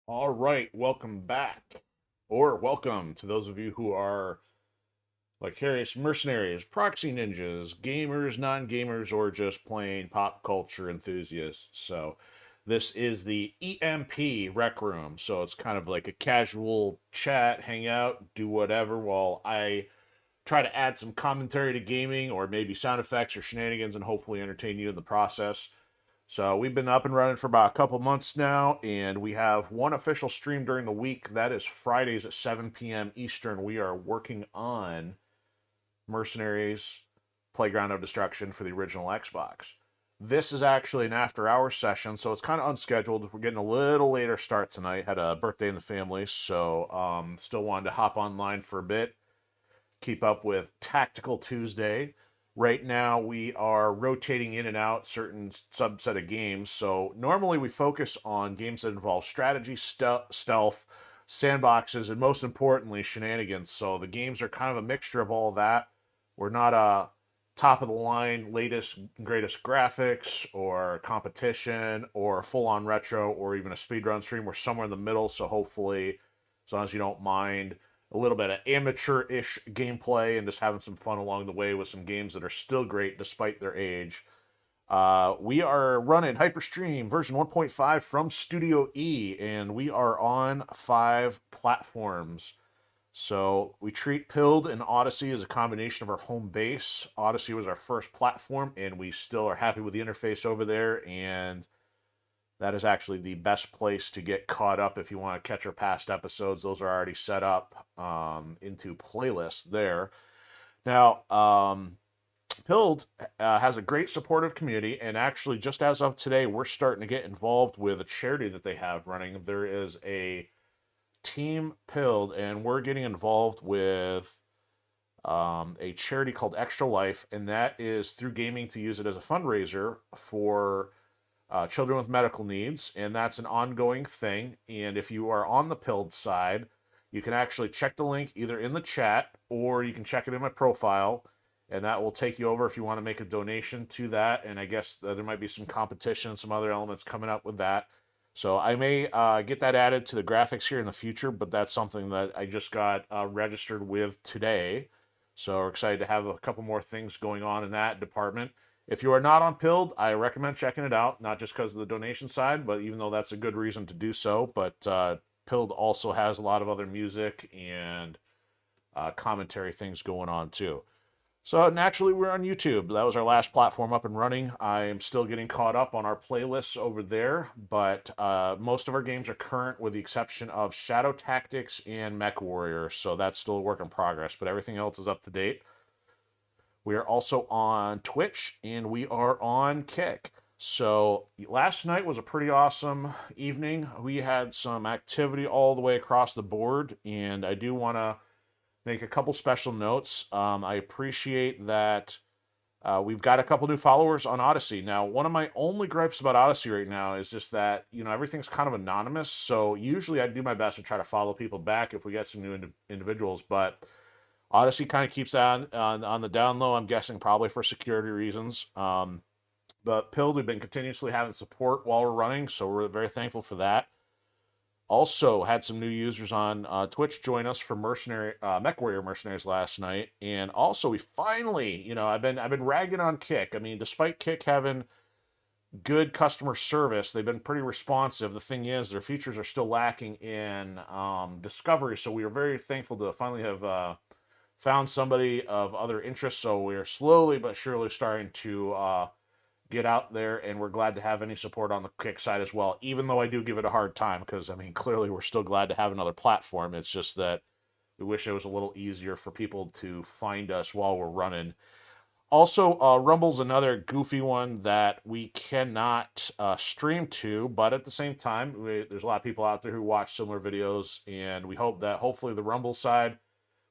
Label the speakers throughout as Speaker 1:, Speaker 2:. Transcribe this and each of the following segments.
Speaker 1: All right, welcome back, or welcome to those of you who are vicarious mercenaries, proxy ninjas, gamers, non gamers, or just plain pop culture enthusiasts. So, this is the EMP Rec Room. So, it's kind of like a casual chat, hang out, do whatever while I try to add some commentary to gaming or maybe sound effects or shenanigans and hopefully entertain you in the process. So we've been up and running for about a couple months now, and we have one official stream during the week. That is Fridays at 7 p.m. Eastern. We are working on Mercenaries Playground of Destruction for the original Xbox. This is actually an after hours session, so it's kind of unscheduled. We're getting a little later start tonight. Had a birthday in the family, so still wanted to hop online for a bit, keep up with Tactical Tuesday. Right now, we are rotating in and out certain subset of games. So normally we focus on games that involve strategy, stealth, sandboxes, and most importantly, shenanigans. So the games are kind of a mixture of all of that. We're not a top of the line, latest, greatest graphics or competition or full on retro or even a speedrun stream. We're somewhere in the middle. So hopefully, as long as you don't mind, a little bit of amateur-ish gameplay and just having some fun along the way with some games that are still great despite their age. We are running Hyperstream version 1.5 from Studio E, and we are on 5 platforms. So we treat Pilled and Odyssey as a combination of our home base. Odyssey was our first platform, and we still are happy with the interface over there, and that is actually the best place to get caught up if you want to catch our past episodes. Those are already set up into playlists there. Now, Pilled has a great supportive community, and actually, just as of today, we're starting to get involved with a charity that they have running. There is a Team Pilled, and we're getting involved with a charity called Extra Life, and that is through gaming to use it as a fundraiser for children with medical needs, and that's an ongoing thing. And if you are on the Pilled side, you can actually check the link either in the chat or you can check it in my profile, and that will take you over if you want to make a donation to that. And I guess there might be some competition, some other elements coming up with that. So I may get that added to the graphics here in the future, but that's something that I just got registered with today. So we're excited to have a couple more things going on in that department. If you are not on Pilled, I recommend checking it out, not just because of the donation side, but even though that's a good reason to do so. But Pilled also has a lot of other music and commentary things going on too. So naturally, we're on YouTube. That was our last platform up and running. I am still getting caught up on our playlists over there, but most of our games are current with the exception of Shadow Tactics and Mech Warrior. So that's still a work in progress, but everything else is up to date. We are also on Twitch and we are on Kick. So last night was a pretty awesome evening. We had some activity all the way across the board, and I do want to make a couple special notes. I appreciate that we've got a couple new followers on Odyssey. Now, one of my only gripes about Odyssey right now is just that, everything's kind of anonymous. So usually I do my best to try to follow people back if we get some new individuals, but Odyssey kind of keeps that on the down low. I'm guessing probably for security reasons. But Pilled, we've been continuously having support while we're running, so we're very thankful for that. Also had some new users on Twitch join us for Mech Warrior Mercenaries last night, and also we finally, I've been ragging on Kick. I mean, despite Kick having good customer service, they've been pretty responsive. The thing is, their features are still lacking in discovery, so we are very thankful to finally have found somebody of other interest. So we are slowly but surely starting to get out there, and we're glad to have any support on the Kick side as well, even though I do give it a hard time because, I mean, clearly we're still glad to have another platform. It's just that we wish it was a little easier for people to find us while we're running. Also, Rumble's another goofy one that we cannot stream to, but at the same time, there's a lot of people out there who watch similar videos, and we hope that hopefully the Rumble side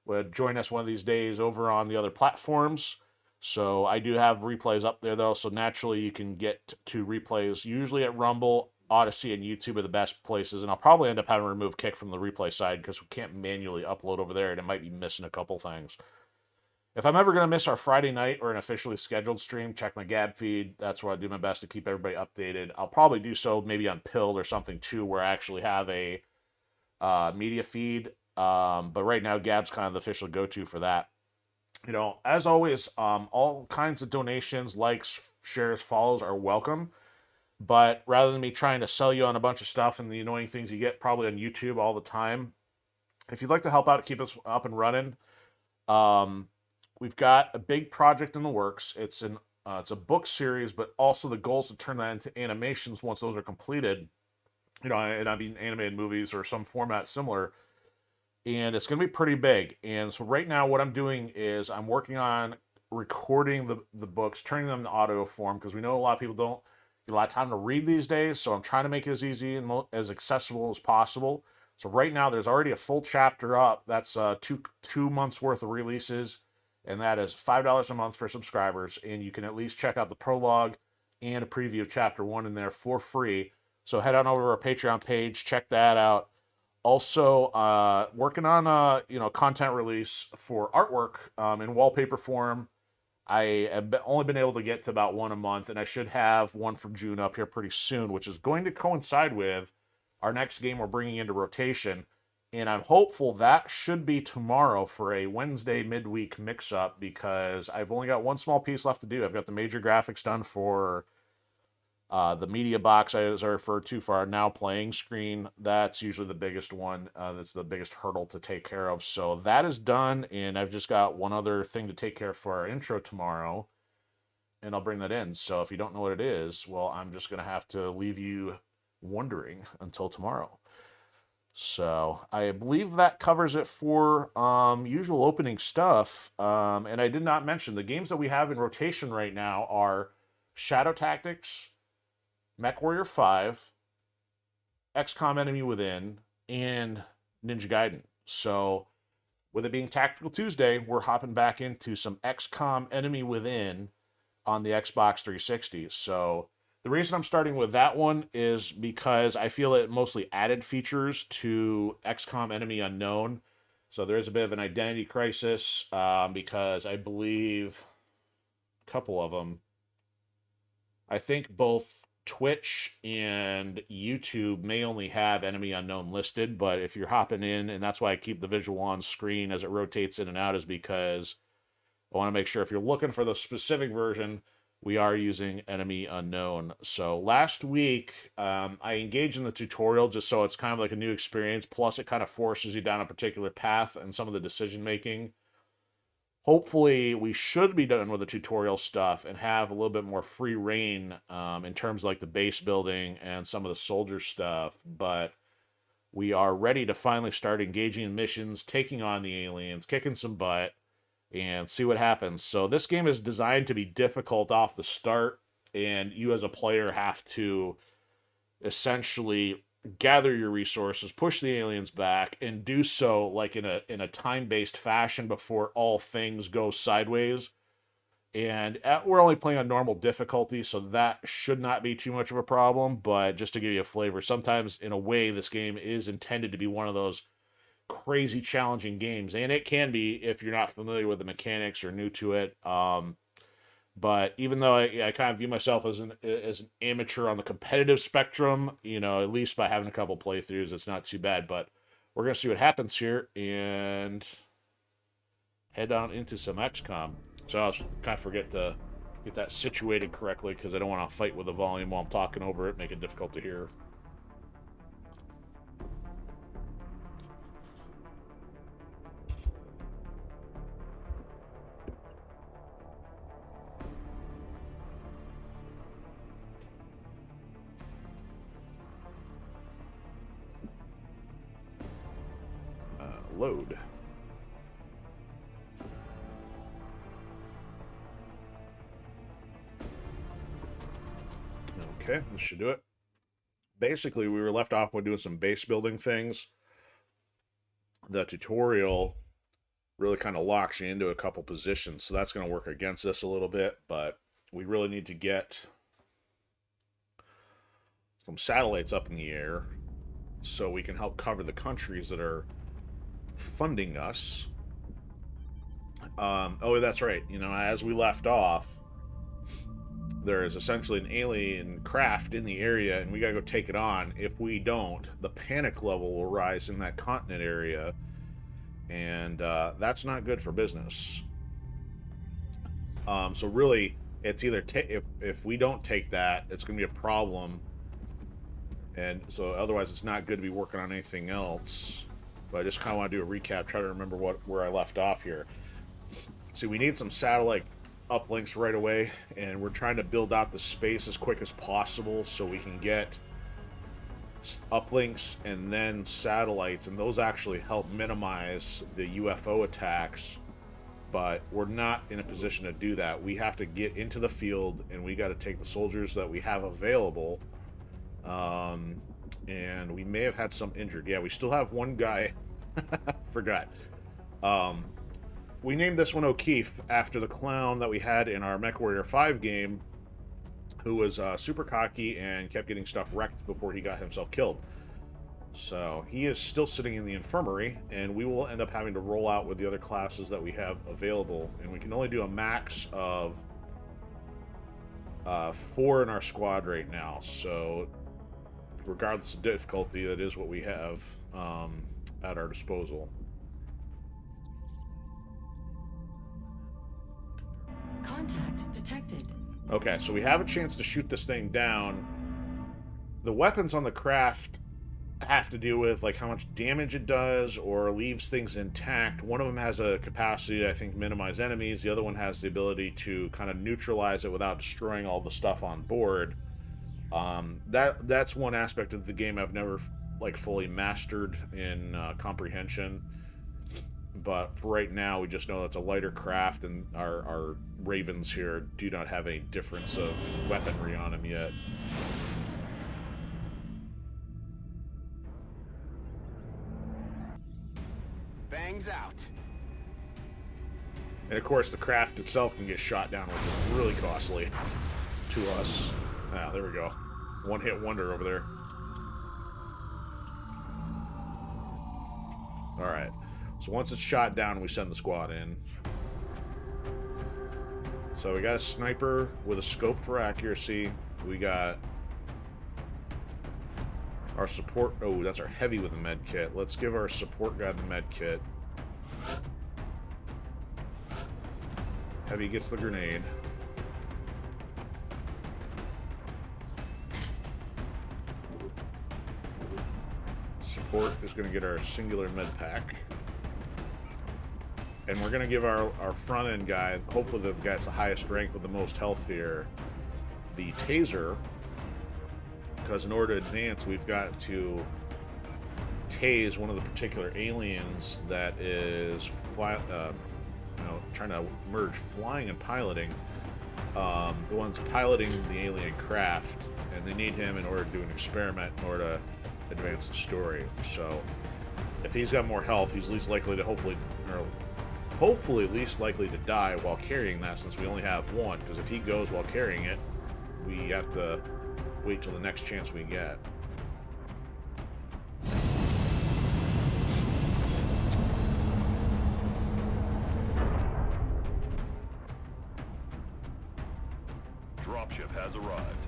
Speaker 1: would join us one of these days over on the other platforms. So I do have replays up there though, so naturally you can get to replays usually at Rumble, Odyssey, and YouTube are the best places, and I'll probably end up having to remove Kick from the replay side because we can't manually upload over there, and it might be missing a couple things. If I'm ever going to miss our Friday night or an officially scheduled stream, check my Gab feed. That's where I do my best to keep everybody updated. I'll probably do so maybe on Pilled or something too, where I actually have a media feed. But right now, Gab's kind of the official go-to for that. You know, as always, all kinds of donations, likes, shares, follows are welcome. But rather than me trying to sell you on a bunch of stuff and the annoying things you get probably on YouTube all the time, if you'd like to help out, keep us up and running, we've got a big project in the works. It's a book series, but also the goal is to turn that into animations once those are completed. You know, and I mean animated movies or some format similar. And it's going to be pretty big. And so right now, what I'm doing is I'm working on recording the books, turning them to audio form, because we know a lot of people don't get a lot of time to read these days. So I'm trying to make it as easy and as accessible as possible. So right now, there's already a full chapter up. That's two months worth of releases, and that is $5 a month for subscribers. And you can at least check out the prologue and a preview of chapter 1 in there for free. So head on over to our Patreon page, check that out. Also, working on content release for artwork in wallpaper form. I have only been able to get to about one a month, and I should have one for June up here pretty soon, which is going to coincide with our next game we're bringing into rotation. And I'm hopeful that should be tomorrow for a Wednesday midweek mix-up, because I've only got one small piece left to do. I've got the major graphics done for the media box I referred to for our now playing screen. That's usually the biggest one. That's the biggest hurdle to take care of. So that is done, and I've just got one other thing to take care of for our intro tomorrow, and I'll bring that in. So if you don't know what it is, well, I'm just going to have to leave you wondering until tomorrow. So I believe that covers it for usual opening stuff. And I did not mention the games that we have in rotation right now are Shadow Tactics, MechWarrior 5, XCOM Enemy Within, and Ninja Gaiden. So, with it being Tactical Tuesday, we're hopping back into some XCOM Enemy Within on the Xbox 360. So, the reason I'm starting with that one is because I feel it mostly added features to XCOM Enemy Unknown. So, there is a bit of an identity crisis because I believe a couple of them, I think both Twitch and YouTube may only have Enemy Unknown listed, but if you're hopping in, and that's why I keep the visual on screen as it rotates in and out, is because I want to make sure if you're looking for the specific version, we are using Enemy Unknown. So last week, I engaged in the tutorial just so it's kind of like a new experience, plus it kind of forces you down a particular path and some of the decision making. Hopefully, we should be done with the tutorial stuff and have a little bit more free reign in terms of like the base building and some of the soldier stuff. But we are ready to finally start engaging in missions, taking on the aliens, kicking some butt, and see what happens. So this game is designed to be difficult off the start, and you as a player have to essentially gather your resources, push the aliens back, and do so like in a time-based fashion before all things go sideways. And we're only playing on normal difficulty, so that should not be too much of a problem. But just to give you a flavor, sometimes in a way this game is intended to be one of those crazy challenging games, and it can be if you're not familiar with the mechanics or new to it. But even though I kind of view myself as an amateur on the competitive spectrum, you know, at least by having a couple playthroughs, it's not too bad. But we're going to see what happens here and head on into some XCOM. So I'll kind of forget to get that situated correctly because I don't want to fight with the volume while I'm talking over it, make it difficult to hear. Load. Okay, this should do it. Basically, we were left off with doing some base building things. The tutorial really kind of locks you into a couple positions, so that's going to work against us a little bit, but we really need to get some satellites up in the air so we can help cover the countries that are funding us. Oh, that's right. You know, as we left off, there is essentially an alien craft in the area, and we gotta go take it on. If we don't, the panic level will rise in that continent area, and that's not good for business. So really, it's either if we don't take that, it's gonna be a problem, and so otherwise, it's not good to be working on anything else. But I just kind of want to do a recap, try to remember where I left off here. See, we need some satellite uplinks right away, and we're trying to build out the space as quick as possible so we can get uplinks and then satellites, and those actually help minimize the UFO attacks. But we're not in a position to do that. We have to get into the field, and we got to take the soldiers that we have available. And we may have had some injured. Yeah, we still have one guy. Forgot. We named this one O'Keefe after the clown that we had in our MechWarrior 5 game, who was super cocky and kept getting stuff wrecked before he got himself killed. So he is still sitting in the infirmary, and we will end up having to roll out with the other classes that we have available. And we can only do a max of 4 in our squad right now. So regardless of difficulty, that is what we have at our disposal.
Speaker 2: Contact detected.
Speaker 1: Okay, so we have a chance to shoot this thing down. The weapons on the craft have to do with like how much damage it does or leaves things intact. One of them has a capacity to, I think, minimize enemies. The other one has the ability to kind of neutralize it without destroying all the stuff on board. That's one aspect of the game I've never like fully mastered in comprehension. But for right now, we just know that's a lighter craft, and our Ravens here do not have any difference of weaponry on them yet.
Speaker 3: Bangs out.
Speaker 1: And of course, the craft itself can get shot down, which is really costly to us. Ah, there we go. One-hit wonder over there. Alright. So once it's shot down, we send the squad in. So we got a sniper with a scope for accuracy. We got our support. Oh, that's our heavy with the med kit. Let's give our support guy the med kit. Heavy gets the grenade. Support is going to get our singular med pack. And we're going to give our front end guy, hopefully the guy that's the highest rank with the most health here, the taser. Because in order to advance, we've got to tase one of the particular aliens that is trying to merge flying and piloting. The one's piloting the alien craft, and they need him in order to do an experiment in order to advance the story. So if he's got more health, he's least likely to hopefully least likely to die while carrying that, since we only have one. Because if he goes while carrying it, we have to wait till the next chance we get.
Speaker 4: Dropship has arrived.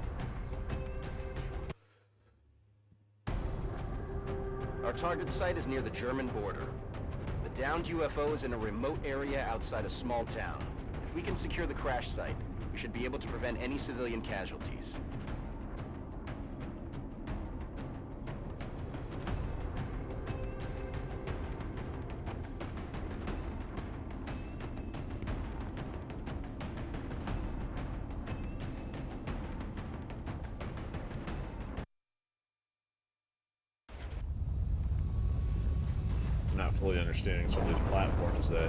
Speaker 3: Our target site is near the German border. The downed UFO is in a remote area outside a small town. If we can secure the crash site, we should be able to prevent any civilian casualties.
Speaker 1: Not fully understanding some of these platforms that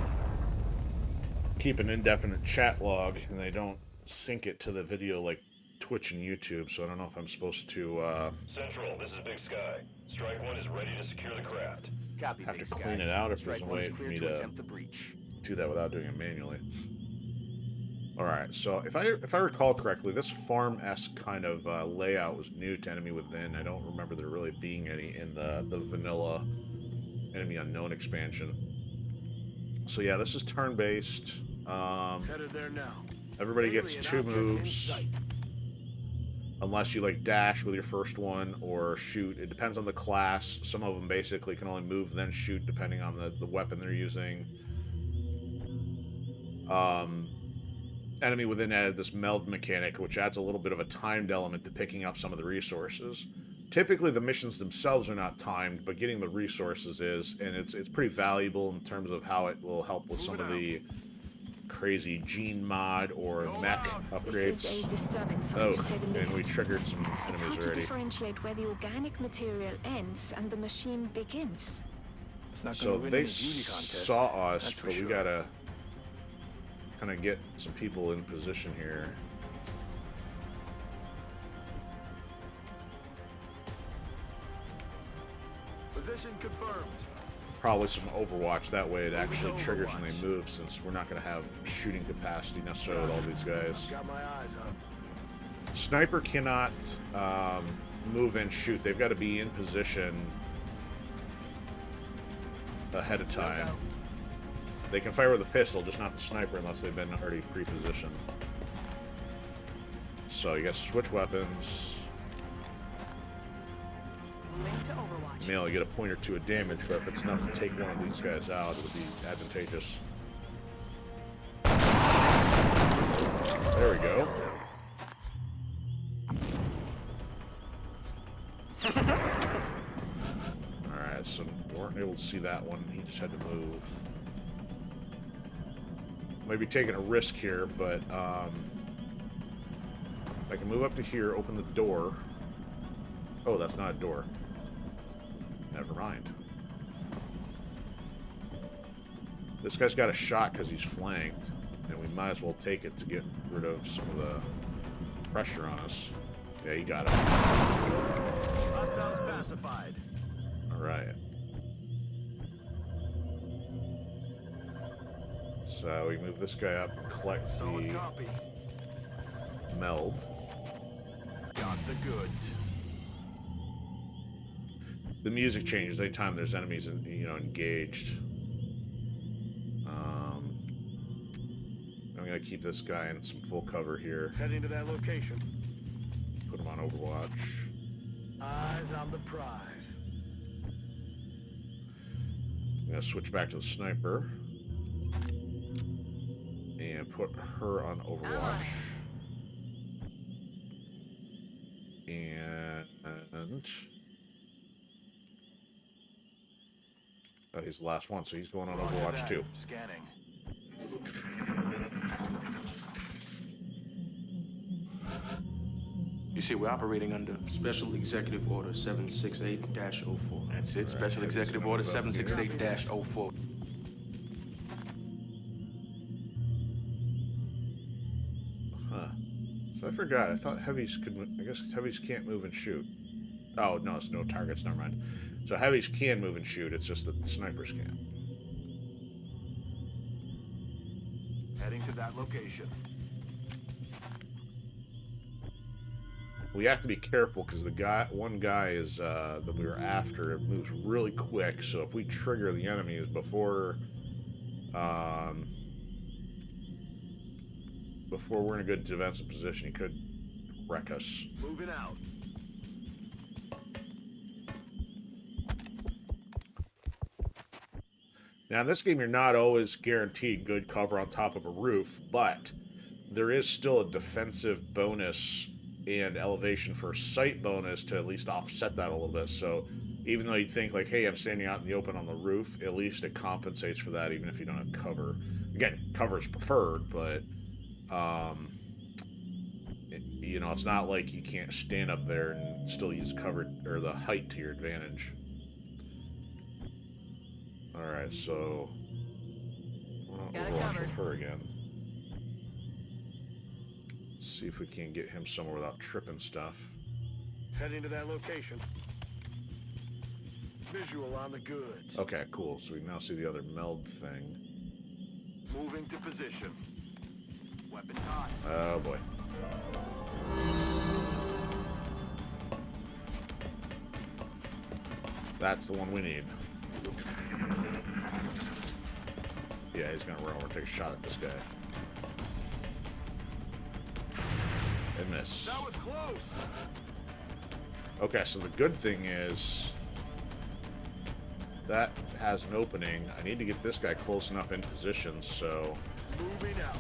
Speaker 1: keep an indefinite chat log and they don't sync it to the video like Twitch and YouTube, so I don't know if I'm supposed to
Speaker 4: Central, this is Big Sky. Strike One is ready to secure the craft.
Speaker 3: Copy,
Speaker 1: have to
Speaker 3: Big
Speaker 1: clean
Speaker 3: Sky.
Speaker 1: it out if there's
Speaker 3: Strike
Speaker 1: a
Speaker 3: One
Speaker 1: way
Speaker 3: is
Speaker 1: for
Speaker 3: clear
Speaker 1: me
Speaker 3: to
Speaker 1: to
Speaker 3: attempt the breach.
Speaker 1: do that without doing it manually. Alright, so if I recall correctly, this farm-esque kind of layout was new to Enemy Within. I don't remember there really being any in the vanilla Enemy Unknown expansion. So yeah, this is turn-based.
Speaker 5: Headed there now.
Speaker 1: Everybody gets
Speaker 5: Alien
Speaker 1: 2
Speaker 5: object in
Speaker 1: moves.
Speaker 5: sight.
Speaker 1: Unless you like dash with your first one or shoot. It depends on the class. Some of them basically can only move then shoot depending on the weapon they're using. Enemy Within added this meld mechanic, which adds a little bit of a timed element to picking up some of the resources. Typically the missions themselves are not timed, but getting the resources is, and it's pretty valuable in terms of how it will help with some of the crazy gene mod or mech upgrades.
Speaker 6: This is a disturbing sight,
Speaker 1: Oh,
Speaker 6: to say the
Speaker 1: and we
Speaker 6: least.
Speaker 1: triggered some
Speaker 6: It's
Speaker 1: enemies
Speaker 6: hard to
Speaker 1: already.
Speaker 6: differentiate where the organic material ends and the machine begins.
Speaker 5: It's not
Speaker 1: So
Speaker 5: gonna win
Speaker 1: they
Speaker 5: any beauty contest.
Speaker 1: saw us,
Speaker 5: that's for
Speaker 1: but we
Speaker 5: sure.
Speaker 1: gotta kind of get some people in position here.
Speaker 5: Position confirmed.
Speaker 1: Probably some Overwatch, that way it
Speaker 5: Moving
Speaker 1: actually
Speaker 5: to
Speaker 1: triggers when they
Speaker 5: Overwatch.
Speaker 1: move, since we're not going to have shooting capacity necessarily with all these guys.
Speaker 5: Got my eyes on.
Speaker 1: Sniper cannot move and shoot. They've got to be in position ahead of time. They can fire with a pistol, just not the sniper unless they've been already pre-positioned. So you got to switch weapons.
Speaker 2: Moving to Overwatch.
Speaker 1: Melee, you get a point or 2 of damage, but if it's enough to take one of these guys out, it would be advantageous. There we go. Alright, so we weren't able to see that one. He just had to move. Maybe taking a risk here, but I can move up to here, open the door. Oh, that's not a door. Never mind. This guy's got a shot because he's flanked, and we might as well take it to get rid of some of the pressure on us. Yeah, he got it.
Speaker 5: Hostiles pacified.
Speaker 1: Alright. So we move this guy up and collect
Speaker 5: Solid
Speaker 1: the
Speaker 5: copy.
Speaker 1: meld.
Speaker 5: Got the goods.
Speaker 1: The music changes anytime there's enemies, engaged. I'm gonna keep this guy in some full cover here.
Speaker 5: Heading to that location.
Speaker 1: Put him on Overwatch.
Speaker 5: Eyes on the prize.
Speaker 1: I'm gonna switch back to the sniper and put her on Overwatch. And oh, he's the last one, so he's going on Overwatch too.
Speaker 5: Scanning.
Speaker 7: You see, we're operating under Special Executive Order 768-04. That's it, Special Executive Order 768-04.
Speaker 1: Huh. So I forgot. I thought heavies could. I guess heavies can't move and shoot. Oh no, it's no targets. Never mind. So heavies can move and shoot. It's just that the snipers can't.
Speaker 5: Heading to that location.
Speaker 1: We have to be careful because one guy is that we were after. It moves really quick. So if we trigger the enemies before we're in a good defensive position, he could wreck us.
Speaker 5: Moving out.
Speaker 1: Now, in this game, you're not always guaranteed good cover on top of a roof, but there is still a defensive bonus and elevation for sight bonus to at least offset that a little bit. So even though you'd think, like, hey, I'm standing out in the open on the roof, at least it compensates for that, even if you don't have cover. Again, cover is preferred, but, it's not like you can't stand up there and still use cover or the height to your advantage. Alright, so
Speaker 2: Got it
Speaker 1: Overwatch
Speaker 2: covered.
Speaker 1: with her again. Let's see if we can get him somewhere without tripping stuff.
Speaker 5: Heading to that location. Visual on the goods.
Speaker 1: Okay, cool. So we now see the other meld thing.
Speaker 5: Moving to position. Weapon hot.
Speaker 1: Oh boy. That's the one we need. Yeah, he's gonna run over and take a shot at this guy. And miss.
Speaker 5: That was close.
Speaker 1: Okay, so the good thing is that has an opening. I need to get this guy close enough in position, so
Speaker 5: Moving out.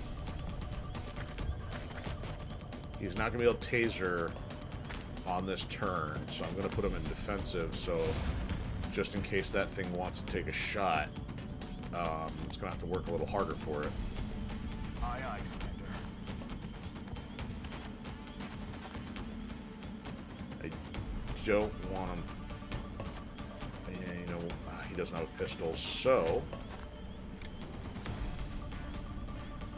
Speaker 1: he's not going to be able to taser on this turn. So I'm going to put him in defensive, so just in case that thing wants to take a shot, it's going to have to work a little harder for it.
Speaker 5: Aye, aye, Commander.
Speaker 1: I don't want him... Yeah, you know, he doesn't have a pistol, so...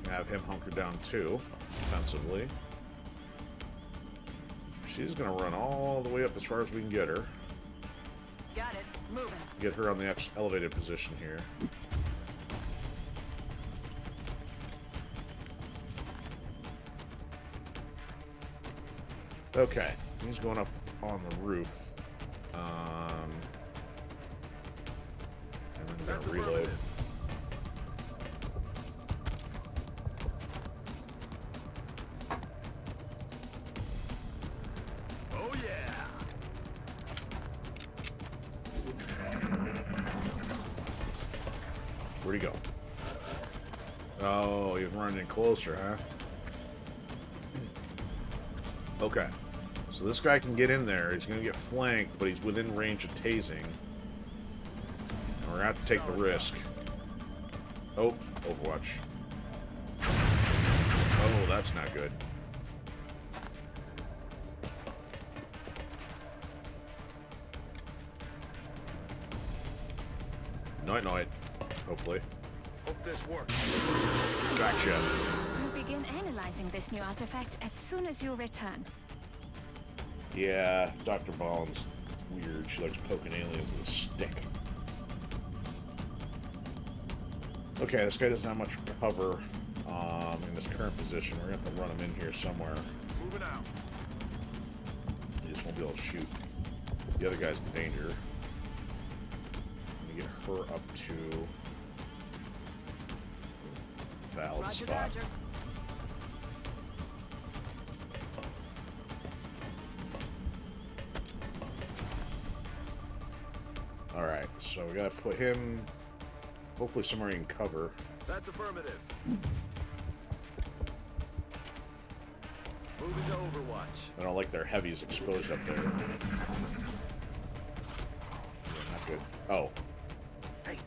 Speaker 1: have him hunker down too, defensively. She's gonna run all the way up as far as we can get her.
Speaker 2: Got it. Moving.
Speaker 1: Get her on the elevated position here. Okay, he's going up on the roof. And then we're gonna reload.
Speaker 5: Oh yeah.
Speaker 1: Where'd he go? Oh, he's running in closer, huh? Okay. So this guy can get in there. He's going to get flanked, but he's within range of tasing. And we're going to have to take the risk. Oh, Overwatch. Oh, that's not good. Night. Hopefully.
Speaker 5: Hope this works.
Speaker 1: Gotcha.
Speaker 6: We'll begin analyzing this new artifact as soon as you return.
Speaker 1: Yeah, Dr. Bond's weird. She likes poking aliens with a stick. Okay, this guy doesn't have much cover in his current position. We're going to have to run him in here somewhere.
Speaker 5: Moving out.
Speaker 1: He just won't be able to shoot. The other guy's in danger. I'm going to get her up to valid
Speaker 2: Roger,
Speaker 1: spot.
Speaker 2: Roger.
Speaker 1: Alright, so we gotta put him hopefully somewhere in cover.
Speaker 5: That's affirmative. Moving to Overwatch.
Speaker 1: I don't like their heavies exposed up there. Yeah, not good. Oh.
Speaker 5: Hey,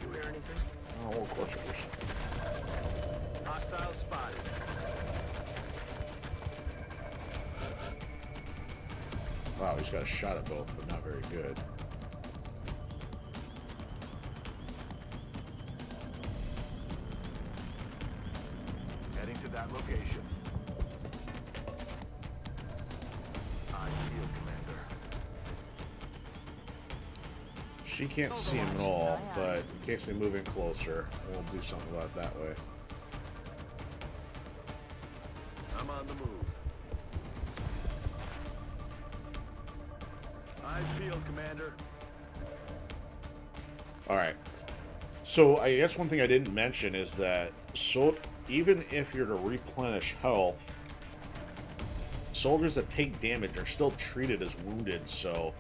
Speaker 5: you hear anything?
Speaker 1: Oh, of course it is.
Speaker 5: Hostile spotted.
Speaker 1: Wow, he's got a shot at both, but not very good.
Speaker 5: Heading to that location. I feel, Commander.
Speaker 1: She can't see him at all, but in case they move in closer, we'll do something about it that way.
Speaker 5: I'm on the move. I feel, Commander.
Speaker 1: Alright. So I guess one thing I didn't mention is that even if you're to replenish health, soldiers that take damage are still treated as wounded, so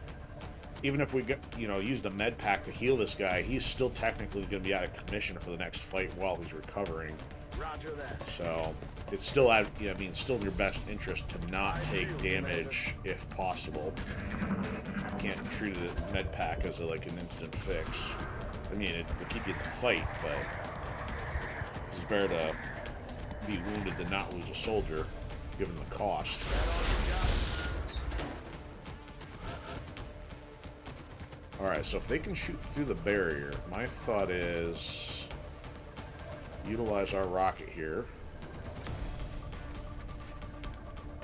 Speaker 1: even if we use the med pack to heal this guy, he's still technically going to be out of commission for the next fight while he's recovering.
Speaker 5: Roger that.
Speaker 1: So it's still still in your best interest to not take damage if possible. You can't treat a med pack as an instant fix. I mean, it'll keep you in the fight, but it's better to be wounded than not lose a soldier, given the cost. Alright, so if they can shoot through the barrier, my thought is utilize our rocket here.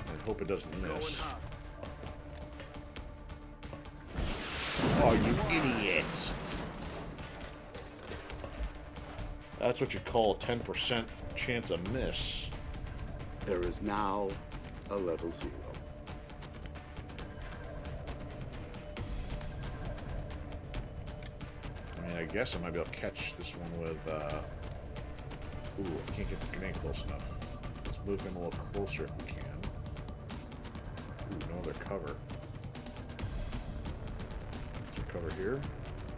Speaker 1: And hope it doesn't miss. Oh, you idiot! That's what you call a 10% chance of miss.
Speaker 8: There is now a level 0.
Speaker 1: I mean, I guess I might be able to catch this one with Ooh, I can't get the grenade close enough. Let's move him a little closer if we can. Ooh, no other cover. Is there cover here?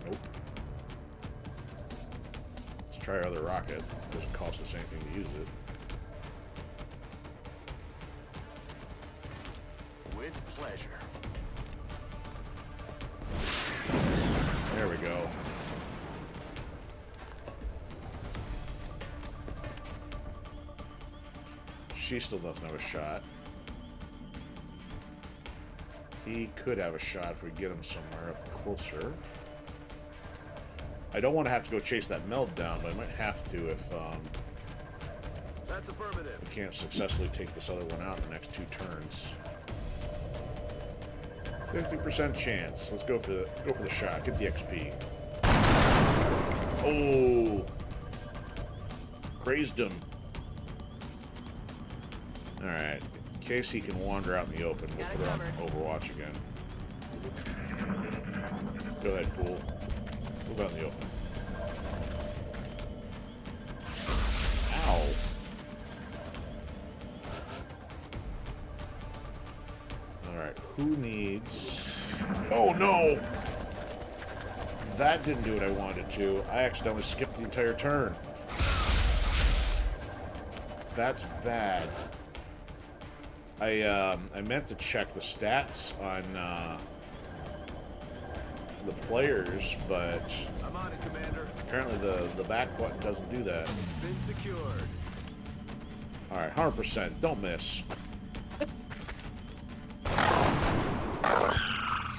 Speaker 1: Nope. Let's try our other rocket. Doesn't cost us anything to use it.
Speaker 5: With pleasure.
Speaker 1: There we go. She still doesn't have a shot. He could have a shot if we get him somewhere up closer. I don't want to have to go chase that meld down, but I might have to if
Speaker 5: That's affirmative.
Speaker 1: we can't successfully take this other one out in the next 2 turns. 50% chance. Let's go for the shot. Get the XP. Oh, crazed him. All right. In case he can wander out in the open, we'll
Speaker 2: Got it
Speaker 1: put on
Speaker 2: covered.
Speaker 1: Overwatch again. Go ahead, fool. Move out in the open. Ow. Alright, who needs... Oh, no! That didn't do what I wanted to. I accidentally skipped the entire turn. That's bad. I meant to check the stats on the players, but
Speaker 5: I'm on it, Commander.
Speaker 1: apparently the back button doesn't do that.
Speaker 5: Been secured.
Speaker 1: Alright, 100%. Don't miss.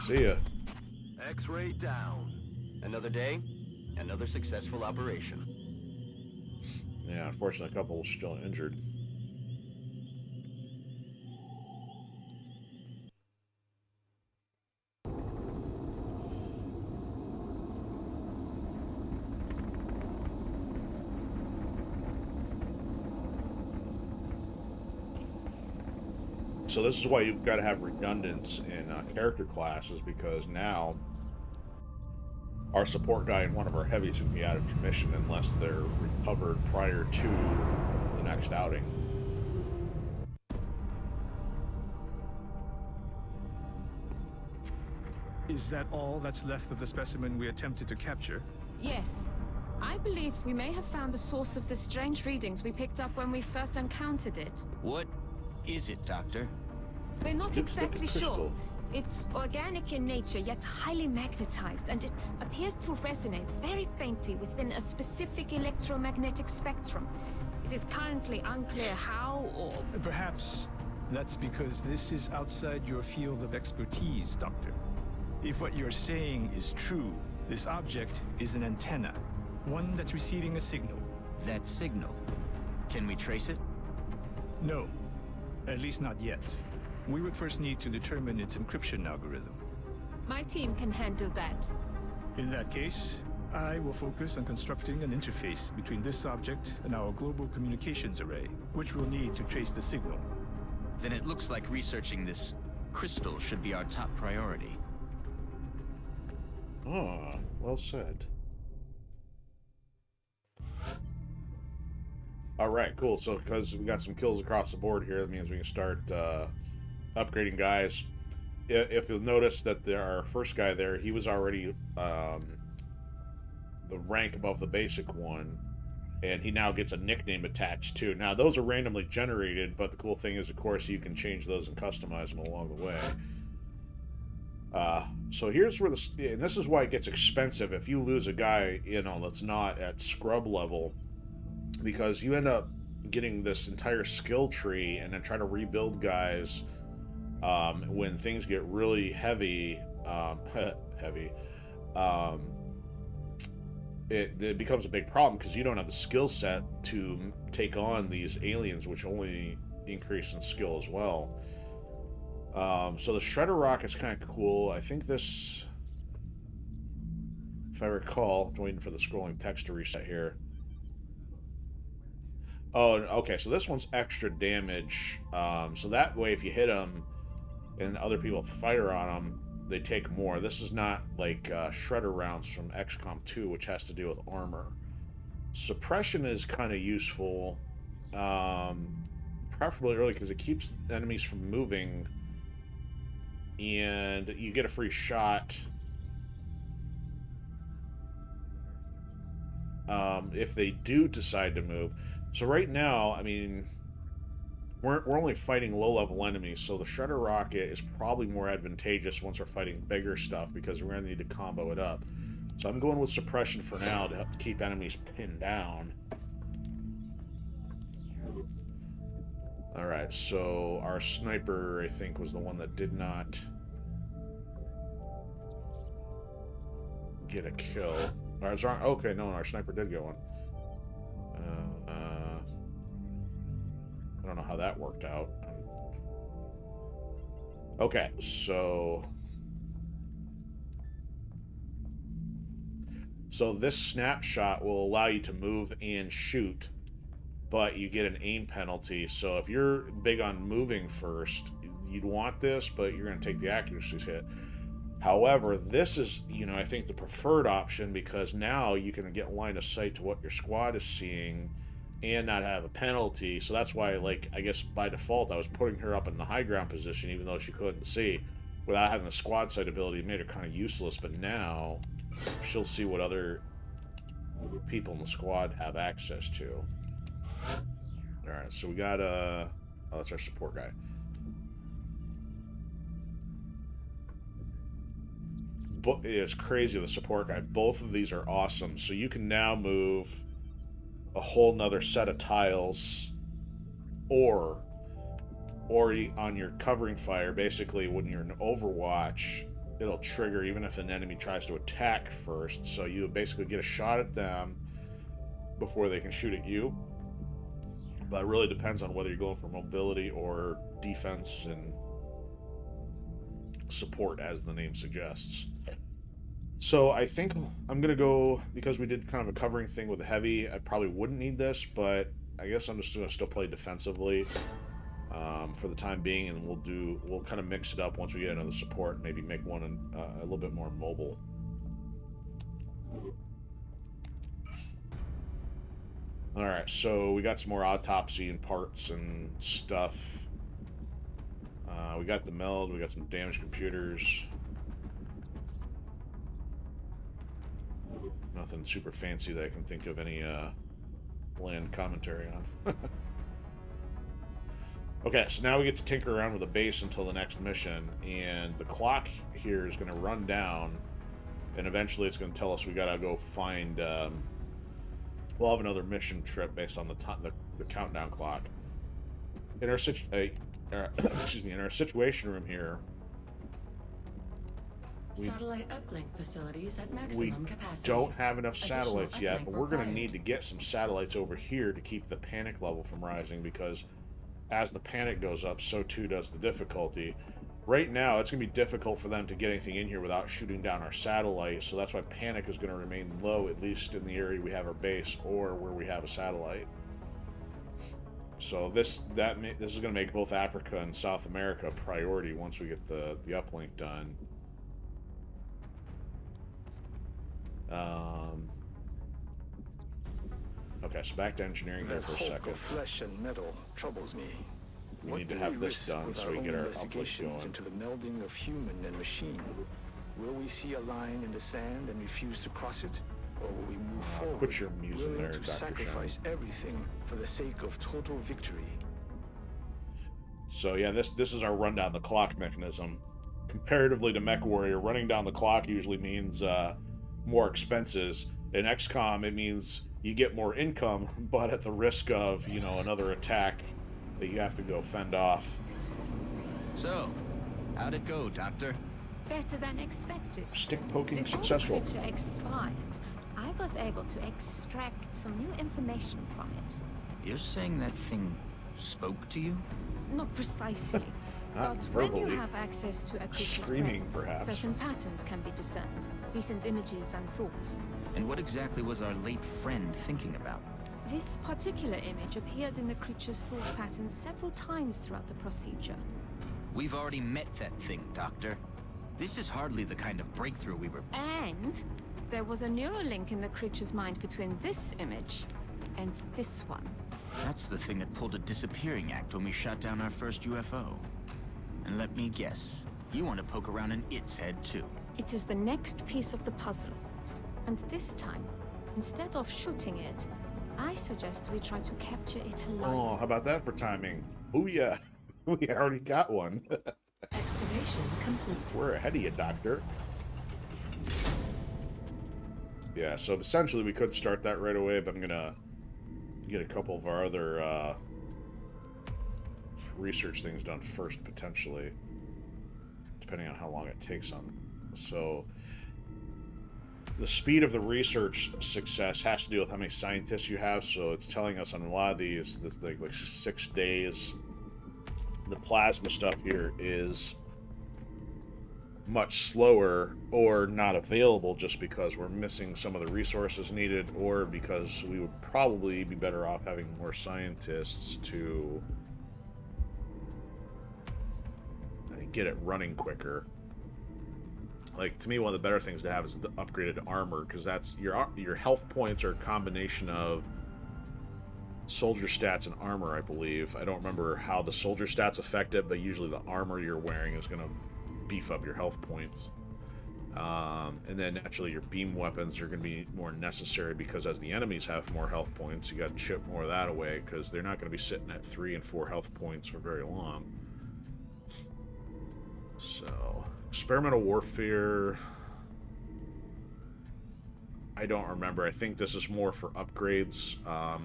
Speaker 1: See ya.
Speaker 5: X-ray down.
Speaker 3: Another day, another successful operation.
Speaker 1: Yeah, unfortunately, a couple were still injured. So this is why you've got to have redundance in character classes, because now our support guy and one of our heavies can be out of commission unless they're recovered prior to the next outing.
Speaker 9: Is that all that's left of the specimen we attempted to capture?
Speaker 10: Yes. I believe we may have found the source of the strange readings we picked up when we first encountered it.
Speaker 11: What is it, Doctor?
Speaker 10: We're not
Speaker 1: Looks like a
Speaker 10: exactly sure.
Speaker 1: crystal.
Speaker 10: It's organic in nature, yet highly magnetized, and it appears to resonate very faintly within a specific electromagnetic spectrum. It is currently unclear how or...
Speaker 9: Perhaps that's because this is outside your field of expertise, Doctor. If what you're saying is true, this object is an antenna, one that's receiving a signal.
Speaker 11: That signal. Can we trace it?
Speaker 9: No, at least not yet. We would first need to determine its encryption algorithm.
Speaker 10: My team can handle that.
Speaker 9: In that case, I will focus on constructing an interface between this object and our global communications array, which we'll need to trace the signal.
Speaker 11: Then it looks like researching this crystal should be our top priority.
Speaker 1: Ah, well said. Alright, cool. So, because we got some kills across the board here, that means we can start upgrading guys. If you'll notice that our first guy there, he was already the rank above the basic one, and he now gets a nickname attached too. Now, those are randomly generated, but the cool thing is, of course, you can change those and customize them along the way. So here's where and this is why it gets expensive if you lose a guy, you know, that's not at scrub level, because you end up getting this entire skill tree and then try to rebuild guys when things get really heavy, it becomes a big problem because you don't have the skill set to take on these aliens, which only increase in skill as well. So the shredder rocket's kind of cool. I think this, if I recall, I'm waiting for the scrolling text to reset here. Oh, okay, so this one's extra damage. So that way, if you hit them and other people fire on them, they take more. This is not like shredder rounds from XCOM 2, which has to do with armor. Suppression is kind of useful, preferably early because it keeps enemies from moving, and you get a free shot if they do decide to move. So right now, I mean, we're only fighting low-level enemies, so the Shredder Rocket is probably more advantageous once we're fighting bigger stuff because we're going to need to combo it up. So I'm going with suppression for now to help keep enemies pinned down. Alright, so our sniper, I think, was the one that did not get a kill. Okay, no, our sniper did get one. I don't know how that worked out. Okay, so this snapshot will allow you to move and shoot, but you get an aim penalty. So if you're big on moving first, you'd want this, but you're going to take the accuracy hit. However, this is, you know, I think the preferred option because now you can get line of sight to what your squad is seeing and not have a penalty. So that's why, like, I guess by default I was putting her up in the high ground position even though she couldn't see. Without having the squad sight ability, it made her kind of useless, but now she'll see what other people in the squad have access to. Alright, so we got oh, that's our support guy. But it's crazy, the support guy. Both of these are awesome. So you can now move a whole nother set of tiles, or on your covering fire, basically when you're in Overwatch, it'll trigger even if an enemy tries to attack first. So you basically get a shot at them before they can shoot at you. But it really depends on whether you're going for mobility or defense and support, as the name suggests. So I think I'm going to go, because we did kind of a covering thing with the heavy, I probably wouldn't need this, but I guess I'm just going to still play defensively for the time being, and we'll kind of mix it up once we get another support, maybe make one a little bit more mobile. Alright, so we got some more autopsy and parts and stuff. We got the meld, we got some damaged computers. Nothing super fancy that I can think of any bland commentary on. Okay, so now we get to tinker around with the base until the next mission, and the clock here is going to run down, and eventually it's going to tell us we got to go find... we'll have another mission trip based on the countdown clock. In our excuse me, in our situation room here,
Speaker 2: Satellite uplink facilities at maximum capacity.
Speaker 1: Don't have enough satellites yet, but we're going to need to get some satellites over here to keep the panic level from rising, because as the panic goes up, so too does the difficulty. Right now, it's going to be difficult for them to get anything in here without shooting down our satellite, so that's why panic is going to remain low, at least in the area we have our base or where we have a satellite. So this is going to make both Africa and South America a priority once we get the uplink done. Okay, so back to engineering here for a second.
Speaker 9: Flesh and metal troubles me.
Speaker 1: We need to have this done so we can get our uplink going.
Speaker 9: Into the melding of human and machine. Will we see a line in the sand and refuse to cross it, or will we move forward?
Speaker 1: Put your music there, Dr.
Speaker 9: Sacrifice everything for the sake of total victory.
Speaker 1: So yeah, this is our run down the clock mechanism. Comparatively to MechWarrior, running down the clock usually means more expenses. In XCOM, it means you get more income, but at the risk of, you know, another attack that you have to go fend off.
Speaker 11: So, how'd it go, Doctor?
Speaker 10: Better than expected.
Speaker 1: Stick poking
Speaker 10: Before
Speaker 1: successful.
Speaker 10: the creature expired, I was able to extract some new information from it.
Speaker 11: You're saying that thing spoke to you?
Speaker 10: Not precisely.
Speaker 1: Not
Speaker 10: But
Speaker 1: verbally.
Speaker 10: when you have access to a creature's
Speaker 1: Screaming,
Speaker 10: brain,
Speaker 1: perhaps.
Speaker 10: certain patterns can be discerned, recent images and thoughts.
Speaker 11: And what exactly was our late friend thinking about?
Speaker 10: This particular image appeared in the creature's thought patterns several times throughout the procedure.
Speaker 11: We've already met that thing, Doctor. This is hardly the kind of breakthrough we were...
Speaker 10: And there was a neural link in the creature's mind between this image and this one.
Speaker 11: That's the thing that pulled a disappearing act when we shot down our first UFO. And let me guess, you want to poke around in its head too.
Speaker 10: It is the next piece of the puzzle. And this time, instead of shooting it, I suggest we try to capture it alive.
Speaker 1: Oh, how about that for timing? Oh yeah, we already got one.
Speaker 2: Excavation complete.
Speaker 1: We're ahead of you, Doctor. Yeah, so essentially we could start that right away, but I'm gonna get a couple of our other research things done first, potentially, depending on how long it takes on. So the speed of the research success has to do with how many scientists you have. So it's telling us on a lot of these, this like 6 days. The plasma stuff here is much slower or not available just because we're missing some of the resources needed, or because we would probably be better off having more scientists to get it running quicker. Like, to me, one of the better things to have is the upgraded armor, because that's your health points are a combination of soldier stats and armor, I believe. I don't remember how the soldier stats affect it, but usually the armor you're wearing is going to beef up your health points. And then naturally your beam weapons are going to be more necessary, because as the enemies have more health points, you got to chip more of that away, because they're not going to be sitting at 3 and 4 health points for very long. So, experimental warfare, I don't remember. I think this is more for upgrades.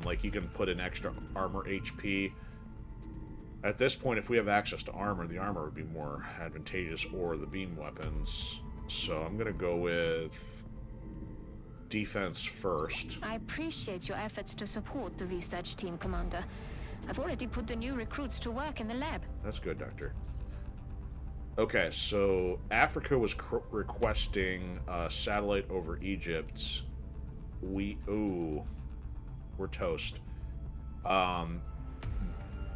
Speaker 1: Like, you can put in extra armor HP. At this point, if we have access to armor, the armor would be more advantageous, or the beam weapons. So I'm going to go with defense first.
Speaker 6: I appreciate your efforts to support the research team, Commander. I've already put the new recruits to work in the lab.
Speaker 1: That's good, Doctor. Okay, so Africa was requesting a satellite over Egypt. We're toast.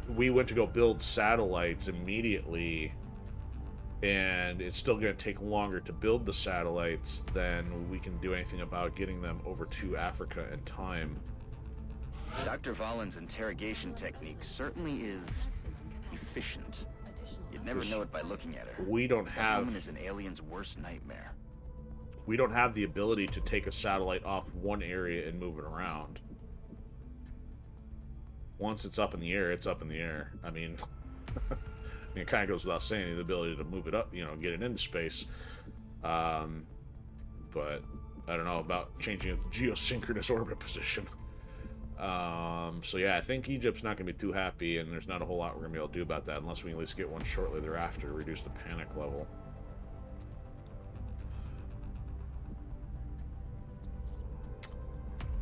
Speaker 1: We went to go build satellites immediately, and it's still going to take longer to build the satellites than we can do anything about getting them over to Africa in time.
Speaker 3: Dr. Valen's interrogation technique certainly is efficient. You'd never know it by looking at her.
Speaker 1: We don't
Speaker 3: That
Speaker 1: have...
Speaker 3: woman is an alien's worst nightmare.
Speaker 1: We don't have the ability to take a satellite off one area and move it around. Once it's up in the air, it's up in the air. I mean, it kind of goes without saying, the ability to move it up, you know, get it into space. But I don't know about changing its geosynchronous orbit position. So yeah, I think Egypt's not going to be too happy, and there's not a whole lot we're going to be able to do about that, unless we can at least get one shortly thereafter to reduce the panic level.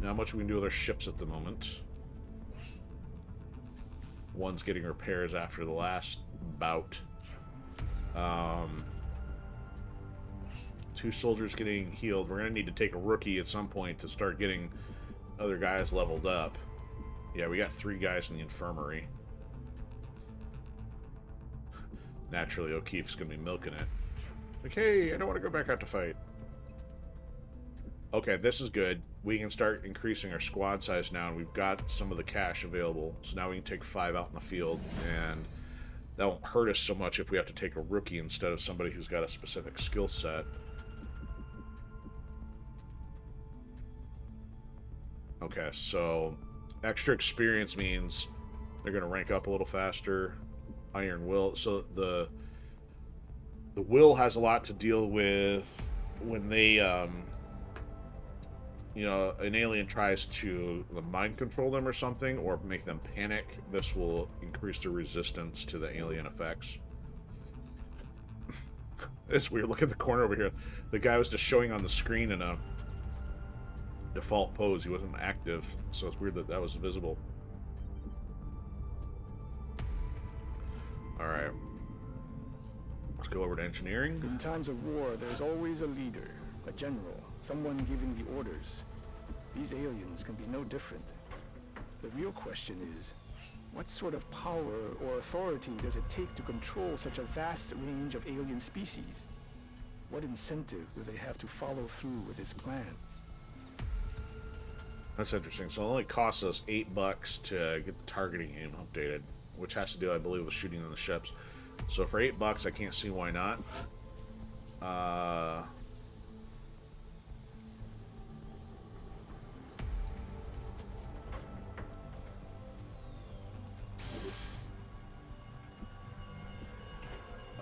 Speaker 1: Not much we can do with our ships at the moment. One's getting repairs after the last bout. 2 soldiers getting healed. We're going to need to take a rookie at some point to start getting other guys leveled up. Yeah, we got 3 guys in the infirmary. Naturally, O'Keefe's gonna be milking it. Like, hey, I don't want to go back out to fight. Okay, this is good. We can start increasing our squad size now, and we've got some of the cash available. So now we can take 5 out in the field, and that won't hurt us so much if we have to take a rookie instead of somebody who's got a specific skill set. Okay, so extra experience means they're going to rank up a little faster. Iron Will. So the will has a lot to deal with when they, you know, an alien tries to mind control them or something, or make them panic. This will increase their resistance to the alien effects. It's weird. Look at the corner over here. The guy was just showing on the screen in a default pose. He wasn't active, so it's weird that that was visible. Alright. Let's go over to engineering.
Speaker 12: In times of war, there's always a leader, a general, someone giving the orders. These aliens can be no different. The real question is, what sort of power or authority does it take to control such a vast range of alien species? what incentive do they have to follow through with his plan?
Speaker 1: That's interesting. So it only costs us $8 to get the targeting aim updated, which has to do, I believe, with shooting on the ships. So for $8, I can't see why not.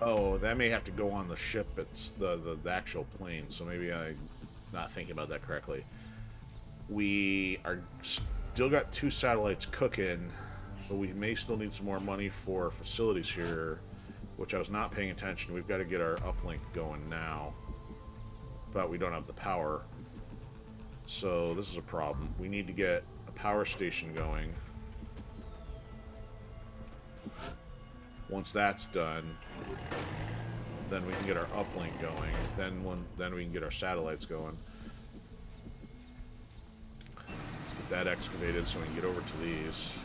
Speaker 1: Oh, that may have to go on the ship. It's the actual plane, so maybe I'm not thinking about that correctly. We are still got 2 satellites cooking, but we may still need some more money for facilities here, which I was not paying attention. We've got to get our uplink going now, but we don't have the power. So this is a problem. We need to get a power station going. Once that's done, then we can get our uplink going. Then we can get our satellites going. Let's get that excavated so we can get over to these.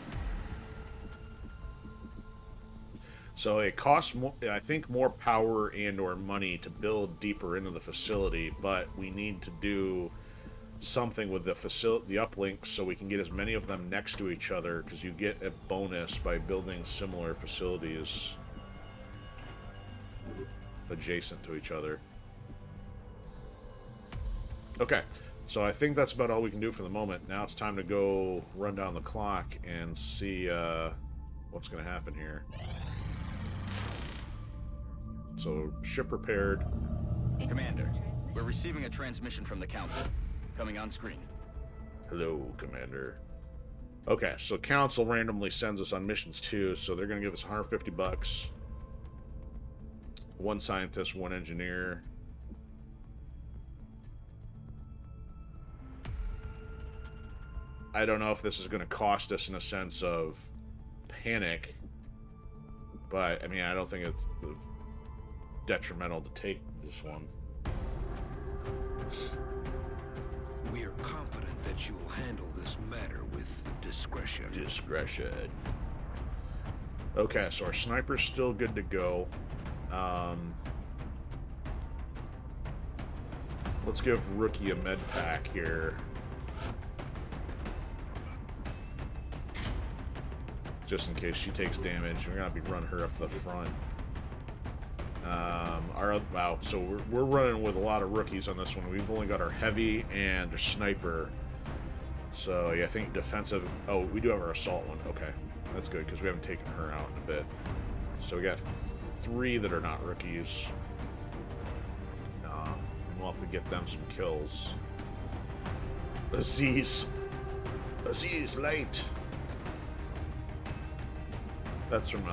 Speaker 1: So it costs more, I think, more power and/or money to build deeper into the facility, but we need to do something with the uplinks so we can get as many of them next to each other, because you get a bonus by building similar facilities adjacent to each other. Okay, so I think that's about all we can do for the moment. Now it's time to go run down the clock and see what's going to happen here. So, ship repaired.
Speaker 3: Commander, we're receiving a transmission from the Council. Coming on screen.
Speaker 1: Hello, Commander. Okay, so Council randomly sends us on missions too, so they're going to give us $150. 1 scientist, 1 engineer. I don't know if this is going to cost us in a sense of panic, but, I mean, I don't think it's detrimental to take this one.
Speaker 13: We are confident that you will handle this matter with discretion.
Speaker 1: Discretion. Okay, so our sniper's still good to go. Let's give Rookie a med pack here. Just in case she takes damage. We're gonna be running her up the front. Wow, so we're running with a lot of rookies on this one. We've only got our heavy and our sniper. So yeah, I think defensive. Oh, we do have our assault one. Okay, that's good because we haven't taken her out in a bit. So we got 3 that are not rookies. And we'll have to get them some kills. Aziz late. That's from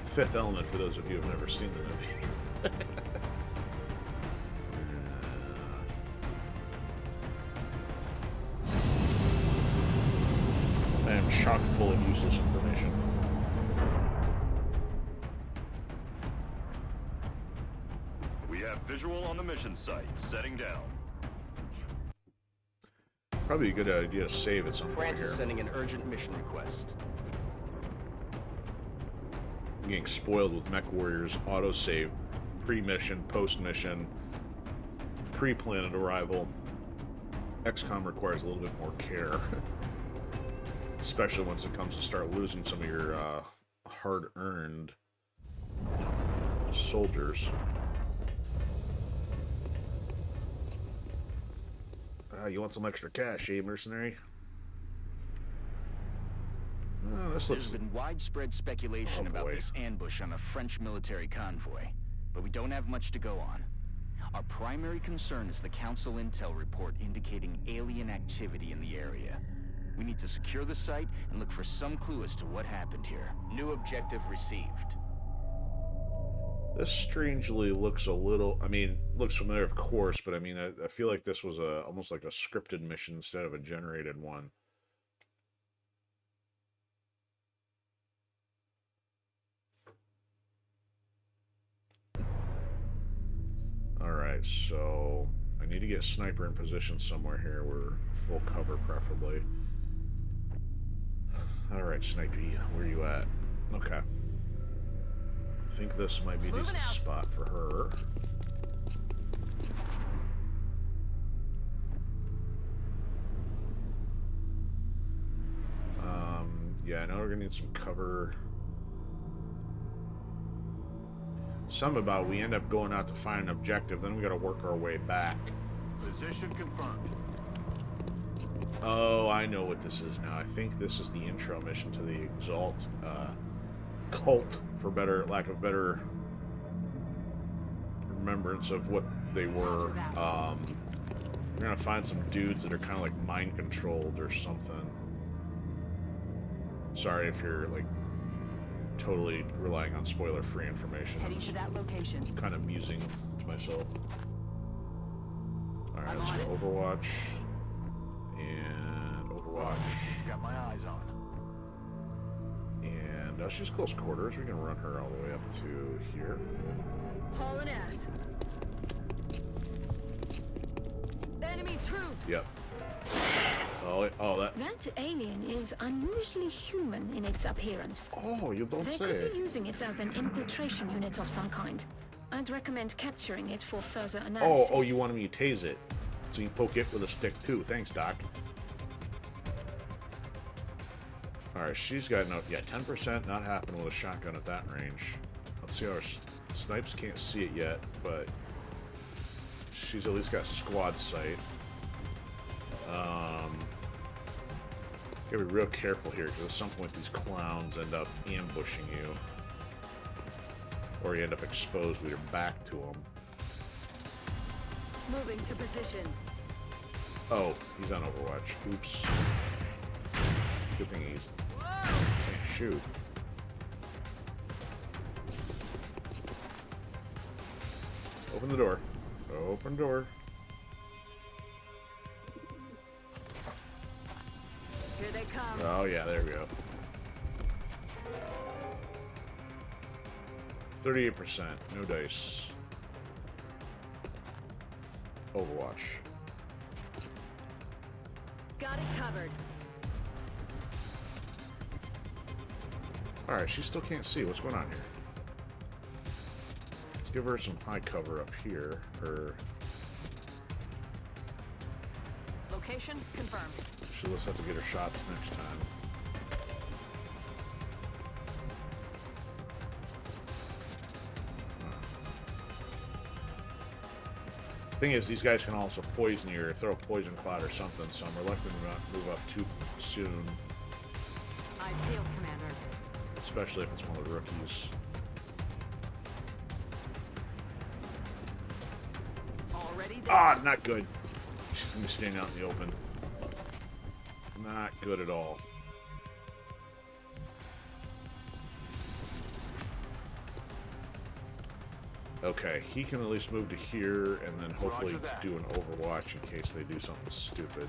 Speaker 1: Fifth Element, for those of you who have never seen the movie. I am chock full of useless information.
Speaker 4: We have visual on the mission site. Setting down.
Speaker 1: Probably a good idea to save at some point
Speaker 3: France
Speaker 1: here.
Speaker 3: is sending an urgent mission request.
Speaker 1: Getting spoiled with Mech Warriors autosave, pre-mission, post-mission, pre-planet arrival. XCOM requires a little bit more care, especially once it comes to start losing some of your hard-earned soldiers. You want some extra cash, eh, mercenary?
Speaker 3: There's been widespread speculation about this ambush on a French military convoy, but we don't have much to go on. Our primary concern is the Council intel report indicating alien activity in the area. We need to secure the site and look for some clue as to what happened here. New objective received.
Speaker 1: This strangely looks a little, I mean, looks familiar, of course, but I mean, I feel like this was almost like a scripted mission instead of a generated one. Alright, so I need to get a sniper in position somewhere here. We're full cover, preferably. Alright, Snipey, where you at? Okay. I think this might be a decent spot for her. Yeah, I know we're gonna need some cover. Something about we end up going out to find an objective, then we gotta work our way back.
Speaker 5: Position confirmed.
Speaker 1: Oh, I know what this is now. I think this is the intro mission to the Exalt cult, for lack of better remembrance of what they were. We're gonna find some dudes that are kind of like mind controlled or something. Sorry if you're like totally relying on spoiler-free information.
Speaker 14: Heading to that location.
Speaker 1: Kind of musing to myself. All right, let's go Overwatch and Overwatch.
Speaker 5: Got my eyes on.
Speaker 1: And she's close quarters. We can run her all the way up to here.
Speaker 14: Hauling ass. Enemy troops.
Speaker 1: Yep. Oh, that.
Speaker 6: That alien is unusually human in its appearance.
Speaker 1: Oh, you don't
Speaker 6: They
Speaker 1: say.
Speaker 6: could be using it as an infiltration unit of some kind. I'd recommend capturing it for further analysis.
Speaker 1: Oh, you wanted me to tase it, so you poke it with a stick too. Thanks, Doc. All right, she's got 10%. Not happening with a shotgun at that range. Let's see how our snipes can't see it yet, but she's at least got squad sight. Gotta be real careful here, because at some point these clowns end up ambushing you. Or you end up exposed with your back to them.
Speaker 14: Moving to position.
Speaker 1: Oh, he's on Overwatch. Oops. Good thing he's can't shoot. Open the door. Open door.
Speaker 14: Here they come.
Speaker 1: Oh yeah, there we go. 38%. No dice. Overwatch.
Speaker 14: Got it covered.
Speaker 1: Alright, she still can't see. What's going on here? Let's give her some high cover up here.
Speaker 14: Location confirmed.
Speaker 1: She'll just have to get her shots next time. Thing is, these guys can also poison you or throw a poison cloud or something, so I'm reluctant to not move up too soon.
Speaker 14: Eyes peeled, Commander.
Speaker 1: Especially if it's one of the rookies.
Speaker 14: Already there.
Speaker 1: Ah, not good. She's gonna be standing out in the open. Not good at all. Okay, he can at least move to here and then hopefully do an Overwatch in case they do something stupid.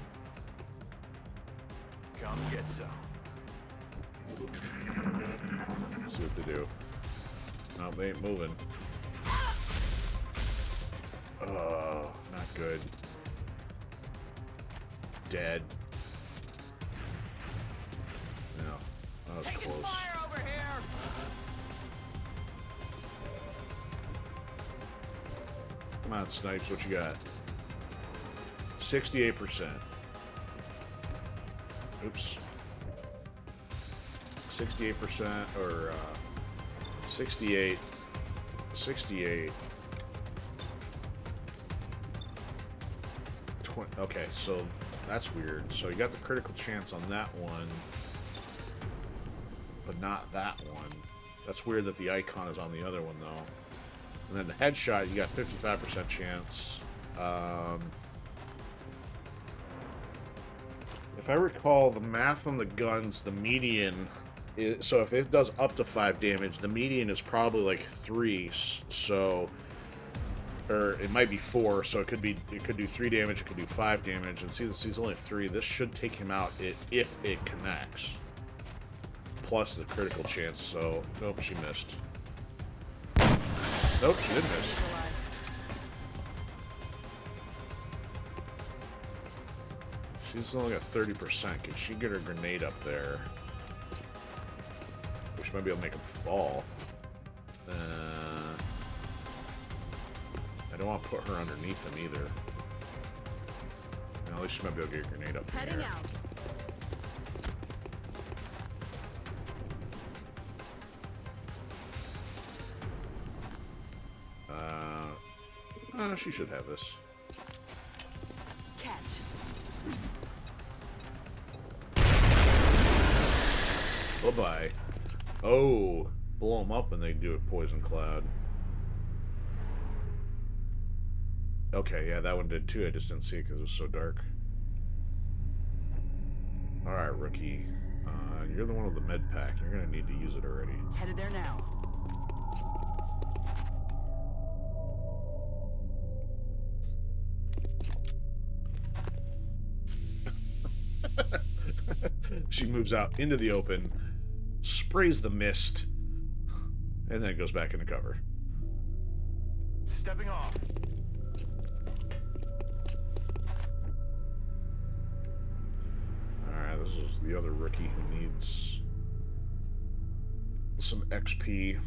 Speaker 5: Come get some.
Speaker 1: See what they do. No, they ain't moving. Oh, not good. Dead. No, that was close.
Speaker 14: Fire over here.
Speaker 1: Come on, Snipes, what you got? 68%. Oops. 68% or 68. 68. Okay, so that's weird. So you got the critical chance on that one, but not that one. That's weird that the icon is on the other one, though. And then the headshot, you got 55% chance. If I recall, the math on the guns, the median is, so if it does up to 5 damage, the median is probably like 3. So, or it might be 4. So it could do 3 damage, it could do 5 damage. And see, this is only 3. This should take him out if it connects. Plus the critical chance. So, nope, she missed. Nope, she didn't miss. She's only got 30%. Can she get her grenade up there? Which might be able to make him fall. I don't want to put her underneath him either. At least she might be able to get a grenade up
Speaker 14: Heading
Speaker 1: here.
Speaker 14: out.
Speaker 1: She should have this.
Speaker 14: Catch.
Speaker 1: Bye-bye. Oh, blow them up and they do a poison cloud. Okay, yeah, that one did too. I just didn't see it because it was so dark. Alright, rookie. You're the one with the med pack. You're going to need to use it already.
Speaker 14: Headed there now.
Speaker 1: She moves out into the open, sprays the mist, and then it goes back into cover.
Speaker 5: Stepping off.
Speaker 1: Alright, this is the other rookie who needs some XP.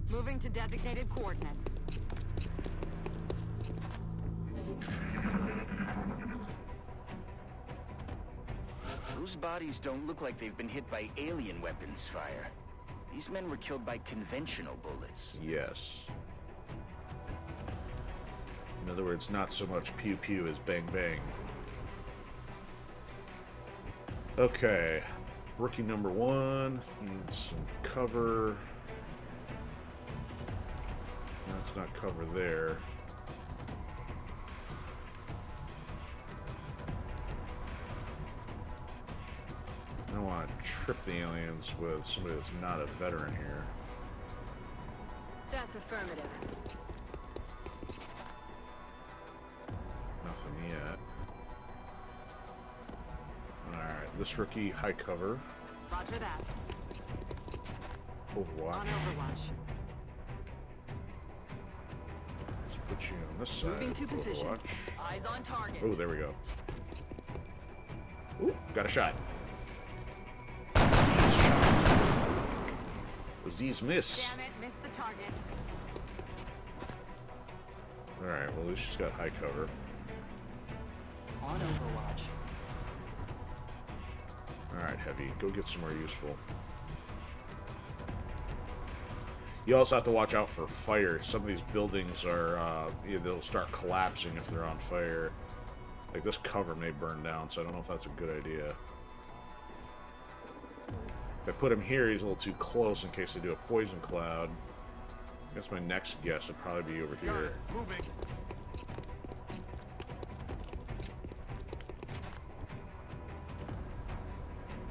Speaker 14: Moving to designated coordinates.
Speaker 3: Those bodies don't look like they've been hit by alien weapons fire. These men were killed by conventional bullets.
Speaker 1: Yes. In other words, not so much pew-pew as bang-bang. Okay. Rookie number 1 needs some cover. That's not cover there. I don't want to trip the aliens with somebody that's not a veteran here.
Speaker 14: That's affirmative.
Speaker 1: Nothing yet. Alright, this rookie, high cover.
Speaker 14: Roger that.
Speaker 1: Overwatch.
Speaker 14: On Overwatch.
Speaker 1: Let's put you on this side.
Speaker 14: Moving to position.
Speaker 1: Overwatch.
Speaker 14: Eyes on target.
Speaker 1: Oh, there we go. Ooh, got a shot. Z's miss.
Speaker 14: Damn it, missed the target.
Speaker 1: Alright, well at least she's got high cover.
Speaker 14: On Overwatch.
Speaker 1: Alright, Heavy, go get some more useful. You also have to watch out for fire. Some of these buildings are, they'll start collapsing if they're on fire. Like this cover may burn down, so I don't know if that's a good idea. If I put him here, he's a little too close in case they do a poison cloud. I guess my next guess would probably be over here.
Speaker 5: Moving.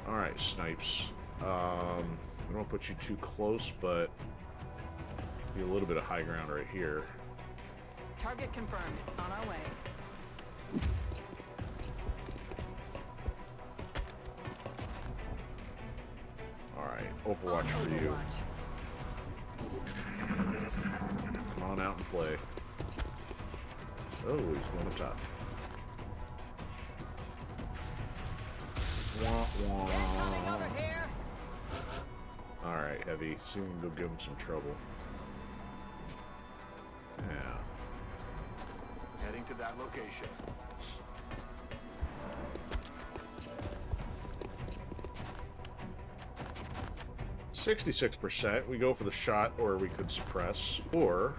Speaker 1: Alright, Snipes. I don't want to put you too close, but be a little bit of high ground right here.
Speaker 14: Target confirmed. On our way.
Speaker 1: Alright, Overwatch for you. Come on out and play. Oh, he's going up top. Alright, Heavy. See if we can go give him some trouble. Yeah.
Speaker 5: Heading to that location.
Speaker 1: %. We go for the shot, or we could suppress, or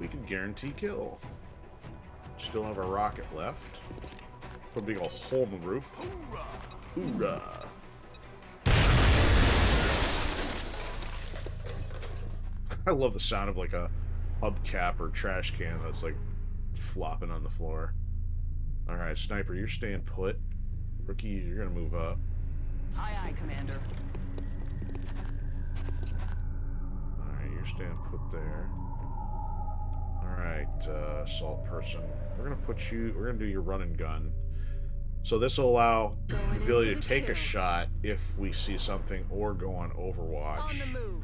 Speaker 1: we could guarantee kill. Still have a rocket left. Put a big old hole in the roof. Hoorah! I love the sound of like a hubcap or trash can that's like flopping on the floor. Alright, Sniper, you're staying put. Rookie, you're gonna move up.
Speaker 14: Aye, aye, Commander.
Speaker 1: Alright, you're staying put there. Alright, assault person. We're gonna put you, we're gonna do your run and gun. So this will allow the ability to take a shot if we see something or go on Overwatch.
Speaker 14: On the move.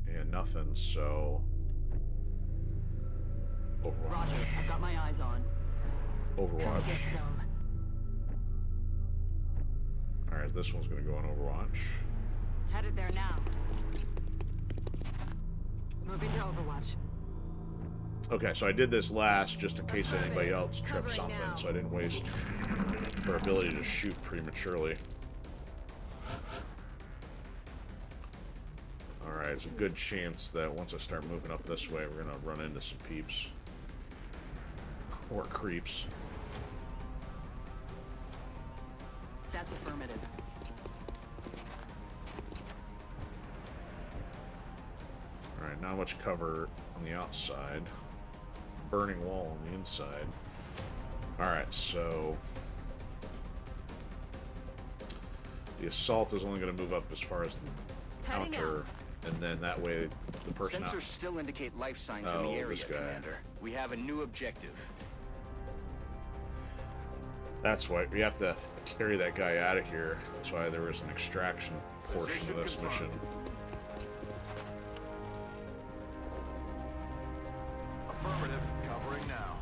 Speaker 1: And nothing, so Overwatch.
Speaker 14: Roger, I've got my eyes on.
Speaker 1: Overwatch.
Speaker 14: Get some.
Speaker 1: Alright, this one's gonna go on Overwatch.
Speaker 14: Headed there now. Moving to Overwatch.
Speaker 1: Okay, so I did this last just in case anybody else tripped something, so I didn't waste her ability to shoot prematurely. Alright, Alright, there's a good chance that once I start moving up this way, we're gonna run into some peeps. Or creeps.
Speaker 14: That's affirmative.
Speaker 1: Alright, not much cover on the outside. Burning wall on the inside. Alright, so... the assault is only going to move up as far as the outer, and then that way the person
Speaker 3: Sensors still indicate life signs in
Speaker 1: Oh,
Speaker 3: the area,
Speaker 1: this guy.
Speaker 3: Commander. We have a new objective.
Speaker 1: That's why we have to carry that guy out of here. That's why there was an extraction portion of this mission.
Speaker 5: Affirmative. Covering now.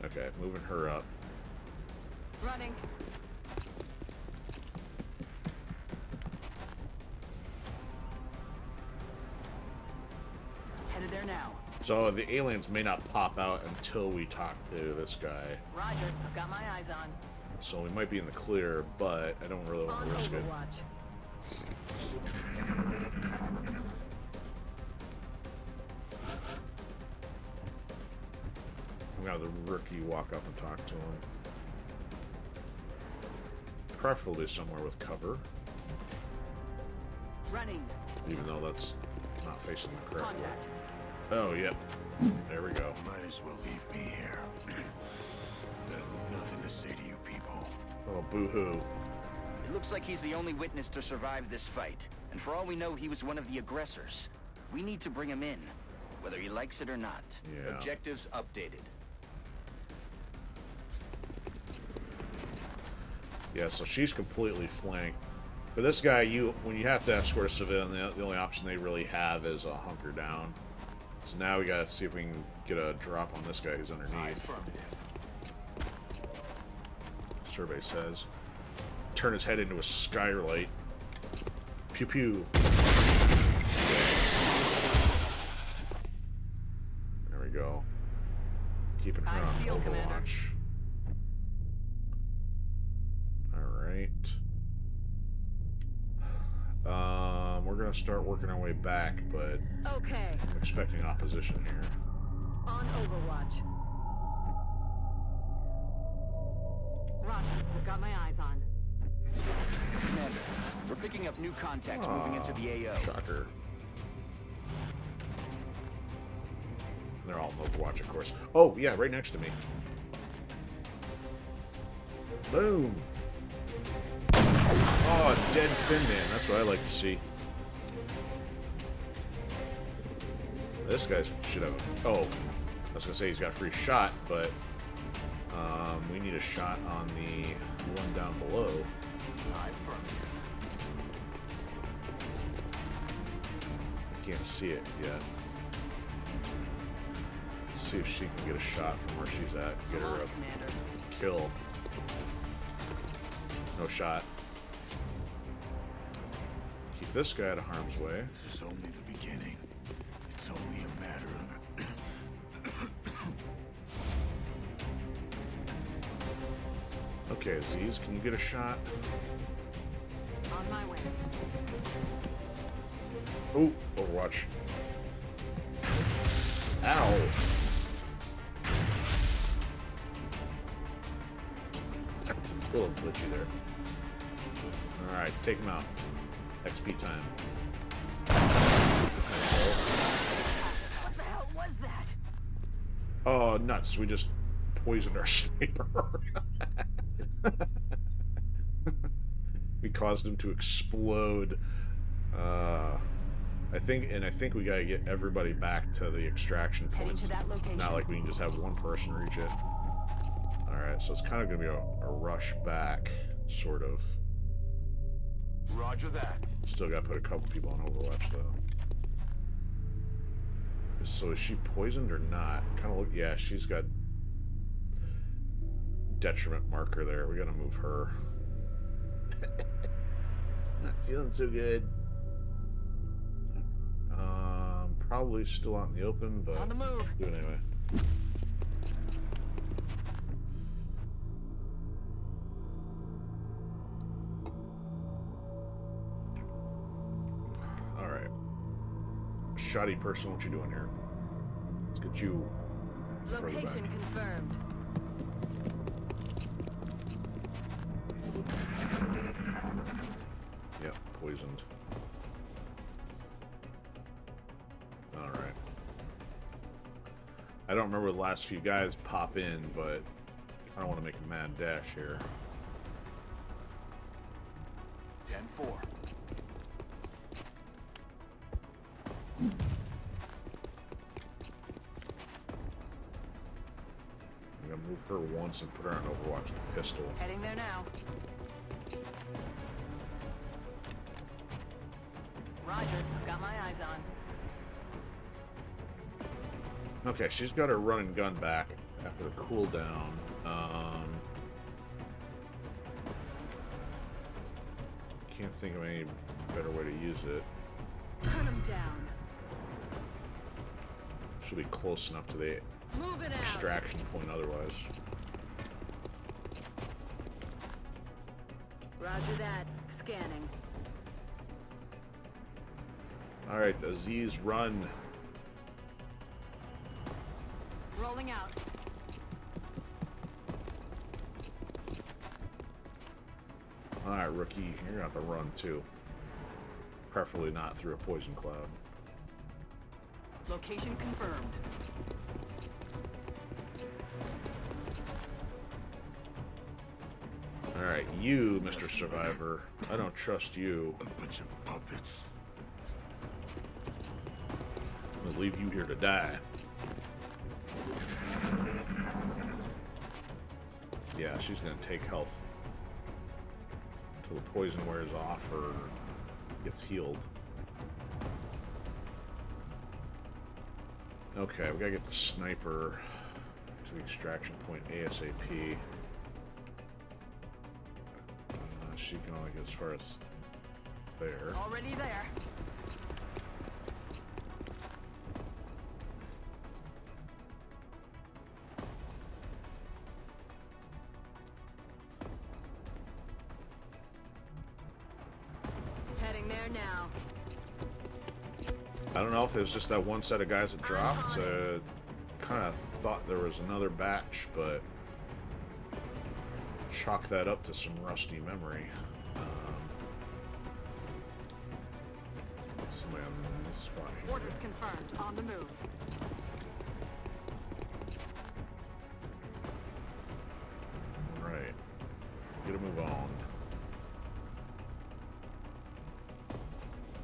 Speaker 1: Okay, moving her up.
Speaker 14: Running. Headed there now.
Speaker 1: So the aliens may not pop out until we talk to this guy.
Speaker 14: Roger. I've got my eyes on.
Speaker 1: So we might be in the clear, but I don't really want
Speaker 14: On
Speaker 1: to risk it.
Speaker 14: Overwatch.
Speaker 1: I'm gonna have the rookie walk up and talk to him. Preferably somewhere with cover,
Speaker 14: Running.
Speaker 1: even though that's not facing the correct way.
Speaker 14: Contact.
Speaker 1: Oh, yep. There we go.
Speaker 13: Might as well leave me here. Got nothing to say to you people.
Speaker 1: Oh, boo-hoo.
Speaker 3: It looks like he's the only witness to survive this fight. And for all we know, he was one of the aggressors. We need to bring him in, whether he likes it or not.
Speaker 1: Yeah.
Speaker 3: Objectives updated.
Speaker 1: Yeah, so she's completely flanked. For this guy, when you have to escort a civilian, the only option they really have is a hunker down. So now we gotta see if we can get a drop on this guy who's underneath. Survey says. Turn his head into a skylight. Pew pew. There we go. Keeping her on Overwatch. Alright. We're gonna start working our way back, but
Speaker 14: Okay.
Speaker 1: I'm expecting opposition here.
Speaker 14: On Overwatch. Roger. I've got my eyes on.
Speaker 3: Commander, we're picking up new contacts moving into the AO.
Speaker 1: Shocker. They're all in Overwatch, of course. Oh, yeah, right next to me. Boom. Oh, dead Fin Man. That's what I like to see. This guy should have... Oh, I was going to say he's got a free shot, but we need a shot on the one down below. I can't see it yet. Let's see if she can get a shot from where she's at. Get her up. Kill. No shot. Keep this guy out of harm's way.
Speaker 13: This is only the beginning. It's only a matter of...
Speaker 1: Okay, Aziz, can you get a shot?
Speaker 14: On my way.
Speaker 1: Oh, Overwatch. Ow. A little glitchy there. Alright, take him out. XP time.
Speaker 14: What the hell was that?
Speaker 1: Oh, nuts. We just poisoned our sniper. We caused him to explode. I think we gotta get everybody back to the extraction points. Not like we can just have one person reach it. Alright, so it's kind of gonna be a rush back, sort of.
Speaker 5: Roger that.
Speaker 1: Still gotta put a couple people on Overwatch, though. So is she poisoned or not? Kind of look... Yeah, she's got... detriment marker there. We gotta move her. Not feeling so good. Probably still out in the open, but
Speaker 14: on the move.
Speaker 1: Do it anyway. shoddy person, what you doing here? Let's get you.
Speaker 14: Location confirmed.
Speaker 1: Yep, poisoned. Alright. I don't remember the last few guys pop in, but I don't want to make a mad dash here.
Speaker 5: 10-4.
Speaker 1: I'm gonna move her once and put her on Overwatch with a pistol.
Speaker 14: Heading there now. Roger, got my eyes on.
Speaker 1: Okay, she's got her run and gun back after the cooldown. Can't think of any better way to use it.
Speaker 14: Hunt him down.
Speaker 1: She'll be close enough to the
Speaker 14: Moving out.
Speaker 1: extraction point otherwise.
Speaker 14: Roger that. Scanning.
Speaker 1: Alright, Aziz, run.
Speaker 14: Rolling out.
Speaker 1: Alright, rookie, you're gonna have to run too. Preferably not through a poison cloud.
Speaker 14: Location confirmed.
Speaker 1: Alright, you, Mr. Survivor. I don't trust you.
Speaker 9: A bunch of puppets.
Speaker 1: I'm gonna leave you here to die. Yeah, she's gonna take health till the poison wears off or gets healed. Okay, we gotta get the sniper to the extraction point ASAP. She can only get as far as there.
Speaker 14: Already there. Heading there now.
Speaker 1: I don't know if it was just that one set of guys that dropped. Kind of thought there was another batch, but chalk that up to some rusty memory. Somebody on this spot here.
Speaker 14: Orders confirmed. On the move.
Speaker 1: Right. Get a move on.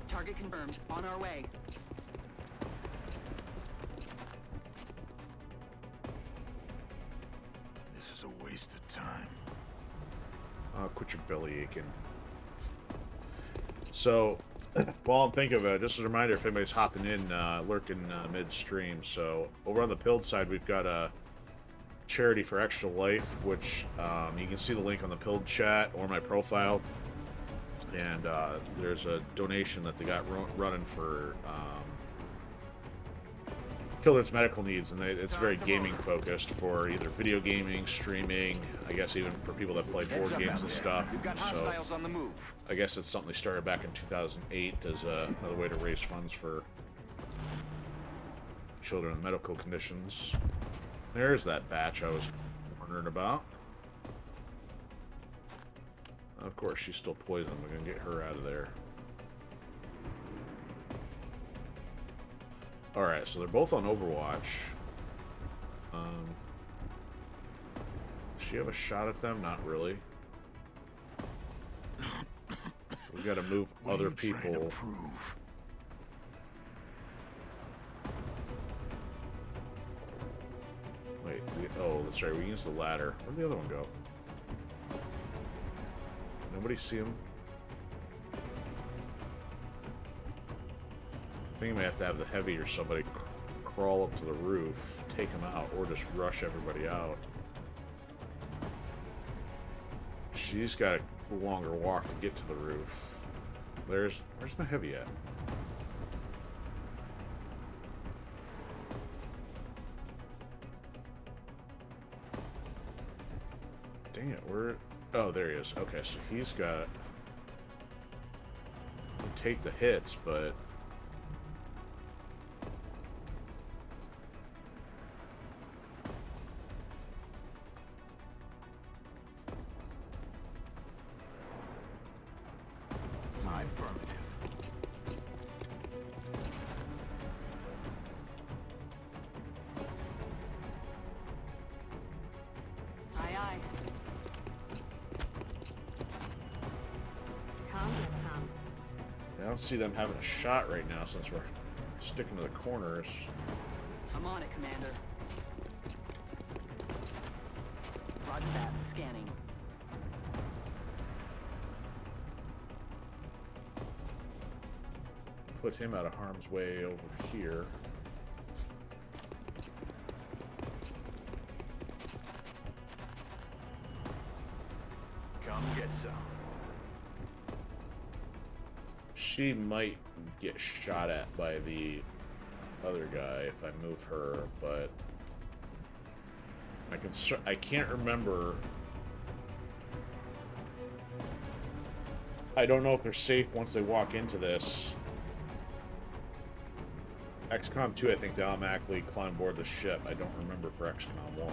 Speaker 14: Target confirmed. On our way.
Speaker 9: This is a waste of time.
Speaker 1: Quit your belly aching. So, while I'm thinking of it, just as a reminder, if anybody's hopping in, lurking midstream, so over on the Pilled side, we've got a charity for extra life, which you can see the link on the Pilled chat or my profile. And there's a donation that they got running for children's medical needs, and it's very gaming focused for either video gaming, streaming, I guess even for people that play board games and stuff. So
Speaker 5: on the move.
Speaker 1: I guess it's something they started back in 2008 as another way to raise funds for children with medical conditions. There's that batch I was wondering about. Of course, she's still poisoned. We're gonna get her out of there. Alright, so they're both on Overwatch. Does she have a shot at them? Not really. We gotta move other people. Wait, oh, that's right, we used the ladder. Where'd the other one go? Nobody see him? I think I may have to have the heavy or somebody crawl up to the roof, take him out, or just rush everybody out. She's got a longer walk to get to the roof. Where's my heavy at? Dang it, where? Oh, there he is. Okay, so he's got... He'll take the hits, but... don't see them having a shot right now since we're sticking to the corners.
Speaker 14: I'm on it, Commander. Roger that. Scanning.
Speaker 1: Put him out of harm's way over here.
Speaker 5: Come get some.
Speaker 1: She might get shot at by the other guy if I move her, but I can't remember. I don't know if they're safe once they walk into this. XCOM 2, I think they automatically climb aboard the ship. I don't remember for XCOM 1.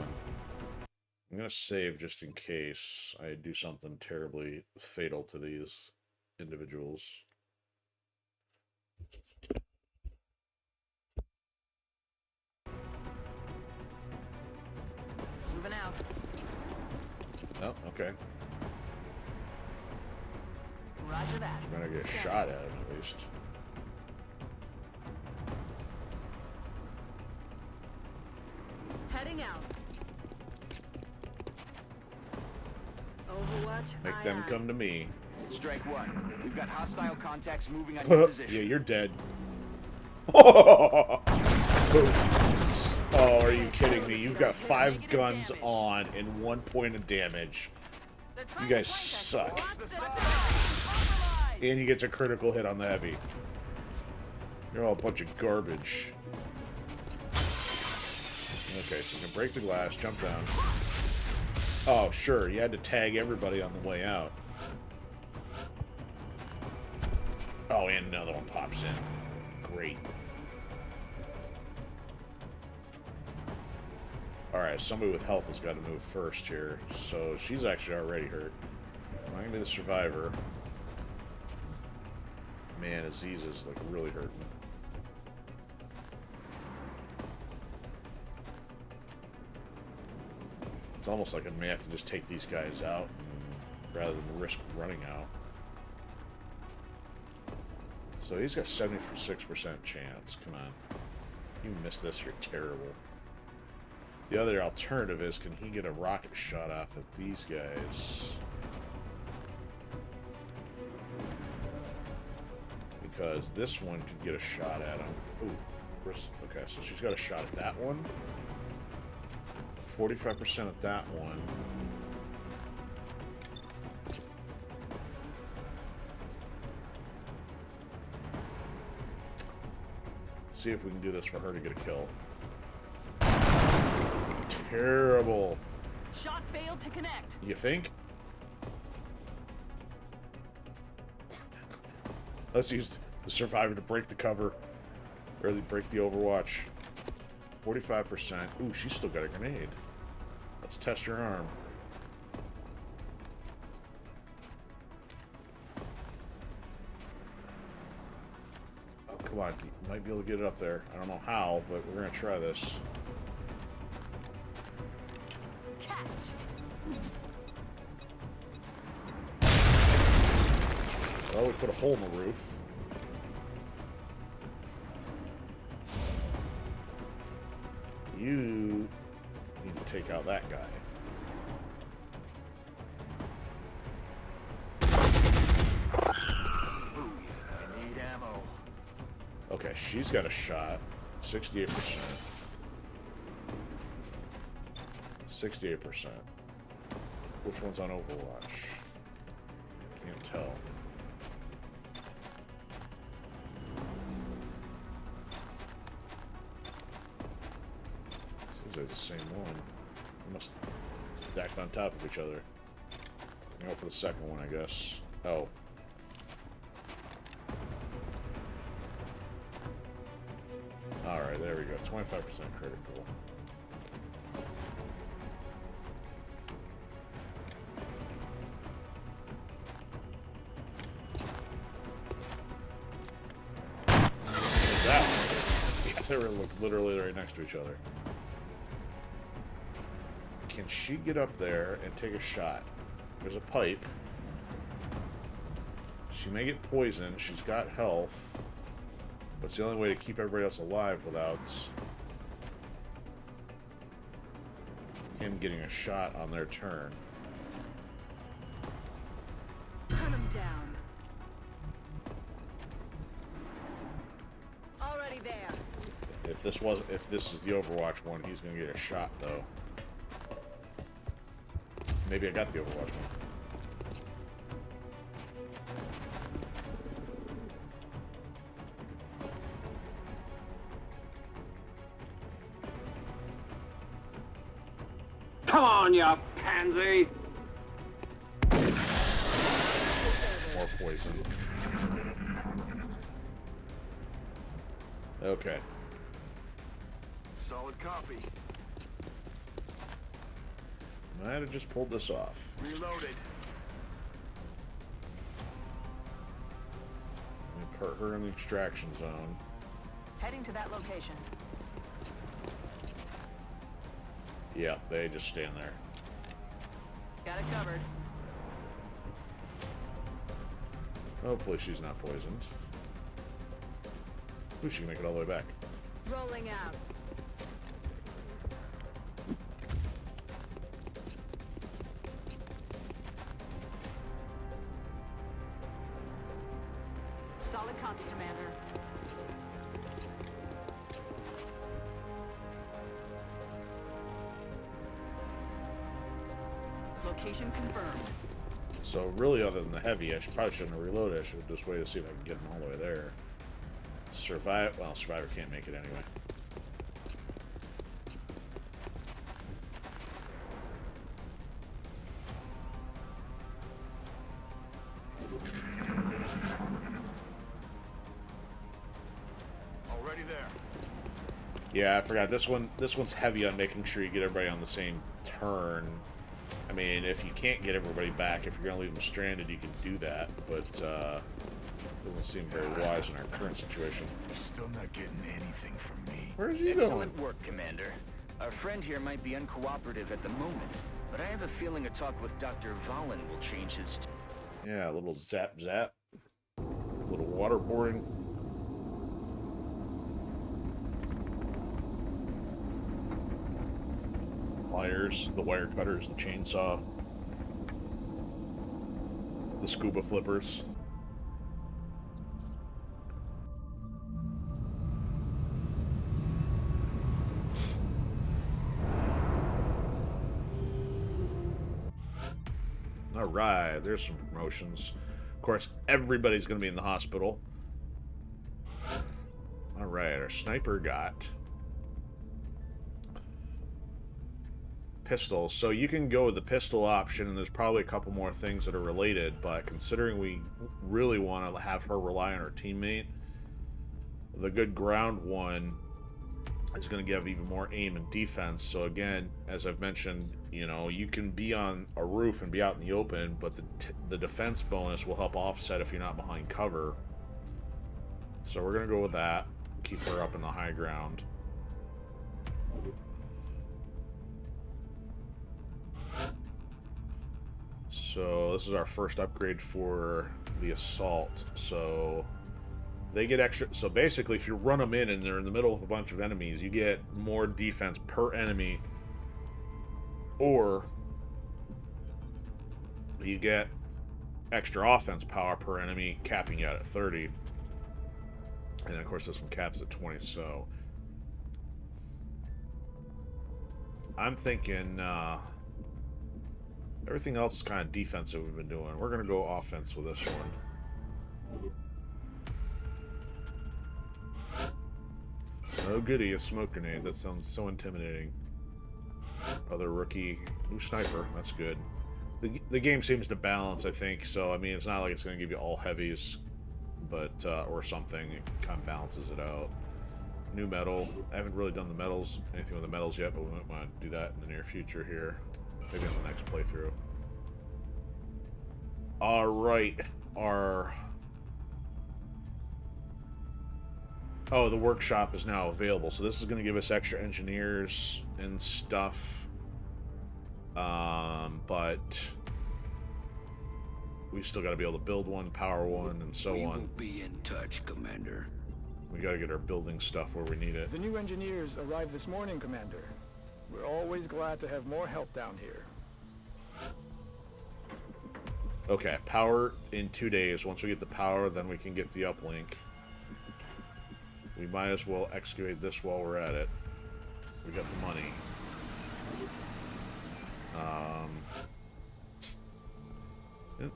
Speaker 1: I'm going to save just in case I do something terribly fatal to these individuals.
Speaker 14: Moving out.
Speaker 1: Oh, okay.
Speaker 14: Roger that.
Speaker 1: I'm going to get shot at least.
Speaker 14: Heading out. Overwatch.
Speaker 1: Make them come to me.
Speaker 5: Strike one. We've got hostile contacts moving on your position.
Speaker 1: Yeah, you're dead. Oh, are you kidding me? You've got 5 guns on and 1 point of damage. You guys suck. And he gets a critical hit on the heavy. You're all a bunch of garbage. Okay, so you can break the glass, jump down. Oh, sure, you had to tag everybody on the way out. Oh, and another one pops in. Great. Alright, somebody with health has got to move first here. So she's actually already hurt. I'm going to be the survivor. Man, Aziz is like really hurting. It's almost like I may have to just take these guys out rather than risk running out. So he's got 76% chance. Come on. You miss this, you're terrible. The other alternative is, can he get a rocket shot off at these guys? Because this one could get a shot at him. Ooh. Okay, so she's got a shot at that one. 45% at that one. Let's see if we can do this for her to get a kill. Terrible.
Speaker 14: Shot failed to connect.
Speaker 1: You think? Let's use the survivor to break the cover. Or break the overwatch. 45%. Ooh, she's still got a grenade. Let's test her arm. Oh, come on. You might be able to get it up there. I don't know how, but we're going to try this.
Speaker 14: Catch.
Speaker 1: Well, we put a hole in the roof. You need to take out that guy.
Speaker 5: I need ammo.
Speaker 1: Okay, she's got a shot. 68%. 68%. Which one's on Overwatch? Can't tell. Seems like the same one. They must stack on top of each other. Go for the second one, I guess. Oh. Alright, there we go. 25% critical. That. Yeah, they were literally right next to each other. Can she get up there and take a shot? There's a pipe. She may get poisoned. She's got health. But it's the only way to keep everybody else alive without him getting a shot on their turn.
Speaker 14: Hunt him down. Already there.
Speaker 1: If this is the Overwatch one, he's gonna get a shot though. Maybe I got the Overwatch one.
Speaker 15: Come on, you pansy!
Speaker 1: More poison. Okay.
Speaker 5: Solid copy.
Speaker 1: Might have just pulled this off.
Speaker 5: Reloaded.
Speaker 1: Put her in the extraction zone.
Speaker 14: Heading to that location.
Speaker 1: Yeah, they just stand there.
Speaker 14: Got it covered.
Speaker 1: Hopefully she's not poisoned. Ooh, she can make it all the way back.
Speaker 14: Rolling out. Solid copy, Commander. Location confirmed.
Speaker 1: So really, other than the heavy, probably shouldn't have reloaded. I should have just waited to see if I can get them all the way there. Survive. Well, Survivor can't make it anyway.
Speaker 5: Already there.
Speaker 1: Yeah, I forgot this one. This one's heavy on making sure you get everybody on the same turn. I mean, if you can't get everybody back, if you're gonna leave them stranded, you can do that. But doesn't seem very wise in our current situation.
Speaker 5: Still not getting anything from me.
Speaker 1: Where's he
Speaker 3: Excellent
Speaker 1: going?
Speaker 3: work, Commander. Our friend here might be uncooperative at the moment, but I have a feeling a talk with Dr. Valen will change his...
Speaker 1: Yeah, a little zap zap. A little waterboarding. Pliers, the wire cutters, the chainsaw. The scuba flippers. Alright, there's some promotions. Of course, everybody's going to be in the hospital. Alright, our sniper got pistol. So you can go with the pistol option, and there's probably a couple more things that are related, but considering we really want to have her rely on her teammate, the good ground one is going to give even more aim and defense. So again, as I've mentioned, you know, you can be on a roof and be out in the open, but the defense bonus will help offset if you're not behind cover. So we're going to go with that. Keep her up in the high ground. So this is our first upgrade for the assault. So they get extra. So basically, if you run them in and they're in the middle of a bunch of enemies, you get more defense per enemy, or you get extra offense power per enemy, capping you out at 30. And then, of course, this one caps at 20. So I'm thinking everything else is kind of defensive we've been doing. We're going to go offense with this one. Oh goody, a smoke grenade. That sounds so intimidating. Other rookie. New sniper. That's good. The game seems to balance, I think. So, I mean, it's not like it's going to give you all heavies, but or something. It kind of balances it out. New metal. I haven't really done the metals, anything with the metals yet, but we might want to do that in the near future here. Maybe in the next playthrough. Alright. Oh, the workshop is now available. So this is going to give us extra engineers and stuff. But we still got to be able to build one, power one, and so
Speaker 13: We
Speaker 1: on.
Speaker 13: will be in touch, Commander.
Speaker 1: We got to get our building stuff where we need it.
Speaker 12: The new engineers arrived this morning, Commander. We're always glad to have more help down here.
Speaker 1: Okay, power in 2 days. Once we get the power, then we can get the uplink. We might as well excavate this while we're at it. We got the money.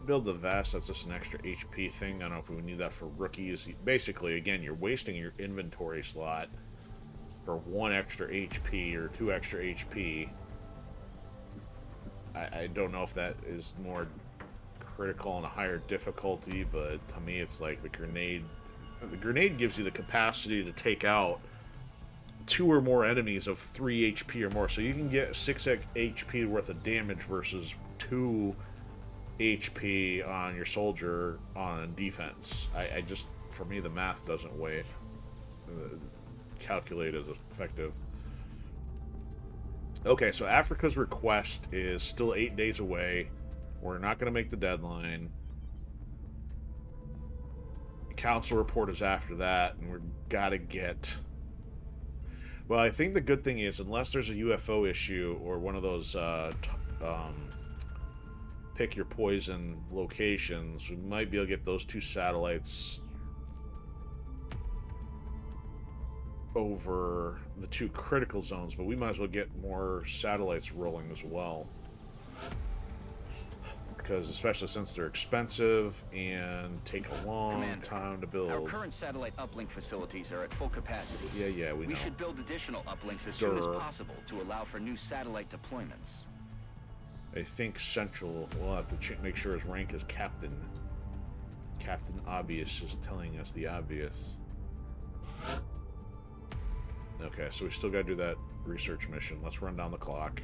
Speaker 1: Build the vest, that's just an extra HP thing. I don't know if we need that for rookies. Basically, again, you're wasting your inventory slot for 1 extra HP or 2 extra HP. I don't know if that is more critical and a higher difficulty, but to me it's like the grenade. The grenade gives you the capacity to take out 2 or more enemies of 3 HP or more. So you can get 6 HP worth of damage versus 2 HP on your soldier on defense. I just, for me, the math doesn't weigh calculate as effective. Okay, so Africa's request is still 8 days away. We're not going to make the deadline. Council report is after that, and we've got to get... Well, I think the good thing is, unless there's a UFO issue or one of those pick your poison locations, we might be able to get those 2 satellites over the 2 critical zones, but we might as well get more satellites rolling as well. Because especially since they're expensive and take a long time to build.
Speaker 3: Our current satellite uplink facilities are at full capacity.
Speaker 1: Yeah, we know.
Speaker 3: We should build additional uplinks as soon as possible to allow for new satellite deployments.
Speaker 1: I think Central will have to make sure his rank is Captain. Captain Obvious is telling us the obvious. Okay, so we still gotta do that research mission. Let's run down the clock.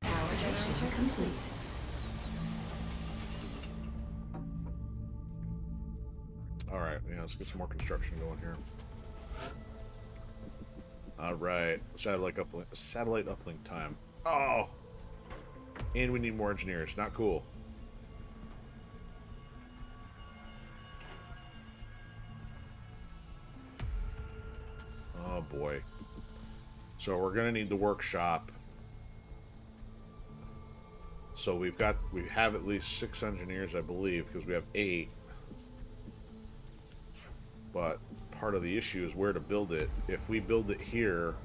Speaker 2: Power generator complete.
Speaker 1: Alright, yeah, let's get some more construction going here. Alright, satellite uplink time. Oh! And we need more engineers. Not cool. Oh boy. So we're gonna need the workshop. So we have at least 6 engineers, I believe, because we have 8. But part of the issue is where to build it. If we build it here,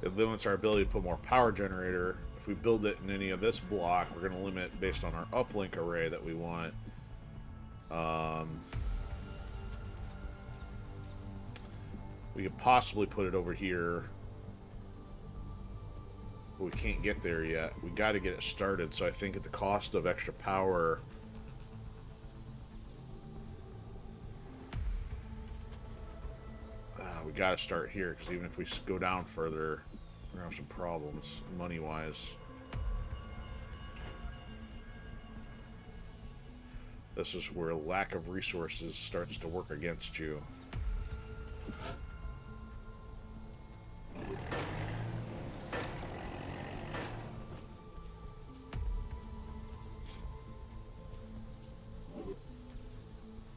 Speaker 1: it limits our ability to put more power generator. If we build it in any of this block, we're going to limit based on our uplink array that we want. We could possibly put it over here, but we can't get there yet. We got to get it started, so I think at the cost of extra power, we got to start here, because even if we go down further, we're going to have some problems money-wise. This is where lack of resources starts to work against you.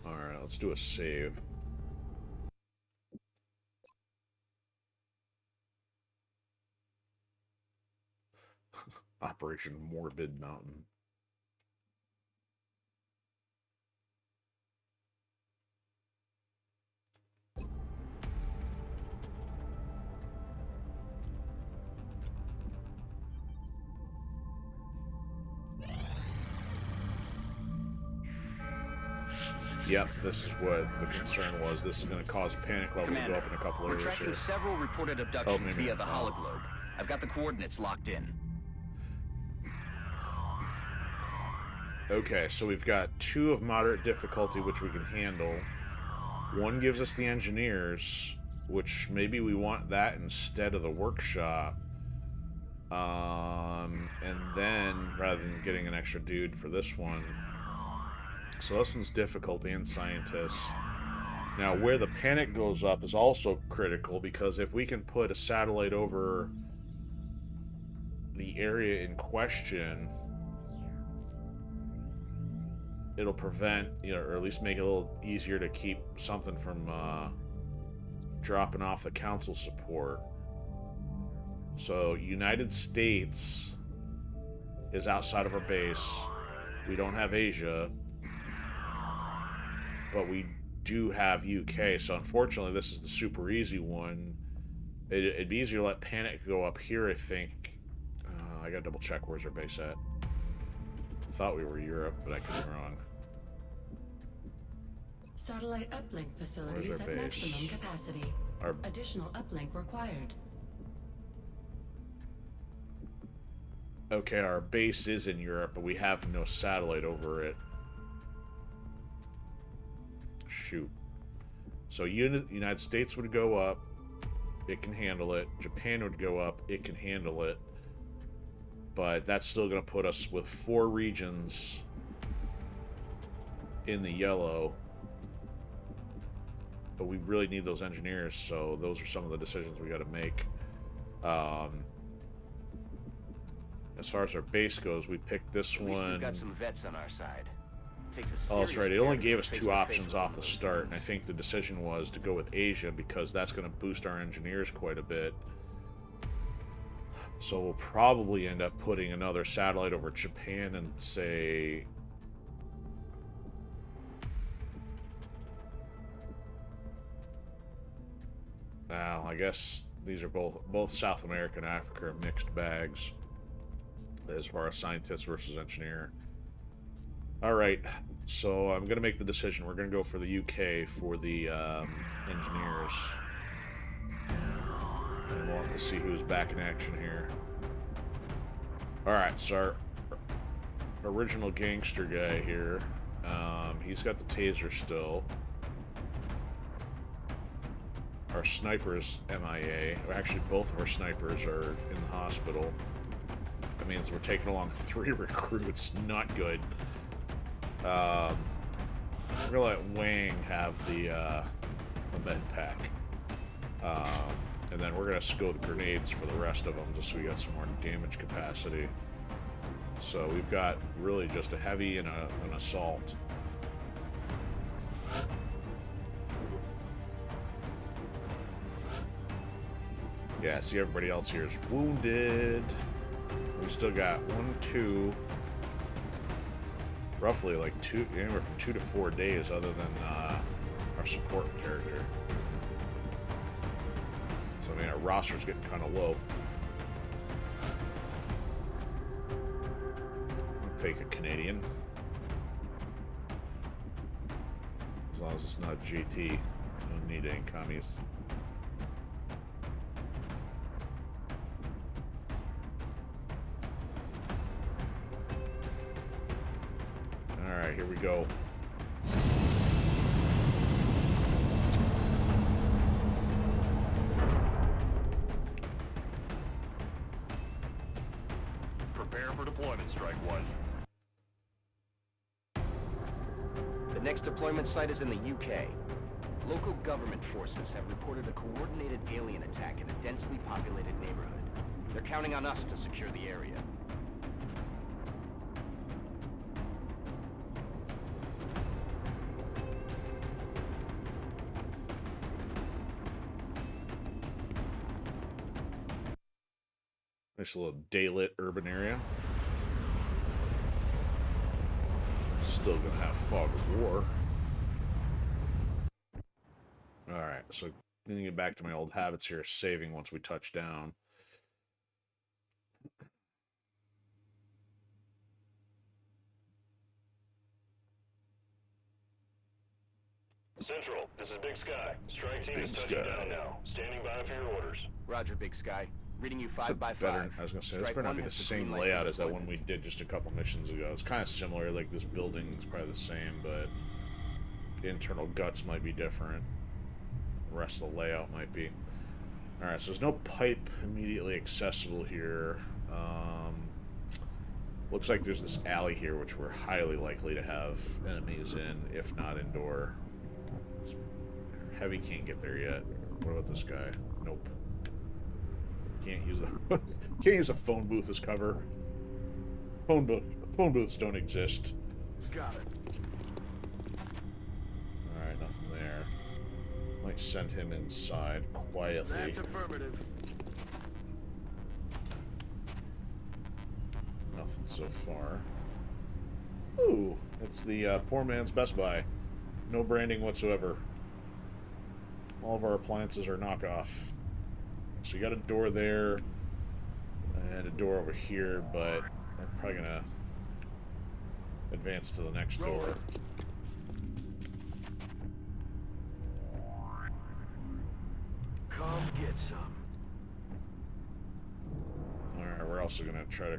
Speaker 1: Alright, let's do a save. Operation Morbid Mountain. Yep, this is what the concern was. This is going to cause panic level to go up in a couple areas
Speaker 3: we're tracking
Speaker 1: here.
Speaker 3: several reported abductions via the hologlobe. I've got the coordinates locked in.
Speaker 1: Okay, so we've got 2 of moderate difficulty, which we can handle. 1 gives us the engineers, which maybe we want that instead of the workshop. And then, rather than getting an extra dude for this one, so this one's difficulty and scientists. Now, where the panic goes up is also critical, because if we can put a satellite over the area in question, it'll prevent, or at least make it a little easier to keep something from dropping off the council support. So, United States is outside of our base. We don't have Asia, but we do have UK. So, unfortunately, this is the super easy one. It'd be easier to let Panic go up here, I think. I gotta double check where's our base at. I thought we were Europe, but I could be wrong.
Speaker 2: Satellite uplink facilities at maximum capacity. Additional uplink required.
Speaker 1: Okay, our base is in Europe, but we have no satellite over it. Shoot. So United States would go up. It can handle it. Japan would go up. It can handle it. But that's still going to put us with 4 regions in the yellow. But we really need those engineers, so those are some of the decisions we got to make. As far as our base goes, we picked this one.
Speaker 3: We've got some vets on our side.
Speaker 1: Oh, that's right. It only gave us 2 options off the start, and I think the decision was to go with Asia because that's going to boost our engineers quite a bit. So we'll probably end up putting another satellite over Japan and say... Now, I guess these are both South America and Africa are mixed bags as far as scientist versus engineer. Alright, so I'm going to make the decision. We're going to go for the UK for the engineers. And we'll have to see who's back in action here. Alright, so our original gangster guy here, he's got the taser still. Our sniper's MIA. Actually, both of our snipers are in the hospital. That means we're taking along 3 recruits. Not good. We're gonna let Wang have the med pack. And then we're gonna SCO the grenades for the rest of them, just so we got some more damage capacity. So we've got really just a heavy and an assault. Yeah, see, everybody else here is wounded. We still got 1, 2, roughly like anywhere from 2 to 4 days, other than our support character. So I mean, our roster's getting kind of low. I'll take a Canadian, as long as it's not GT. Don't need any commies. Alright, here we go.
Speaker 4: Prepare for deployment, Strike One.
Speaker 3: The next deployment site is in the UK. Local government forces have reported a coordinated alien attack in a densely populated neighborhood. They're counting on us to secure the area.
Speaker 1: Nice little daylit urban area. Still gonna have fog of war. Alright, so I'm gonna get back to my old habits here, saving once we touch down.
Speaker 4: Central, this is Big Sky. Strike team is touching down now. Standing by for your orders.
Speaker 3: Roger, Big Sky. Reading you 5 by 5.
Speaker 1: I was gonna say, this better not be the same layout as that one we did just a couple missions ago. It's kind of similar, like this building is probably the same, but the internal guts might be different. The rest of the layout might be. Alright, so there's no pipe immediately accessible here. Looks like there's this alley here, which we're highly likely to have enemies in, if not indoor. Heavy can't get there yet. What about this guy? Nope. Can't use a phone booth as cover. Phone booths don't exist.
Speaker 12: Got it.
Speaker 1: All right, nothing there. Might send him inside quietly.
Speaker 12: That's affirmative.
Speaker 1: Nothing so far. Ooh, it's the poor man's Best Buy. No branding whatsoever. All of our appliances are knockoff. So you got a door there and a door over here, but I'm probably gonna advance to the next door.
Speaker 12: Come get some.
Speaker 1: Alright, we're also gonna try to...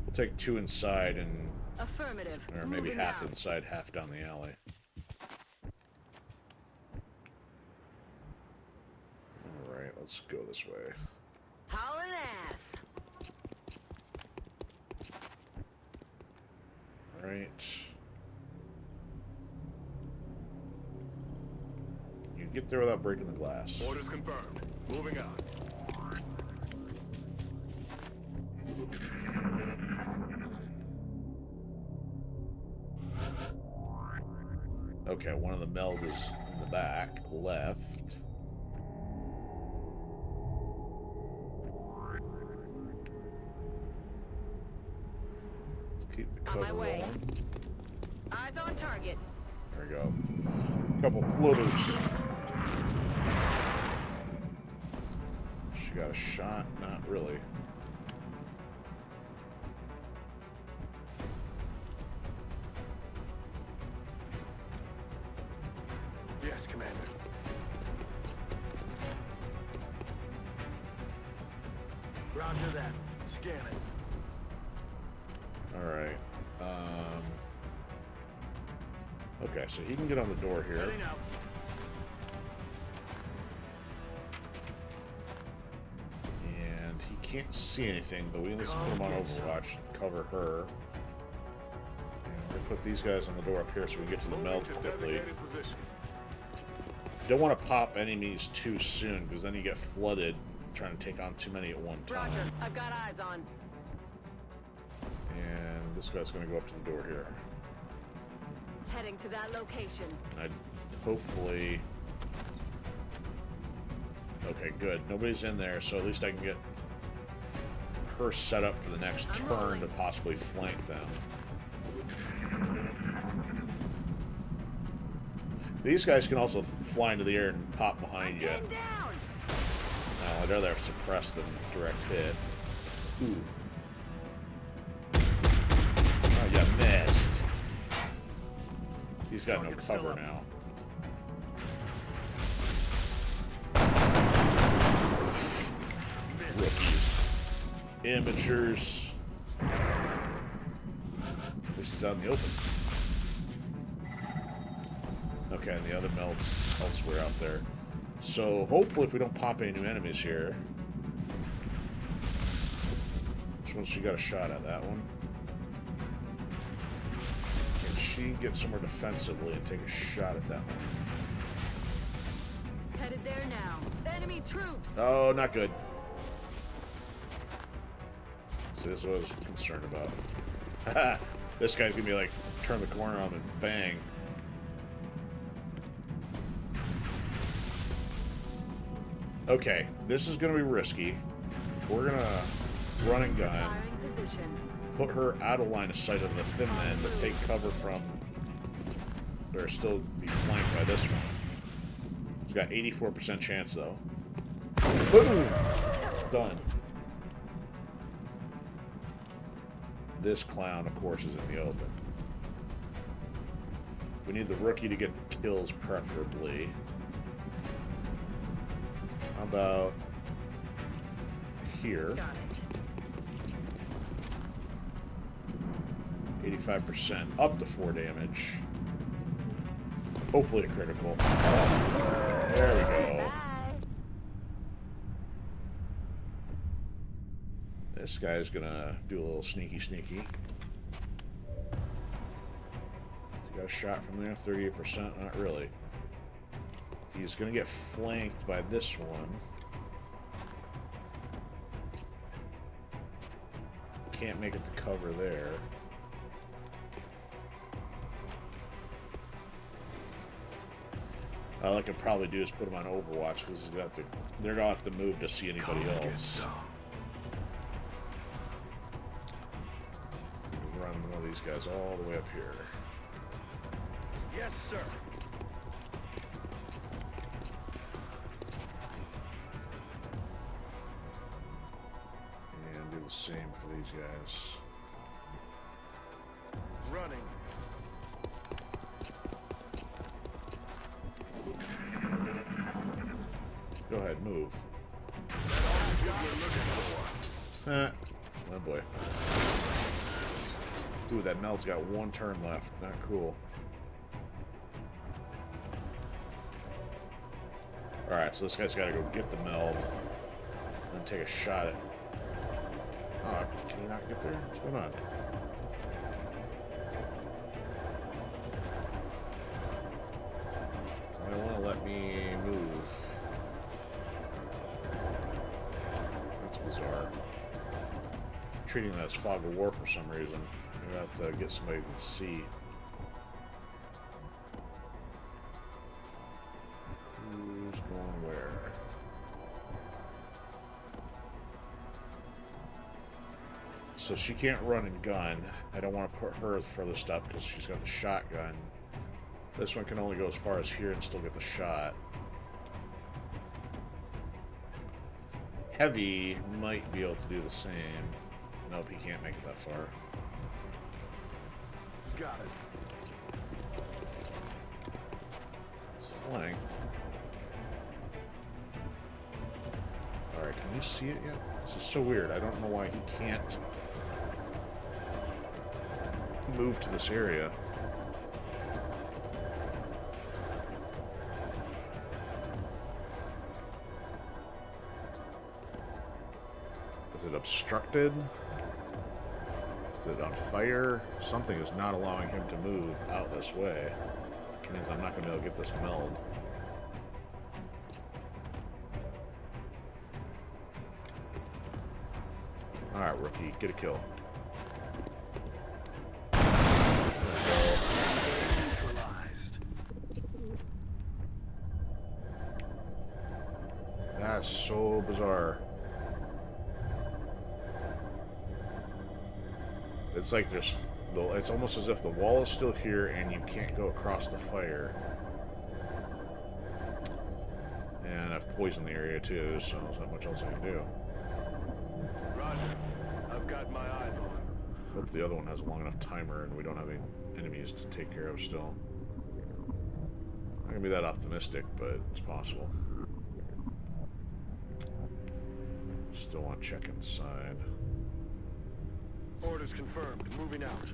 Speaker 1: We'll take two inside and...
Speaker 14: Affirmative.
Speaker 1: Or maybe
Speaker 14: Moving
Speaker 1: half
Speaker 14: out.
Speaker 1: inside, half down the alley. Alright, let's go this way.
Speaker 14: Hauling ass.
Speaker 1: Alright. You can get there without breaking the glass.
Speaker 12: Orders confirmed. Moving out.
Speaker 1: Okay, one of the meld is in the back, left. Let's keep the cover rolling.
Speaker 14: Eyes on target.
Speaker 1: There we go. Couple floaters. She got a shot? Not really.
Speaker 12: Yes, Commander. Roger that. Scan it.
Speaker 1: Alright. Okay, so he can get on the door here.
Speaker 12: Ready now.
Speaker 1: And he can't see anything, but we can just put him on Overwatch and cover her. And we're going to put these guys on the door up here so we can get to the meld quickly. You don't want to pop enemies too soon, because then you get flooded trying to take on too many at one time.
Speaker 14: Roger. I've got eyes on.
Speaker 1: And this guy's going to go up to the door here.
Speaker 14: Heading to that location.
Speaker 1: I'd hopefully... Okay, good. Nobody's in there, so at least I can get her set up for the next turn to possibly flank them. These guys can also fly into the air and pop behind you. I'd rather have suppressed than direct hit. Ooh. Oh, you missed. He's got no cover now. Rookies. Amateurs. This is out in the open. Okay, and the other melds elsewhere out there. So hopefully if we don't pop any new enemies here. Which one she got a shot at? That one? Can she get somewhere defensively and take a shot at that one?
Speaker 14: Headed there now. Enemy troops.
Speaker 1: Oh, not good. See, this is what I was concerned about. This guy's gonna be like, turn the corner on and bang. Okay, this is gonna be risky. We're gonna run and gun. Put her out of line of sight of the thin men, but take cover from... Or still be flanked by this one. She's got 84% chance, though. Boom! Done. This clown, of course, is in the open. We need the rookie to get the kills, preferably. How about... here? 85%, up to 4 damage. Hopefully a critical. There we go. This guy's gonna do a little sneaky. He's got a shot from there, 38%, not really. He's gonna get flanked by this one. Can't make it to cover there. All I could probably do is put him on Overwatch because they're gonna have to move to see anybody else. Run one of these guys all the way up here.
Speaker 5: Yes, sir.
Speaker 1: And do the same for these guys.
Speaker 5: Running.
Speaker 1: Go ahead, move. Oh boy. Ooh, that meld's got one turn left. Not cool. Alright, so this guy's got to go get the meld and take a shot at... Oh, can he not get there? What's going on? They want to let me move. That's bizarre. I'm treating that as fog of war for some reason. I'm going to have to get somebody who can see. Who's going where? So she can't run and gun. I don't want to put her furthest up because she's got the shotgun. This one can only go as far as here and still get the shot. Heavy might be able to do the same. Nope, he can't make it that far.
Speaker 5: Got it.
Speaker 1: It's flanked. Alright, can you see it yet? This is so weird. I don't know why he can't move to this area. Is it obstructed? Is it on fire? Something is not allowing him to move out this way, which means I'm not going to be able to get this meld. Alright, rookie, get a kill. That's so bizarre. It's like there's... It's almost as if the wall is still here and you can't go across the fire. And I've poisoned the area too, so there's not much else I can do.
Speaker 5: Roger. I've got my eyes on him.
Speaker 1: Hope the other one has a long enough timer and we don't have any enemies to take care of still. Not gonna be that optimistic, but it's possible. Still want to check inside.
Speaker 5: Orders confirmed. Moving out.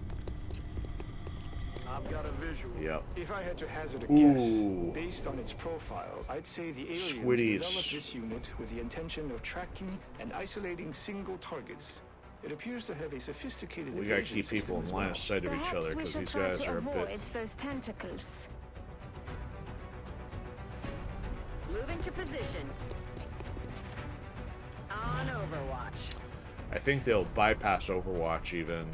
Speaker 5: I've got a visual.
Speaker 1: Yep.
Speaker 12: If I had to hazard a guess, based on its profile, I'd say the aliens developed this unit with the intention of tracking and isolating single targets. It appears to have a sophisticated.
Speaker 1: We gotta keep people in line of sight of each other because these guys are a bit.
Speaker 6: Those tentacles.
Speaker 14: Moving to position. On Overwatch.
Speaker 1: I think they'll bypass Overwatch even.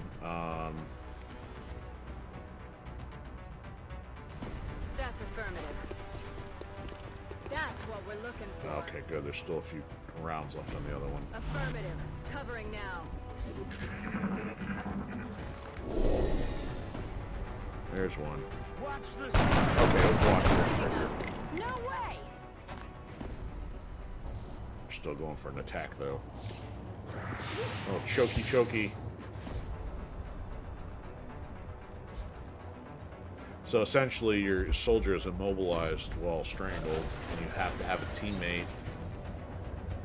Speaker 14: That's affirmative. That's what we're looking for.
Speaker 1: Okay, good. There's still a few rounds left on the other one.
Speaker 14: Affirmative. Covering now.
Speaker 1: There's one.
Speaker 14: Watch this.
Speaker 1: Okay, Overwatch.
Speaker 14: No way.
Speaker 1: We're still going for an attack though. Oh, chokey. So essentially your soldier is immobilized while strangled, and you have to have a teammate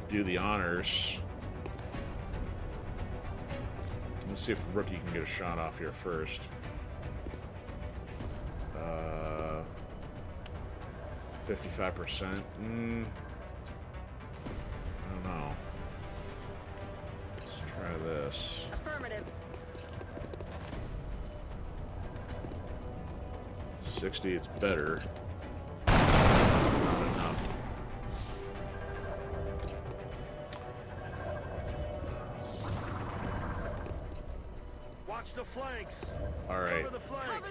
Speaker 1: do the honors. Let's see if Rookie can get a shot off here first. 55%. I don't know. Let's try this.
Speaker 14: Affirmative.
Speaker 1: 60, it's better. Not enough.
Speaker 14: Watch the flanks.
Speaker 1: Alright.
Speaker 14: Cover the flanks.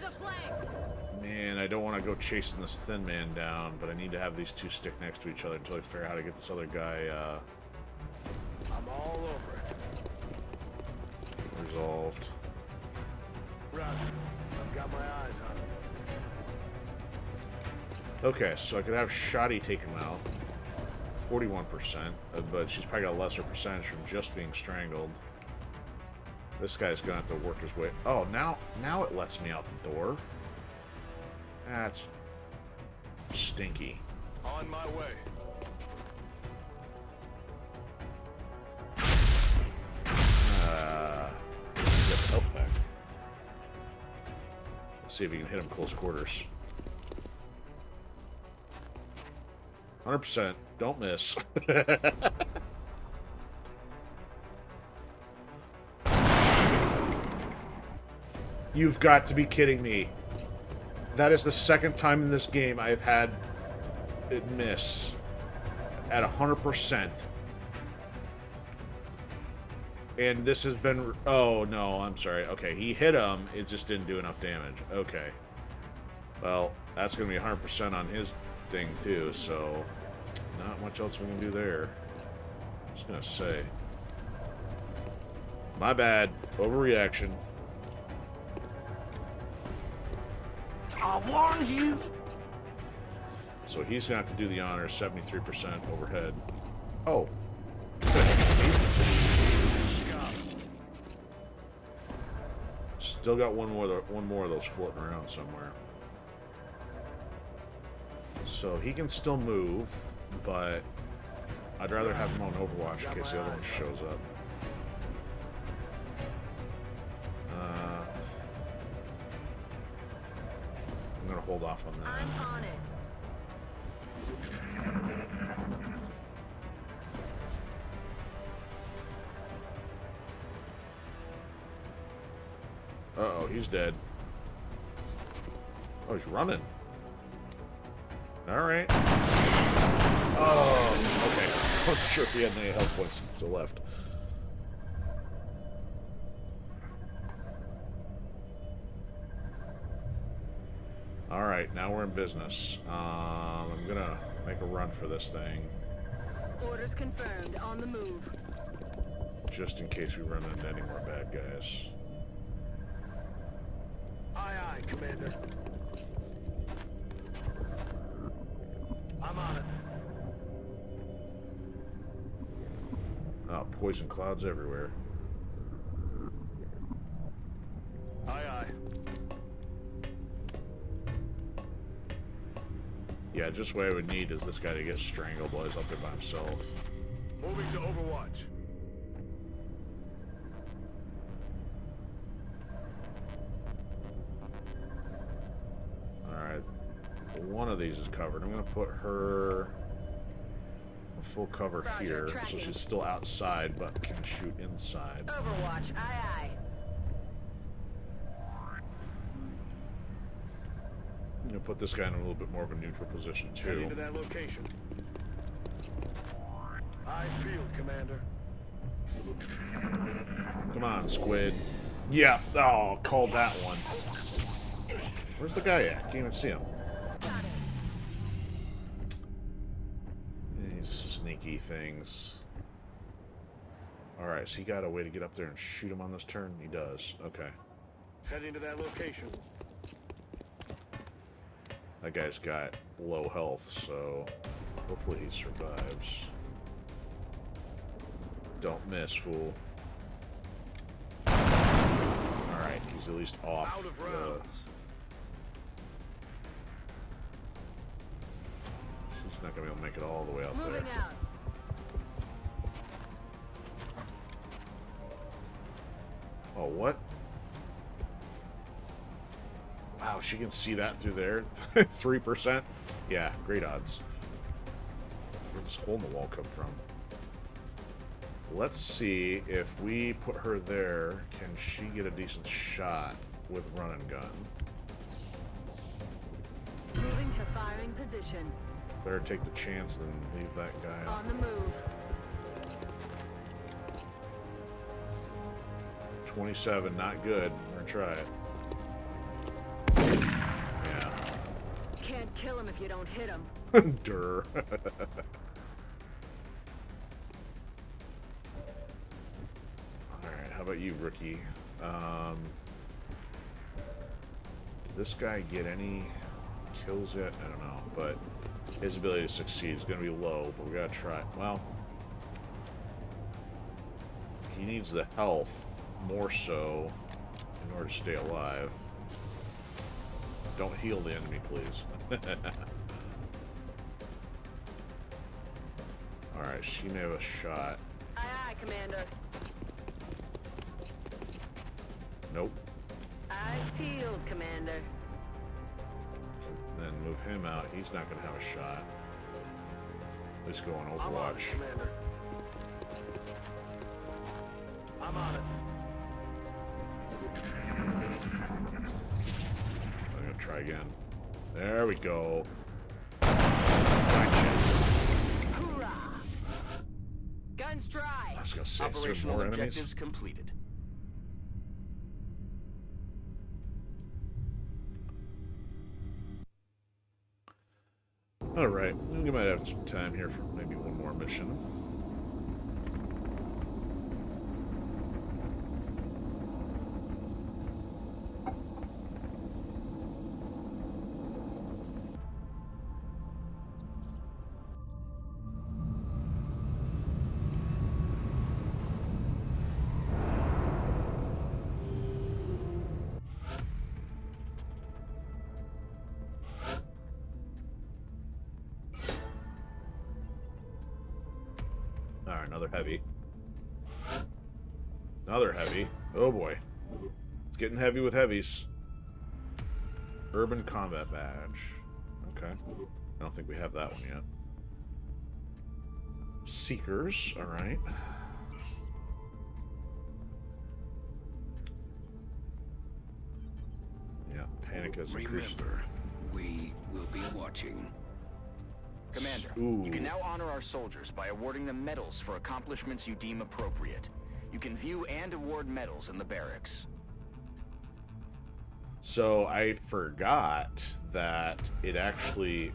Speaker 1: Man, I don't want to go chasing this thin man down, but I need to have these two stick next to each other until I figure out how to get this other guy,
Speaker 14: I'm all over it.
Speaker 1: resolved.
Speaker 14: Roger. I've got my eyes on it.
Speaker 1: Okay, so I could have Shoddy take him out. 41%, but she's probably got a lesser percentage from just being strangled. This guy's gonna have to work his way. Oh, now it lets me out the door. That's stinky.
Speaker 14: On my way.
Speaker 1: Get the health back. Let's see if we can hit him close quarters. 100%. Don't miss. You've got to be kidding me. That is the second time in this game I have had it miss at 100%. And this has been... Oh, no, I'm sorry. Okay, he hit him. It just didn't do enough damage. Okay. Well, that's going to be 100% on his thing, too, so... Not much else we can do there. Just going to say. My bad. Overreaction.
Speaker 15: I warned you.
Speaker 1: So he's going to have to do the honor, 73% overhead. Oh. Still got one more of those floating around somewhere. So he can still move, but I'd rather have him on Overwatch in case the other one shows up. I'm gonna hold off on that.
Speaker 14: I'm on it.
Speaker 1: Uh-oh, he's dead. Oh, he's running. Alright. Oh, okay. I wasn't sure if he had any health points to the left. Alright, now we're in business. I'm gonna make a run for this thing.
Speaker 14: Orders confirmed. On the move.
Speaker 1: Just in case we run into any more bad guys.
Speaker 14: Aye, aye, Commander. I'm on it.
Speaker 1: Oh, poison clouds everywhere.
Speaker 14: Aye, aye.
Speaker 1: Yeah, just what I would need is this guy to get strangled while he's up there by himself.
Speaker 14: Moving to Overwatch.
Speaker 1: Alright. One of these is covered. I'm going to put her in full cover here, so she's still outside, but can shoot inside.
Speaker 14: Overwatch, aye, aye.
Speaker 1: I'm going to put this guy in a little bit more of a neutral position,
Speaker 14: Heading
Speaker 1: too.
Speaker 14: to that location. Aye, field, Commander.
Speaker 1: Come on, Squid. Yeah. Oh, called that one. Where's the guy at? Can't even see him. These sneaky things. Alright, so he got a way to get up there and shoot him on this turn? He does. Okay.
Speaker 14: Heading to that location.
Speaker 1: That guy's got low health, so hopefully he survives. Don't miss, fool. Alright, he's at least off
Speaker 14: Out of
Speaker 1: the...
Speaker 14: rounds.
Speaker 1: She's not going to be able to make it all the way out
Speaker 14: Moving
Speaker 1: there.
Speaker 14: out.
Speaker 1: Oh, what? Wow, she can see that through there. 3%? Yeah, great odds. Where'd this hole in the wall come from? Let's see if we put her there, can she get a decent shot with run and gun?
Speaker 16: Moving to firing position.
Speaker 1: Better take the chance than leave that guy
Speaker 16: on the move.
Speaker 1: 27, not good. We're gonna try it. Yeah.
Speaker 16: Can't kill him if you don't hit him.
Speaker 1: Durr. Alright, how about you, rookie? Did this guy get any kills yet? I don't know, but his ability to succeed is going to be low, but we gotta try. Well, he needs the health more so in order to stay alive. Don't heal the enemy, please. Alright, she may have a shot.
Speaker 16: Aye, aye, Commander.
Speaker 1: Nope.
Speaker 16: Eyes peeled, Commander.
Speaker 1: Then move him out. He's not going to have a shot. Let's go on
Speaker 14: I'm on it,
Speaker 1: Overwatch.
Speaker 14: Commander. I'm on it.
Speaker 1: I'm going to try again. There we go.
Speaker 16: Hoorah! Guns dry.
Speaker 1: I was going to say, is there
Speaker 3: Operational
Speaker 1: more enemies?
Speaker 3: objectives completed.
Speaker 1: Alright, we might have some time here for maybe one more mission. Alright, another heavy. Another heavy. Oh boy. It's getting heavy with heavies. Urban Combat Badge. Okay. I don't think we have that one yet. Seekers. Alright. Yeah, panic has increased.
Speaker 13: Remember, we will be watching.
Speaker 3: Commander,
Speaker 1: Ooh.
Speaker 3: you can now honor our soldiers by awarding them medals for accomplishments you deem appropriate. You can view and award medals in the barracks.
Speaker 1: So I forgot that it actually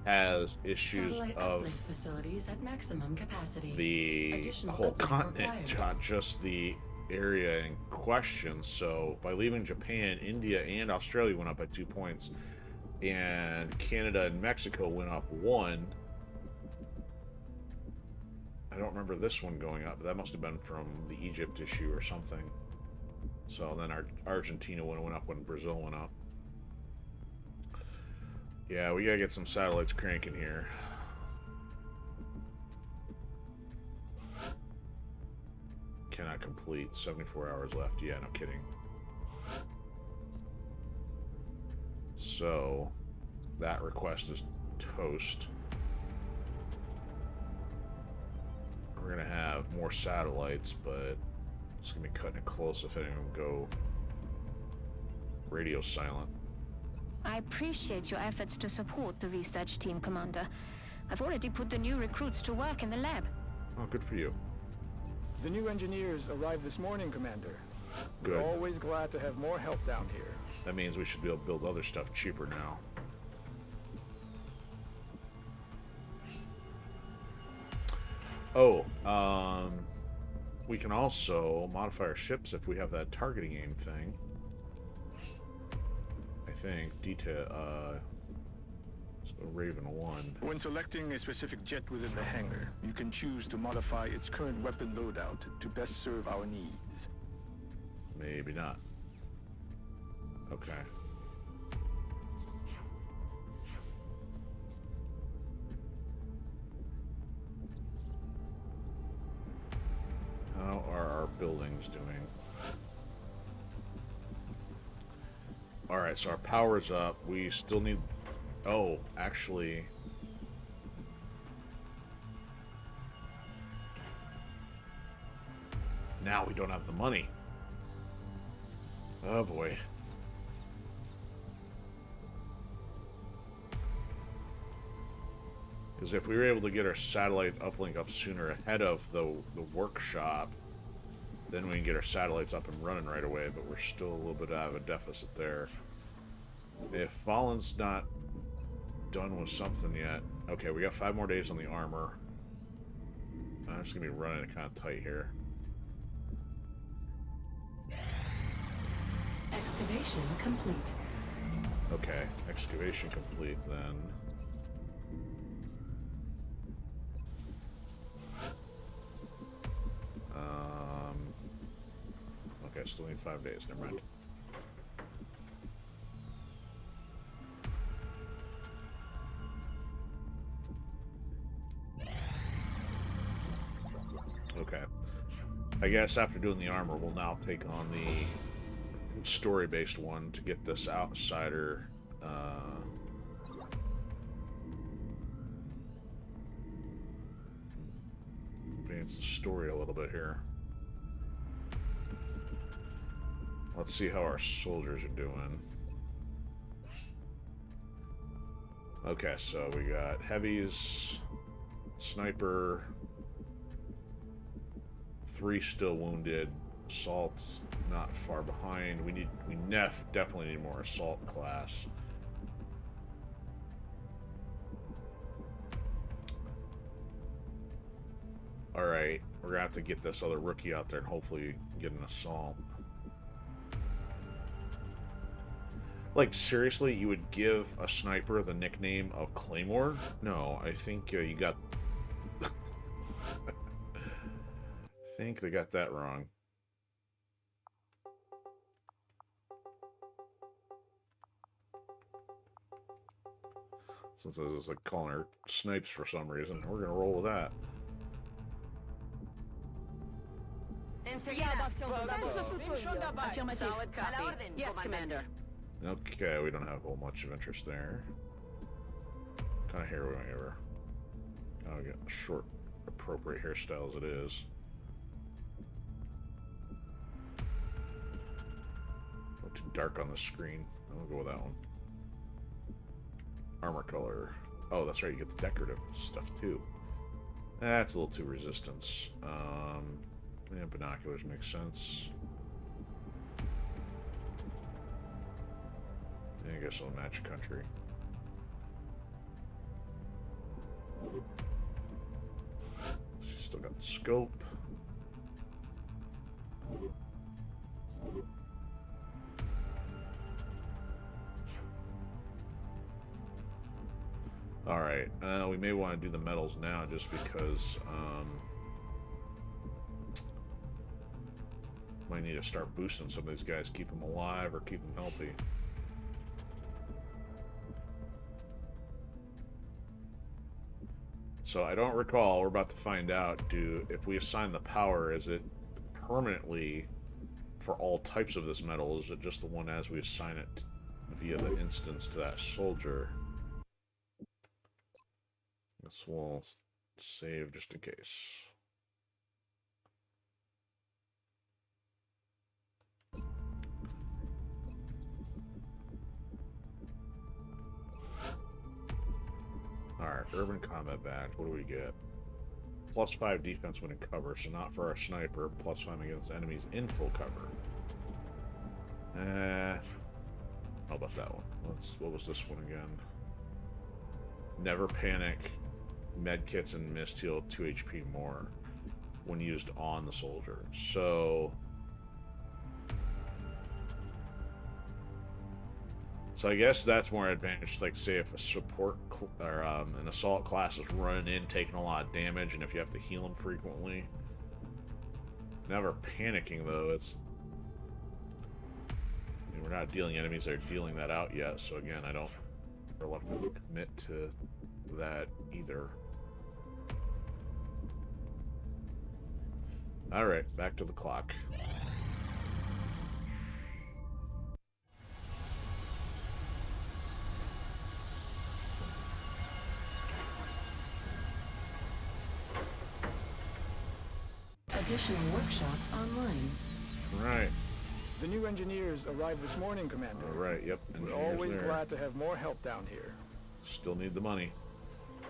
Speaker 1: has issues
Speaker 2: Satellite
Speaker 1: of
Speaker 2: uplink facilities at maximum capacity.
Speaker 1: the
Speaker 2: Additional
Speaker 1: whole
Speaker 2: uplink
Speaker 1: continent,
Speaker 2: required.
Speaker 1: not just the area in question. So by leaving Japan, India and Australia went up by 2 points, and Canada and Mexico went up 1. I don't remember this one going up, but that must have been from the Egypt issue or something. So then our Argentina one went up when Brazil went up. Yeah, we gotta get some satellites cranking here. Cannot complete. 74 hours left. Yeah, no kidding. So that request is toast. We're gonna have more satellites, but it's gonna be cutting it close if any of them go radio silent.
Speaker 6: I appreciate your efforts to support the research team, Commander. I've already put the new recruits to work in the lab.
Speaker 1: Oh, good for you.
Speaker 12: The new engineers arrived this morning, Commander.
Speaker 1: Good.
Speaker 12: We're always glad to have more help down here.
Speaker 1: That means we should be able to build other stuff cheaper now. Oh, we can also modify our ships if we have that targeting aim thing. I think detail. So Raven 1.
Speaker 12: When selecting a specific jet within the hangar, you can choose to modify its current weapon loadout to best serve our needs.
Speaker 1: Maybe not. Okay. How are our buildings doing? Alright, so our power's up. We still need... Oh, actually... Now we don't have the money. Oh boy. Because if we were able to get our satellite uplink up sooner ahead of the workshop, then we can get our satellites up and running right away, but we're still a little bit out of a deficit there. If Fallen's not done with something yet... Okay, we got 5 more days on the armor. I'm just going to be running it kind of tight here.
Speaker 2: Excavation complete.
Speaker 1: Okay, excavation complete then. Okay, still need 5 days, never mind. Okay. I guess after doing the armor, we'll now take on the story-based one to get this outsider advance the story a little bit here. Let's see how our soldiers are doing. Okay, so we got heavies, sniper, 3 still wounded, assault's not far behind. We definitely need more assault class. Alright, we're gonna have to get this other rookie out there and hopefully get an assault. Like, seriously, you would give a sniper the nickname of Claymore? No, I think you got... I think they got that wrong. Since this is like calling her snipes for some reason, we're gonna roll with that.
Speaker 16: Solid copy. Yes, Commander.
Speaker 1: Okay, we don't have a whole much of interest there. Kind of hair we went over. Kind of get a short, appropriate hairstyle as it is. Too dark on the screen. I'll go with that one. Armor color. Oh, that's right. You get the decorative stuff too. That's a little too resistance. Yeah, binoculars make sense. Yeah, I guess I'll match country. She's still got the scope. Alright, we may want to do the medals now just because might need to start boosting some of these guys, keep them alive or keep them healthy. So I don't recall, we're about to find out, if we assign the power, is it permanently for all types of this medal, is it just the one as we assign it via the instance to that soldier? This will save just in case. Alright, urban combat badge. What do we get? +5 defense when in cover, so not for our sniper. +5 against enemies in full cover. How about that one? What was this one again? Never panic. Medkits and mist heal 2 HP more when used on the soldier. So I guess that's more advantage. Like, say if a support or an assault class is running in, taking a lot of damage, and if you have to heal them frequently. Never panicking though. It's we're not dealing enemies that are dealing that out yet. So again, I don't reluctant to commit to that either. Alright, back to the clock.
Speaker 2: additional workshop online.
Speaker 1: Right.
Speaker 12: The new engineers arrived this morning, Commander.
Speaker 1: All right, yep.
Speaker 12: We're always glad to have more help down here.
Speaker 1: Still need the money.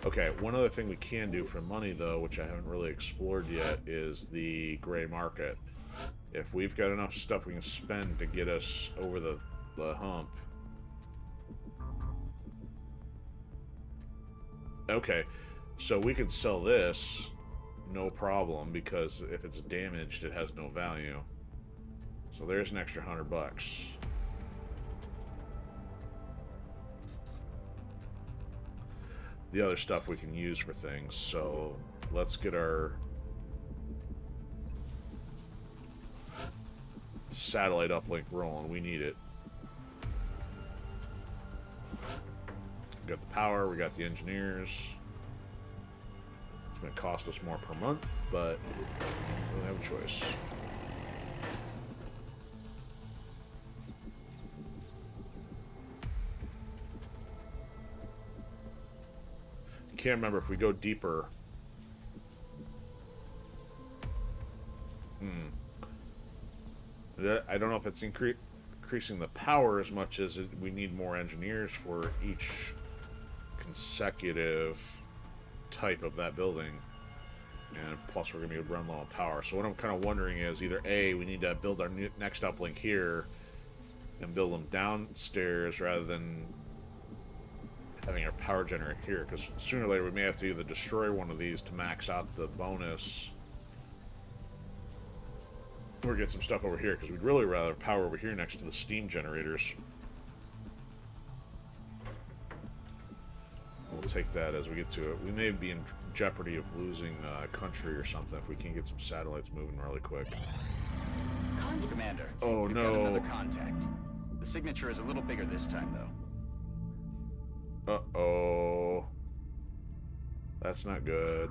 Speaker 1: Okay, one other thing we can do for money, though, which I haven't really explored yet, is the gray market. If we've got enough stuff we can spend to get us over the hump. Okay, so we can sell this, no problem, because if it's damaged, it has no value. So there's an extra $100. The other stuff we can use for things, so let's get our satellite uplink rolling. We need it. We got the power, we got the engineers. It's going to cost us more per month, but we don't have a choice. Can't remember if we go deeper. I don't know if it's increasing the power as much as we need more engineers for each consecutive type of that building, and plus we're gonna be run low on power. So what I'm kind of wondering is either A, we need to build our next uplink here and build them downstairs rather than having our power generator here, because sooner or later we may have to either destroy one of these to max out the bonus or get some stuff over here, because we'd really rather power over here next to the steam generators. We'll take that as we get to it. We may be in jeopardy of losing country or something if we can't get some satellites moving really quick.
Speaker 3: Commander.
Speaker 1: Oh,
Speaker 3: we've
Speaker 1: no.
Speaker 3: got another contact. The signature is a little bigger this time, though.
Speaker 1: Uh-oh. That's not good.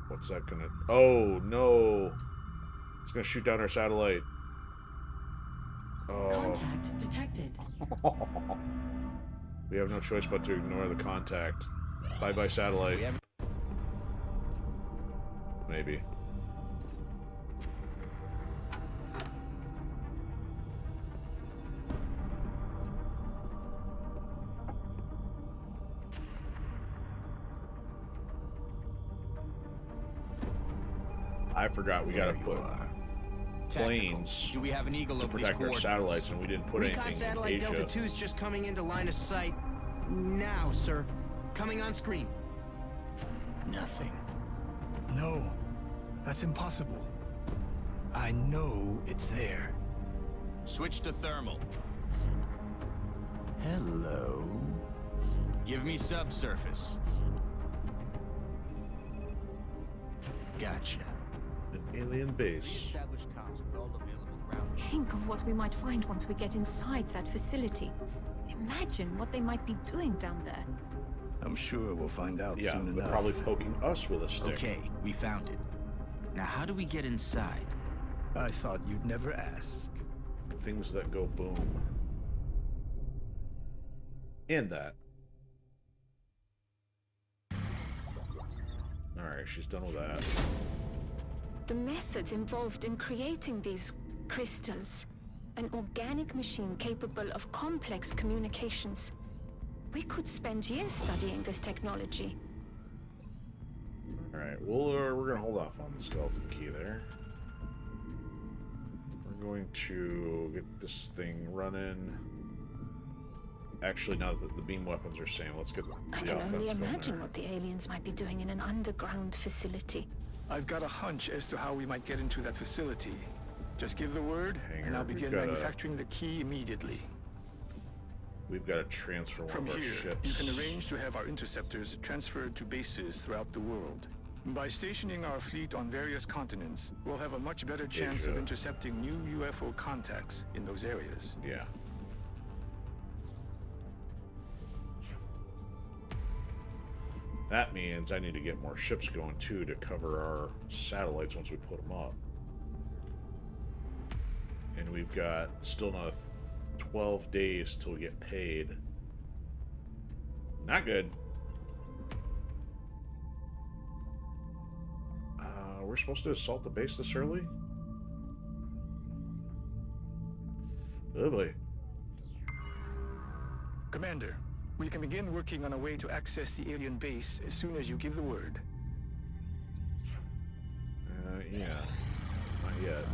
Speaker 1: What's that gonna... Oh, no. It's gonna shoot down our satellite. Oh.
Speaker 2: Contact detected.
Speaker 1: We have no choice but to ignore the contact. Bye-bye, satellite. Maybe. I forgot we gotta put planes
Speaker 11: Do we have an eagle
Speaker 1: to
Speaker 11: of these
Speaker 1: protect our
Speaker 11: coordinates?
Speaker 1: satellites, and we didn't put
Speaker 11: Recon
Speaker 1: anything in
Speaker 11: satellite
Speaker 1: Asia.
Speaker 11: Delta 2's just coming into line of sight now, sir. Coming on screen. Nothing.
Speaker 9: No, that's impossible. I know it's there.
Speaker 11: Switch to thermal. Hello. Give me subsurface. Gotcha.
Speaker 1: An alien base.
Speaker 10: Think of what we might find once we get inside that facility. Imagine what they might be doing down there.
Speaker 9: I'm sure we'll find out
Speaker 1: Yeah,
Speaker 9: soon
Speaker 1: but
Speaker 9: enough.
Speaker 1: probably poking us with a stick.
Speaker 11: Okay, we found it. Now how do we get inside?
Speaker 9: I thought you'd never ask.
Speaker 1: Things that go boom. And that. Alright, she's done with that.
Speaker 6: The methods involved in creating these crystals, an organic machine capable of complex communications. We could spend years studying this technology.
Speaker 1: Alright, we're going to hold off on the skeleton key there. We're going to get this thing running. Actually, now that the beam weapons are same, let's get
Speaker 6: I
Speaker 1: the
Speaker 6: can only
Speaker 1: offense going
Speaker 6: imagine
Speaker 1: there.
Speaker 6: what the aliens might be doing in an underground facility.
Speaker 12: I've got a hunch as to how we might get into that facility. Just give the word, and I'll begin manufacturing the key immediately.
Speaker 1: We've got to transfer one
Speaker 12: From
Speaker 1: of our
Speaker 12: here,
Speaker 1: ships.
Speaker 12: you can arrange to have our interceptors transferred to bases throughout the world. By stationing our fleet on various continents, we'll have a much better chance of
Speaker 1: Asia.
Speaker 12: intercepting new UFO contacts in those areas.
Speaker 1: Yeah. That means I need to get more ships going too to cover our satellites once we put them up. And we've got still another 12 days till we get paid. Not good. we're supposed to assault the base this early? Oh boy.
Speaker 12: Commander, we can begin working on a way to access the alien base as soon as you give the word.
Speaker 1: Yeah. Not yet.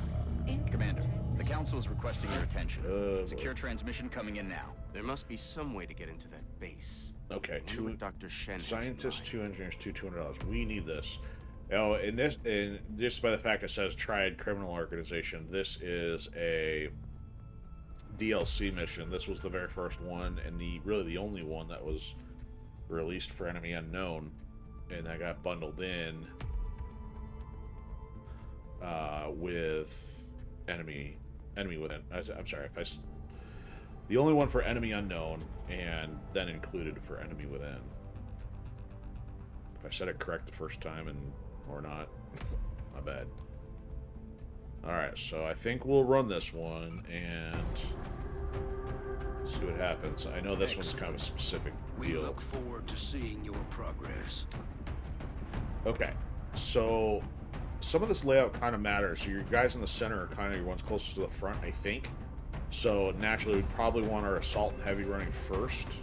Speaker 5: Commander, the Council is requesting your attention. Secure transmission coming in now.
Speaker 7: There must be some way to get into that base.
Speaker 1: Okay,
Speaker 7: Dr. Shen
Speaker 1: scientists, 2 engineers, $200. We need this. Oh, and just by the fact it says Triad Criminal Organization, this is a DLC mission. This was the very first one, and really the only one that was released for Enemy Unknown, and that got bundled in with Enemy Within. I'm sorry, the only one for Enemy Unknown, and then included for Enemy Within. If I said it correct the first time or not, my bad. Alright, so I think we'll run this one and see what happens. I know this one's kind of a specific deal.
Speaker 13: We look forward to seeing your progress.
Speaker 1: Okay, so some of this layout kind of matters. So your guys in the center are kind of your ones closest to the front, I think. So naturally, we'd probably want our assault and heavy running first,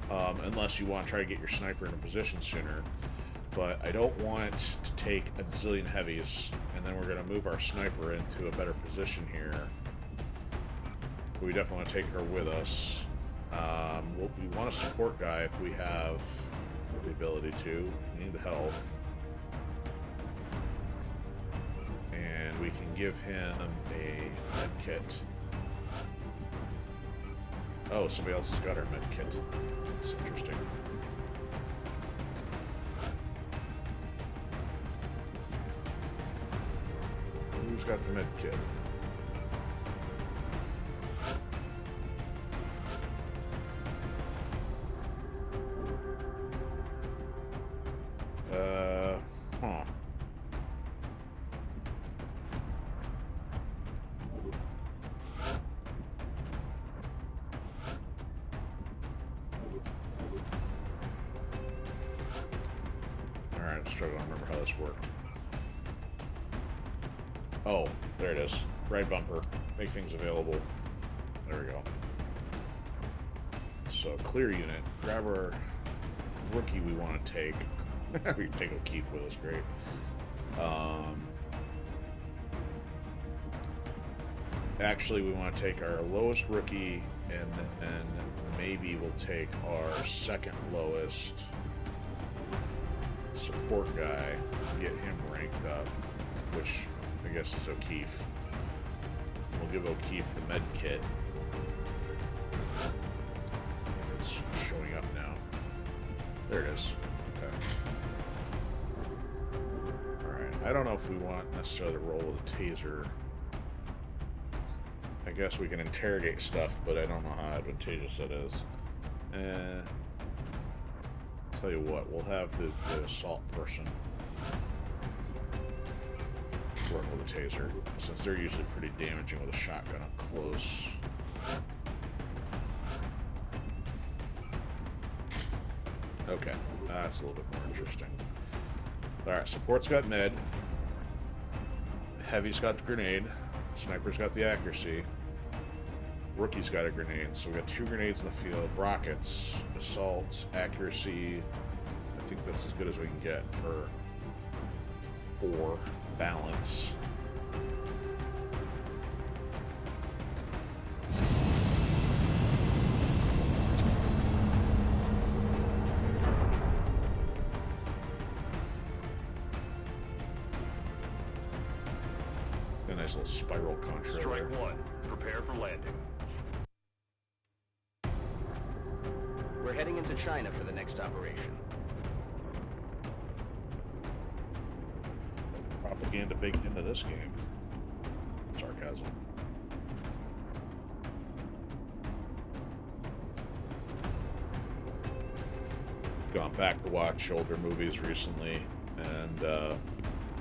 Speaker 1: unless you want to try to get your sniper in a position sooner. But I don't want to take a zillion heavies, and then we're going to move our sniper into a better position here. We definitely want to take her with us. We want a support guy if we have the ability to. We need the health. And we can give him a med kit. Oh, somebody else has got our med kit. That's interesting. Who's got the med kit? Huh. Alright, I'm struggling to remember how this worked. Oh, there it is. Right bumper. Make things available. There we go. So, clear unit. Grab our rookie we want to take. We can take O'Keefe with us, great. Actually, we want to take our lowest rookie, and then maybe we'll take our second lowest support guy, get him ranked up, which I guess is O'Keefe. We'll give O'Keefe the med kit. It's showing up now. There it is. Okay. Alright, I don't know if we want necessarily to roll with a taser. I guess we can interrogate stuff, but I don't know how advantageous that is. Tell you what, we'll have the assault person work with a taser, since they're usually pretty damaging with a shotgun up close. Okay, that's a little bit more interesting. Alright, support's got med. Heavy's got the grenade. Sniper's got the accuracy. Rookie's got a grenade. So we got 2 grenades in the field. Rockets, assault, accuracy. I think that's as good as we can get for 4 balance. A nice little spiral contra.
Speaker 4: Strike 1. Prepare for landing.
Speaker 3: We're heading into China for the next operation.
Speaker 1: Propaganda baked into this game. Sarcasm. Gone back to watch older movies recently, and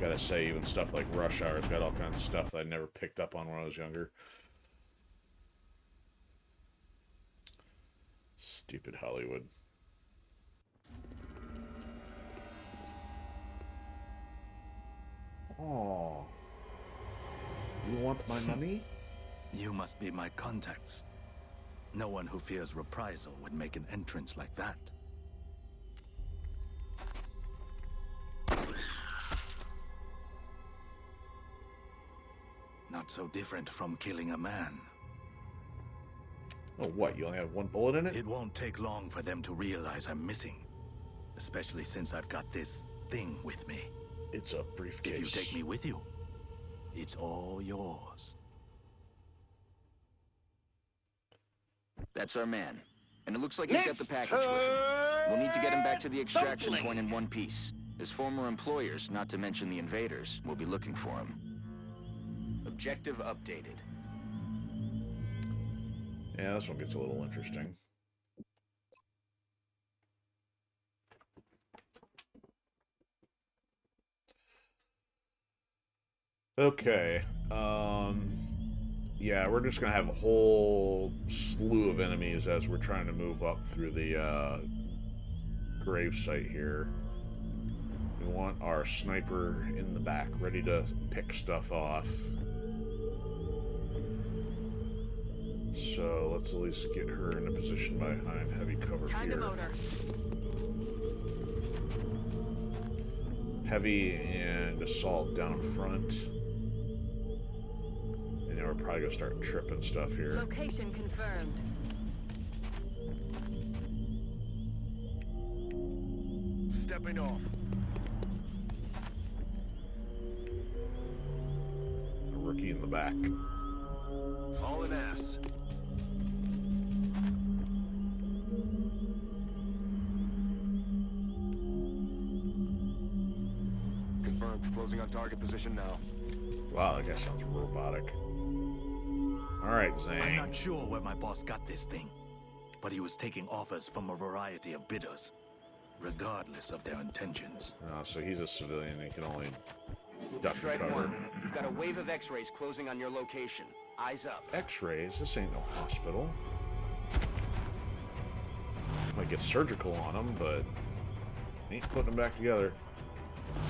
Speaker 1: gotta say, even stuff like Rush Hour's got all kinds of stuff that I never picked up on when I was younger. Stupid Hollywood. Oh. You want my money?
Speaker 17: You must be my contacts. No one who fears reprisal would make an entrance like that. Not so different from killing a man.
Speaker 1: Oh, what? You only have one bullet in it?
Speaker 17: It won't take long for them to realize I'm missing. Especially since I've got this thing with me.
Speaker 1: It's a briefcase.
Speaker 17: If you take me with you, it's all yours.
Speaker 5: That's our man. And it looks like he's got the package with him. We'll need to get him back to the extraction point in one piece. His former employers, not to mention the invaders, will be looking for him.
Speaker 3: Objective updated.
Speaker 1: Yeah, this one gets a little interesting. Okay. Yeah, we're just gonna have a whole slew of enemies as we're trying to move up through the grave site here. We want our sniper in the back, ready to pick stuff off. So let's at least get her in a position behind heavy cover
Speaker 16: Time
Speaker 1: here.
Speaker 16: to motor.
Speaker 1: Heavy and assault down front. And then we're probably gonna start tripping stuff here.
Speaker 16: Location confirmed.
Speaker 14: Stepping off.
Speaker 1: A rookie in the back.
Speaker 14: All in ass. Confirmed. Closing on target position now.
Speaker 1: Wow, that guy sounds robotic. Alright, Zhang.
Speaker 17: I'm not sure where my boss got this thing, but he was taking offers from a variety of bidders, regardless of their intentions.
Speaker 1: Oh, so he's a civilian, he can only duck and
Speaker 3: Strike
Speaker 1: cover.
Speaker 3: one. You've got a wave of X-rays closing on your location. Eyes up.
Speaker 1: X-rays? This ain't no hospital. Might get surgical on him, but ain't putting them back together.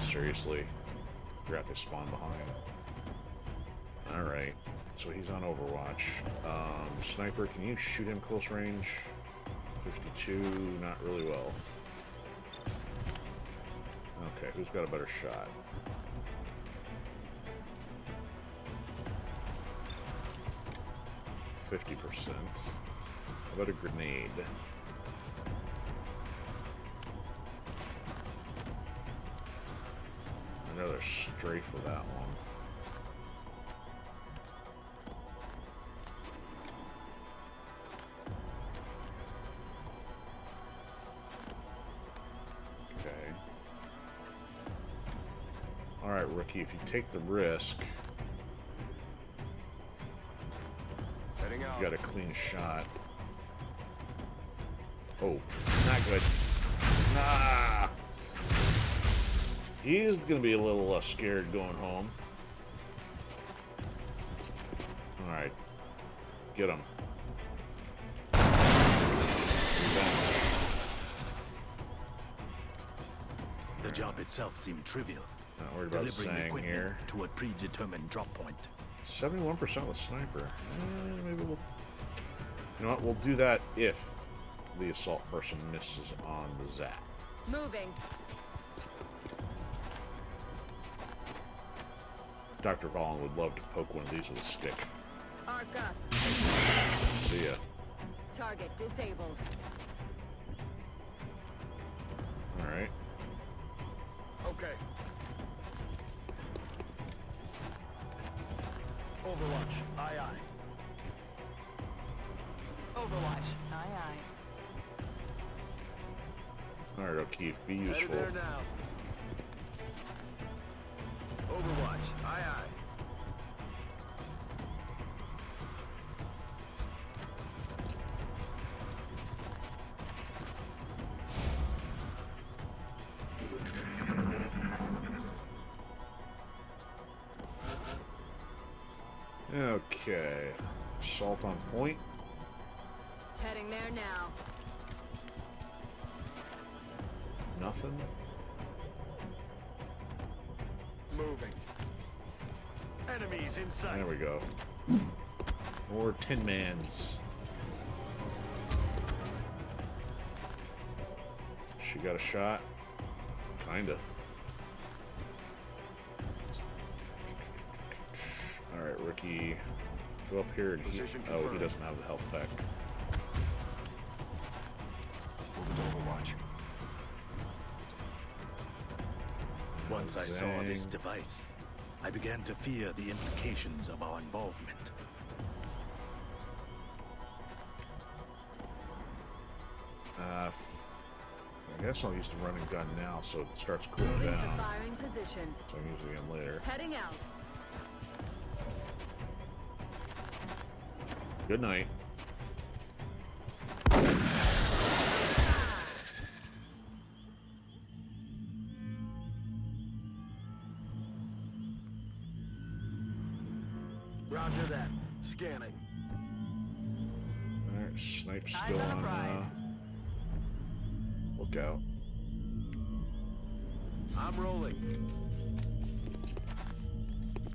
Speaker 1: Seriously. Forgot they spawn behind. Alright. So he's on Overwatch. Sniper, can you shoot him close range? 52, not really well. Okay, who's got a better shot? %. How about a grenade? Another strafe with that one. Okay. Alright, rookie, if you take the risk,
Speaker 14: Heading out.
Speaker 1: you got a clean shot. Oh, not good. Nah! He's gonna be a little scared going home. Alright. Get him.
Speaker 17: The job itself seemed trivial.
Speaker 1: Not worried about
Speaker 17: Delivering
Speaker 1: Zhang
Speaker 17: equipment
Speaker 1: here.
Speaker 17: to a predetermined drop point.
Speaker 1: 71% with sniper. Maybe we'll... You know what? We'll do that if the assault person misses on the zap.
Speaker 16: Moving.
Speaker 1: Dr. Vaughn would love to poke one of these with a stick.
Speaker 16: Arc up.
Speaker 1: See ya.
Speaker 16: Target disabled.
Speaker 1: Alright.
Speaker 14: Okay. Overwatch. Aye, aye.
Speaker 16: Overwatch. Aye, aye.
Speaker 1: Alright, O'Keefe, be
Speaker 14: Headed
Speaker 1: useful.
Speaker 14: there now. Overwatch. Aye, aye.
Speaker 1: Okay. Assault on point.
Speaker 16: Heading there now.
Speaker 1: Nothing.
Speaker 14: Moving. Enemies in sight.
Speaker 1: There we go. More Tin Mans. She got a shot? Kinda. Alright, rookie. Go up here and he doesn't have the health pack.
Speaker 17: Overwatch. Once I saw this device, I began to fear the implications of our involvement.
Speaker 1: I guess I'll use the running gun now so it starts cooling down.
Speaker 16: Firing position.
Speaker 1: So I'm using it later.
Speaker 16: Heading out.
Speaker 1: Good night.
Speaker 14: Roger that. Scanning.
Speaker 1: Alright, snipe's still on. Look out.
Speaker 14: I'm rolling.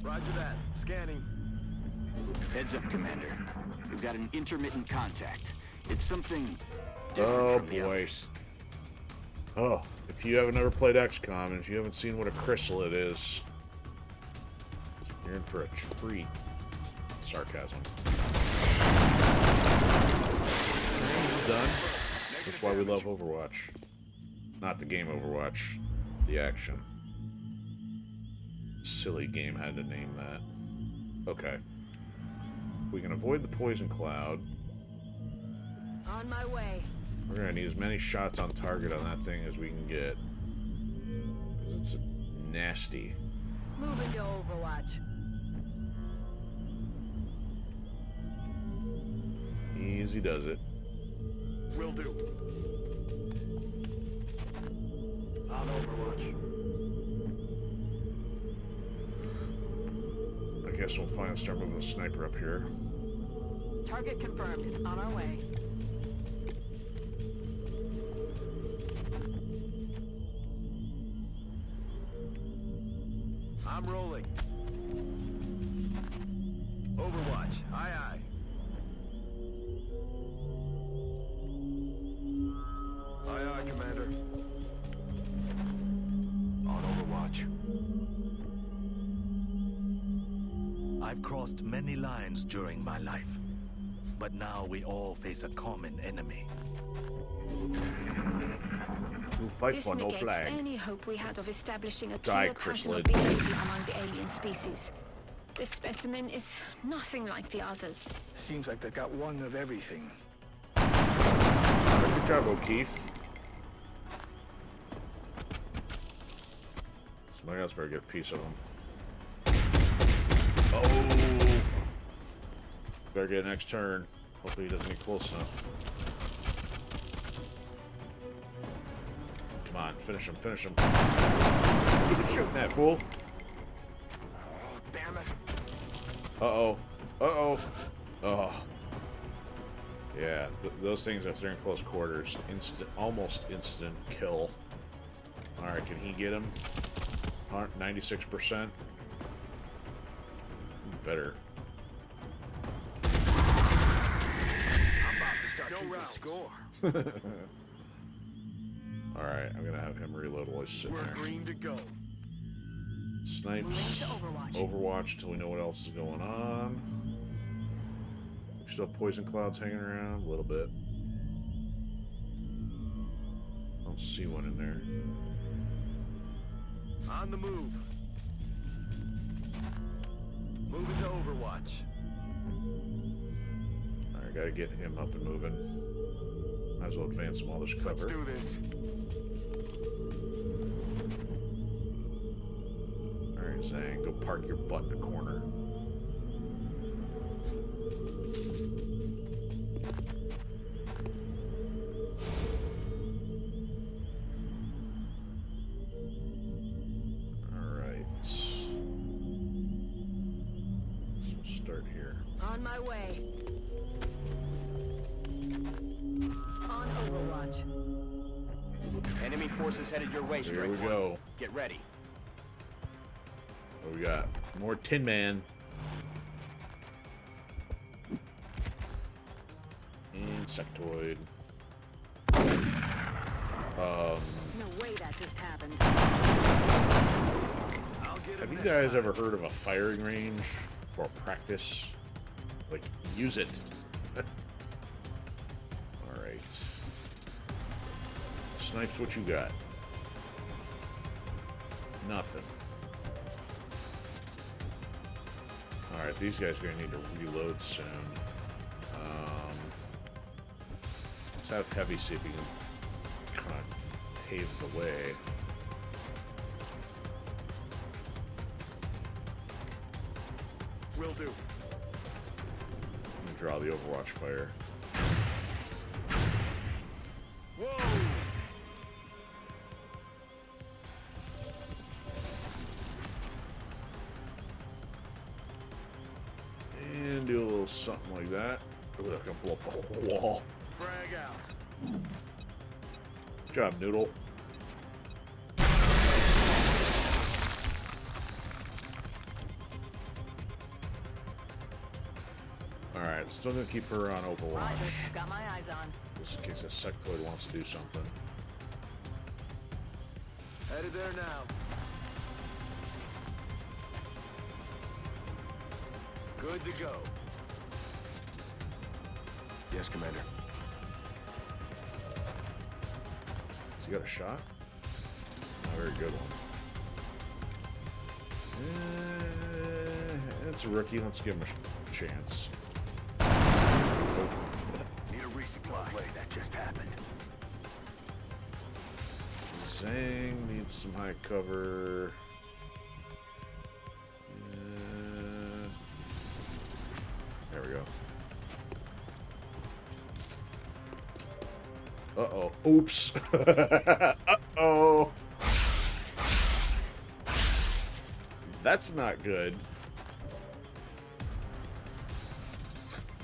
Speaker 14: Roger that. Scanning.
Speaker 5: Heads up, Commander. We've got an intermittent contact. It's something different from the others.
Speaker 1: Oh, if you haven't ever played XCOM and if you haven't seen what a chrysalid is, you're in for a treat. Sarcasm. Done. That's why we love Overwatch. Not the game Overwatch, the action. Silly game had to name that. Okay. We can avoid the poison cloud.
Speaker 16: On my way.
Speaker 1: We're gonna need as many shots on target on that thing as we can get. Because it's nasty.
Speaker 16: Moving to Overwatch.
Speaker 1: Easy does it.
Speaker 14: Will do. On Overwatch.
Speaker 1: I guess we'll finally start moving the sniper up here.
Speaker 16: Target confirmed. On our way.
Speaker 14: I'm rolling. Overwatch. Aye, aye. Aye, aye, Commander. On Overwatch.
Speaker 17: I've crossed many lines during my life, but now we all face a common enemy.
Speaker 1: We'll fight
Speaker 6: This
Speaker 1: for no
Speaker 6: negates
Speaker 1: flag.
Speaker 6: any hope we had of establishing a
Speaker 1: Die,
Speaker 6: clear pattern of
Speaker 1: chrysalid.
Speaker 6: behavior among the alien species. This specimen is nothing like the others.
Speaker 12: Seems like they've got one of everything.
Speaker 1: Good job, O'Keefe. Somebody else better get a piece of him. Oh! Better get next turn. Hopefully he doesn't get close enough. Come on, finish him, finish him. Keep shooting that fool.
Speaker 14: Oh, damn it.
Speaker 1: Uh-oh. Uh-oh. Oh. Yeah, those things, if they're in close quarters, almost instant kill. Alright, can he get him? 96%? Better.
Speaker 14: I'm about to start keeping score.
Speaker 1: Alright, I'm gonna have him reload while he's sitting
Speaker 14: We're
Speaker 1: there.
Speaker 14: green to go.
Speaker 1: Snipes. Overwatch till we know what else is going on. Still poison clouds hanging around a little bit. I don't see one in there.
Speaker 14: On the move. Moving to Overwatch.
Speaker 1: Alright, gotta get him up and moving. Might as well advance him all this cover.
Speaker 14: Let's do this.
Speaker 1: Alright, Zang, go park your butt in the corner. Alright. So start here.
Speaker 16: On my way. On Overwatch.
Speaker 3: Enemy forces headed your way,
Speaker 1: Here
Speaker 3: Strike
Speaker 1: we
Speaker 3: One.
Speaker 1: go.
Speaker 3: Get ready.
Speaker 1: What we got? More Tin Man. Insectoid.
Speaker 16: No way that just happened.
Speaker 1: Have you guys ever heard of a firing range for practice? Like, use it. Alright. Snipes, what you got? Nothing. Alright, these guys are going to need to reload soon. Let's have Heavy see if he can kind of pave the way.
Speaker 14: Will do.
Speaker 1: I'm going to draw the Overwatch fire.
Speaker 14: Whoa!
Speaker 1: And do a little something like that. Ooh, I can blow up the whole wall.
Speaker 14: Frag out.
Speaker 1: Good job, Noodle. Alright, still gonna keep her on Overwatch.
Speaker 16: Roger, got my eyes on.
Speaker 1: Just in case a sectoid wants to do something.
Speaker 14: Headed there now. Good to go.
Speaker 3: Yes, Commander.
Speaker 1: Has he got a shot? Not a very good one. It's a rookie. Let's give him a chance.
Speaker 14: Need a resupply. Wait, that just happened.
Speaker 1: Zhang needs some high cover. There we go. Uh-oh. Oops. Uh-oh. That's not good.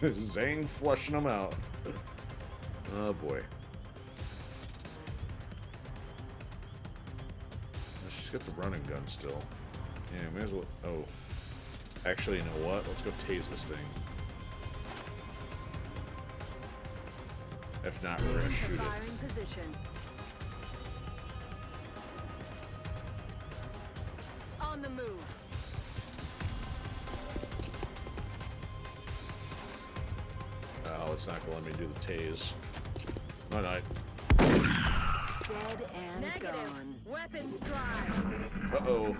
Speaker 1: Zhang flushing them out. Oh boy. She's got the running gun still. Yeah, may as well. Oh. Actually, you know what? Let's go tase this thing. If not, we're gonna shoot it.
Speaker 16: Firing position. On the move.
Speaker 1: Oh, it's not gonna let me do the tase. No, no.
Speaker 16: Dead and negative. Gone. Weapons dry.
Speaker 1: Uh-oh.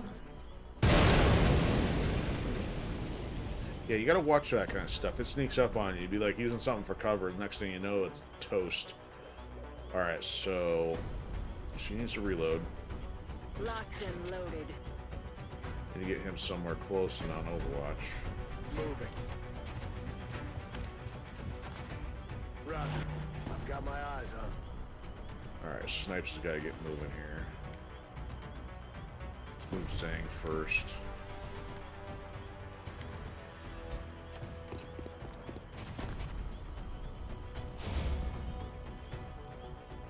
Speaker 1: Yeah, you gotta watch that kind of stuff. It sneaks up on you. You'd be like using something for cover, and the next thing you know, it's toast. Alright, so she needs to reload.
Speaker 16: Locked and loaded.
Speaker 1: Need to get him somewhere close and on Overwatch.
Speaker 14: Moving. Roger. I've got my eyes on.
Speaker 1: Alright, Snipes has got to get moving here. Let's move Zhang first.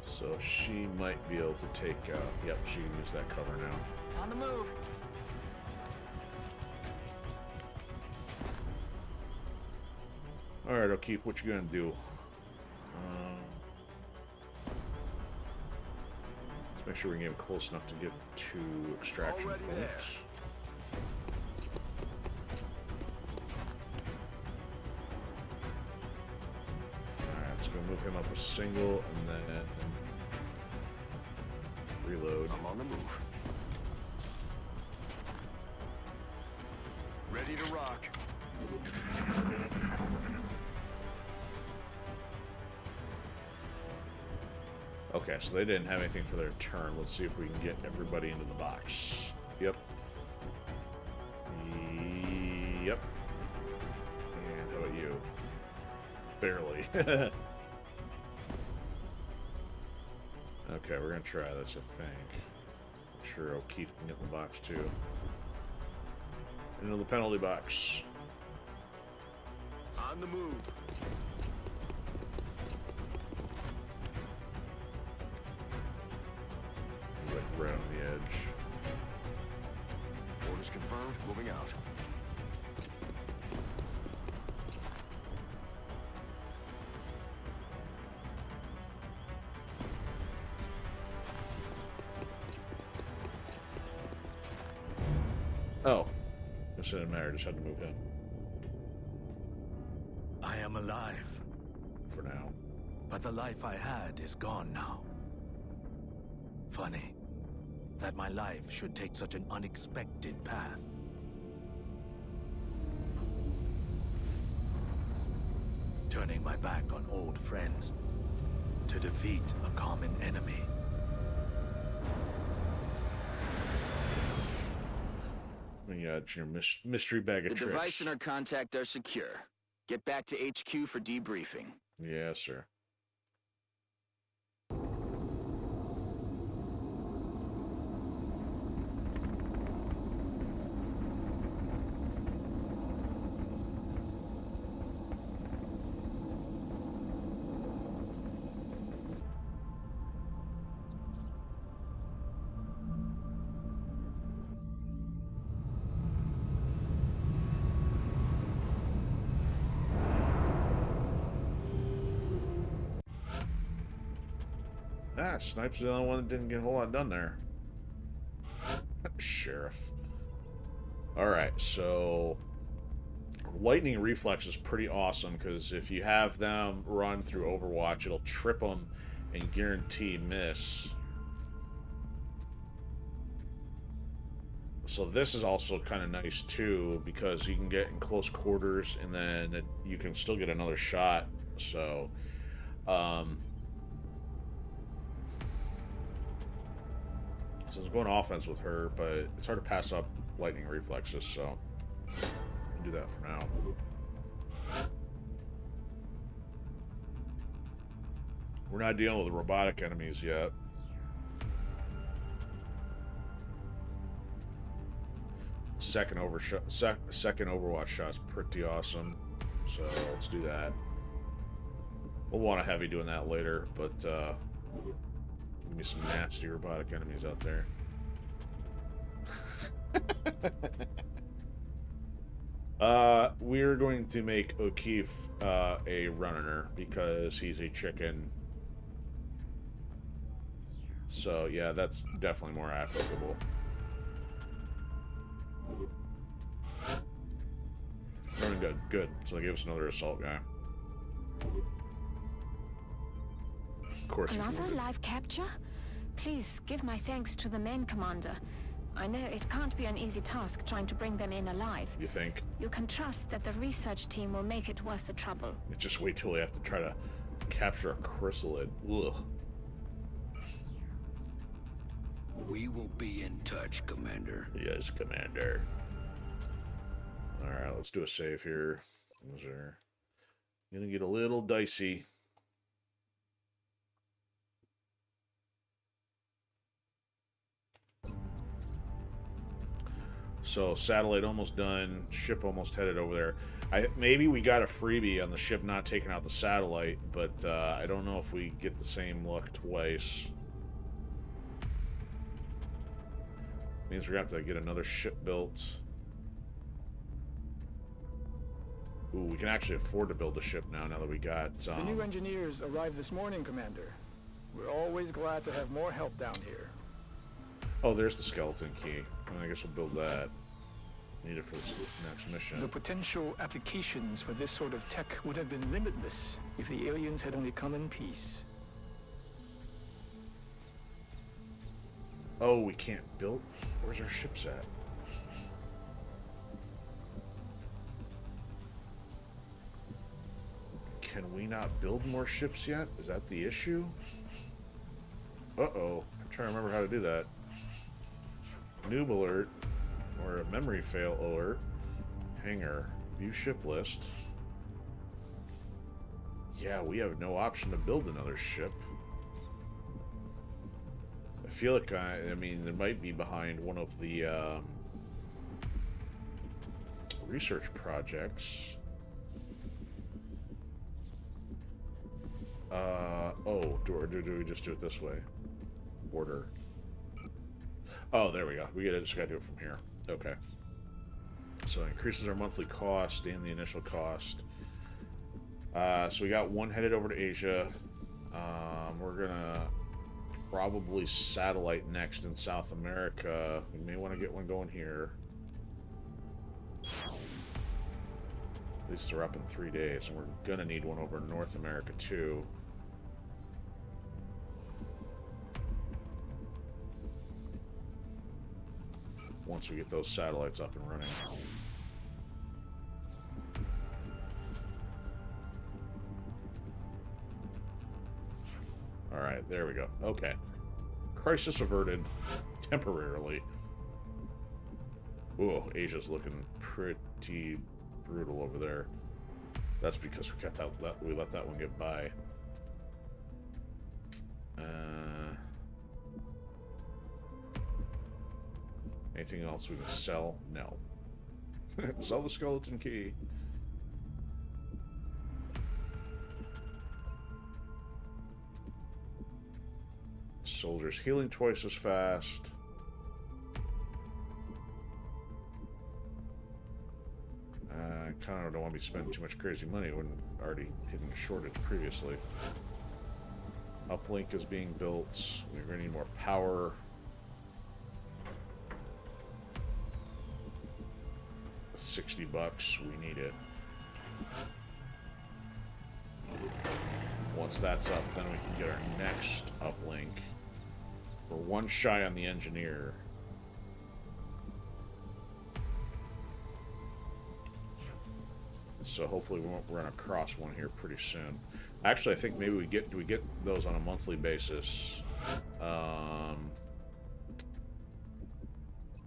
Speaker 1: So she might be able to take out... Yep, she can use that cover now.
Speaker 16: On the move.
Speaker 1: Alright, O'Keefe, what you gonna do? Let's make sure we can get him close enough to get to extraction points. Alright, let's go move him up a single and then reload.
Speaker 14: I'm on the move. Ready to rock.
Speaker 1: Okay, so they didn't have anything for their turn. Let's see if we can get everybody into the box. Yep. Yep. And how about you? Barely. Okay, we're gonna try this, I think. I'm sure O'Keefe can get in the box too. Into the penalty box.
Speaker 14: On the move.
Speaker 1: Like right on the edge.
Speaker 14: Orders confirmed.
Speaker 3: confirmed. Moving out.
Speaker 1: Oh. This didn't matter, just had to move him.
Speaker 17: I am alive.
Speaker 1: For now.
Speaker 17: But the life I had is gone now. Funny that my life should take such an unexpected path. Turning my back on old friends to defeat a common enemy.
Speaker 1: You got your mystery bag of
Speaker 5: The
Speaker 1: tricks.
Speaker 5: device and our contact are secure. Get back to HQ for debriefing.
Speaker 1: Yes, sir. Ah, Snipes the only one that didn't get a whole lot done there. Sheriff. Alright, so lightning reflex is pretty awesome because if you have them run through Overwatch, it'll trip them and guarantee miss. So this is also kind of nice too because you can get in close quarters and then you can still get another shot. So, so it's going offense with her, but it's hard to pass up lightning reflexes, so I'll do that for now. We're not dealing with robotic enemies yet. Second Overwatch shot's pretty awesome, so let's do that. We'll want a heavy doing that later, but give me some nasty robotic enemies out there. We're going to make O'Keefe a runner because he's a chicken. So yeah, that's definitely more applicable. Running good, good. So they give us another assault guy. Of course.
Speaker 6: Another live capture? Please give my thanks to the main commander. I know it can't be an easy task trying to bring them in alive.
Speaker 1: You think?
Speaker 6: You can trust that the research team will make it worth the trouble.
Speaker 1: Just wait till we have to try to capture a chrysalid. Ugh.
Speaker 13: We will be in touch, Commander.
Speaker 1: Yes, Commander. Alright, let's do a save here. Those are gonna get a little dicey. So satellite almost done, ship almost headed over there. Maybe we got a freebie on the ship not taking out the satellite, but I don't know if we get the same luck twice. Means we're gonna have to get another ship built. Ooh, we can actually afford to build a ship now that we got
Speaker 12: The new engineers arrived this morning, Commander. We're always glad to have more help down here.
Speaker 1: Oh, there's the skeleton key. I guess we'll build that. Need it for this next mission.
Speaker 12: The potential applications for this sort of tech would have been limitless if the aliens had only come in peace.
Speaker 1: Oh, we can't build? Where's our ships at? Can we not build more ships yet? Is that the issue? Uh-oh. I'm trying to remember how to do that. Noob alert. Or a memory fail alert. Hangar. View ship list. Yeah, we have no option to build another ship. I feel like I mean, it might be behind one of the research projects. Oh, do we just do it this way? Order. Oh, there we go. Just gotta do it from here. Okay. So it increases our monthly cost and the initial cost. So we got one headed over to Asia. We're gonna probably satellite next in South America. We may want to get one going here. At least they're up in 3 days, and we're gonna need one over in North America too. Once we get those satellites up and running. Alright, there we go. Okay. Crisis averted. Temporarily. Whoa, Asia's looking pretty brutal over there. That's because we let that one get by. Anything else we can sell? No. Sell the skeleton key. Soldiers healing twice as fast. I kind of don't want to be spending too much crazy money when already hitting a shortage previously. Uplink is being built. We're going to need more power. $60, we need it. Once that's up, then we can get our next uplink. We're one shy on the engineer. So hopefully we won't run across one here pretty soon. Actually, I think maybe we get those on a monthly basis.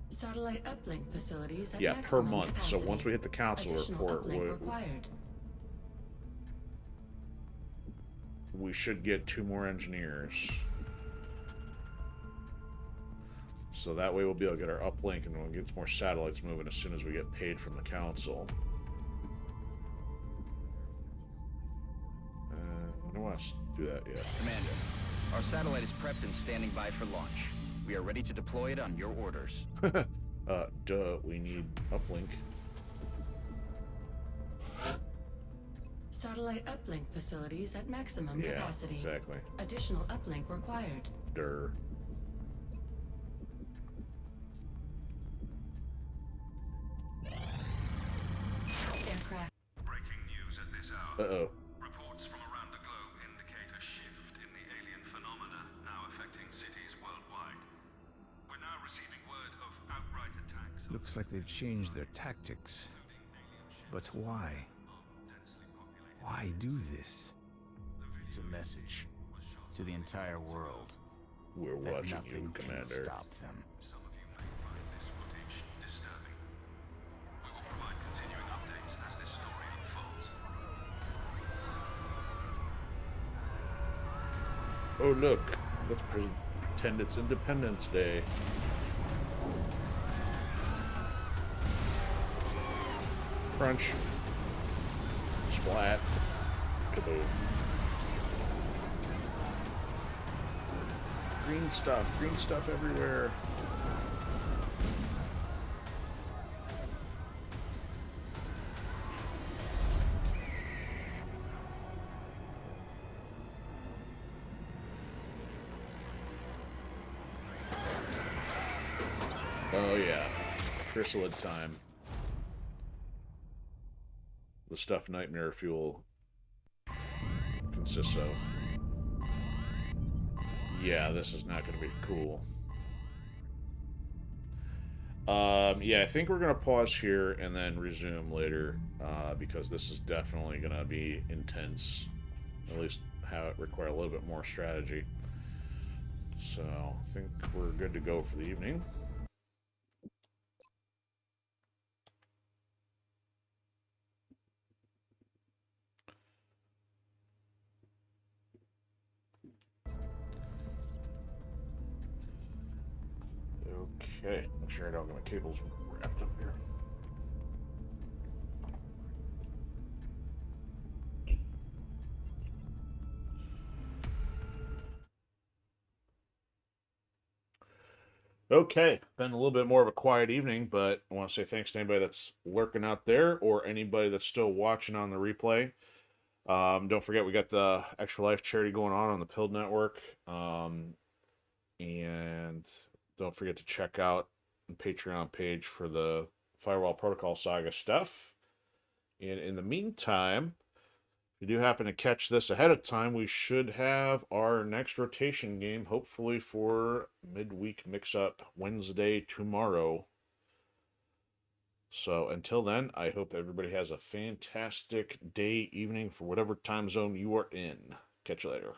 Speaker 2: Satellite uplink facilities at
Speaker 1: yeah, per
Speaker 2: maximum
Speaker 1: month.
Speaker 2: capacity.
Speaker 1: So once we hit the council report, we should get 2 more engineers. So that way we'll be able to get our uplink and we'll get some more satellites moving as soon as we get paid from the council. I don't want to do that yet.
Speaker 3: Commander, our satellite is prepped and standing by for launch. We are ready to deploy it on your orders.
Speaker 1: Duh, we need uplink.
Speaker 2: Satellite uplink facilities at maximum capacity.
Speaker 1: Exactly.
Speaker 2: Additional uplink required.
Speaker 1: Durr.
Speaker 2: Aircraft.
Speaker 18: Breaking news at this hour.
Speaker 1: Uh-oh.
Speaker 18: Reports from around the globe indicate a shift in the alien phenomena now affecting cities worldwide. We're now receiving word of outright attacks.
Speaker 9: Looks like they've changed their tactics. But why? Why do this?
Speaker 11: It's a message to the entire world.
Speaker 1: We're
Speaker 11: that
Speaker 1: watching
Speaker 11: nothing
Speaker 1: you,
Speaker 11: can
Speaker 1: Commander.
Speaker 11: stop them.
Speaker 18: Some of you may find this footage disturbing. We will provide continuing updates as this story unfolds.
Speaker 1: Oh look, let's pretend it's Independence Day. Crunch. Splat. Kaboom. Green stuff everywhere. Oh yeah, chrysalid time. The stuff nightmare fuel consists of. Yeah, this is not going to be cool. Yeah, I think we're going to pause here and then resume later, because this is definitely going to be intense. At least have it require a little bit more strategy. So, I think we're good to go for the evening. Okay, make sure I don't get my cables wrapped up here. Okay, been a little bit more of a quiet evening, but I want to say thanks to anybody that's lurking out there or anybody that's still watching on the replay. Don't forget, we got the Extra Life charity going on the Pilled Network. And don't forget to check out the Patreon page for the Firewall Protocol Saga stuff. And in the meantime, if you do happen to catch this ahead of time, we should have our next rotation game, hopefully for midweek mix-up Wednesday tomorrow. So until then, I hope everybody has a fantastic day, evening, for whatever time zone you are in. Catch you later.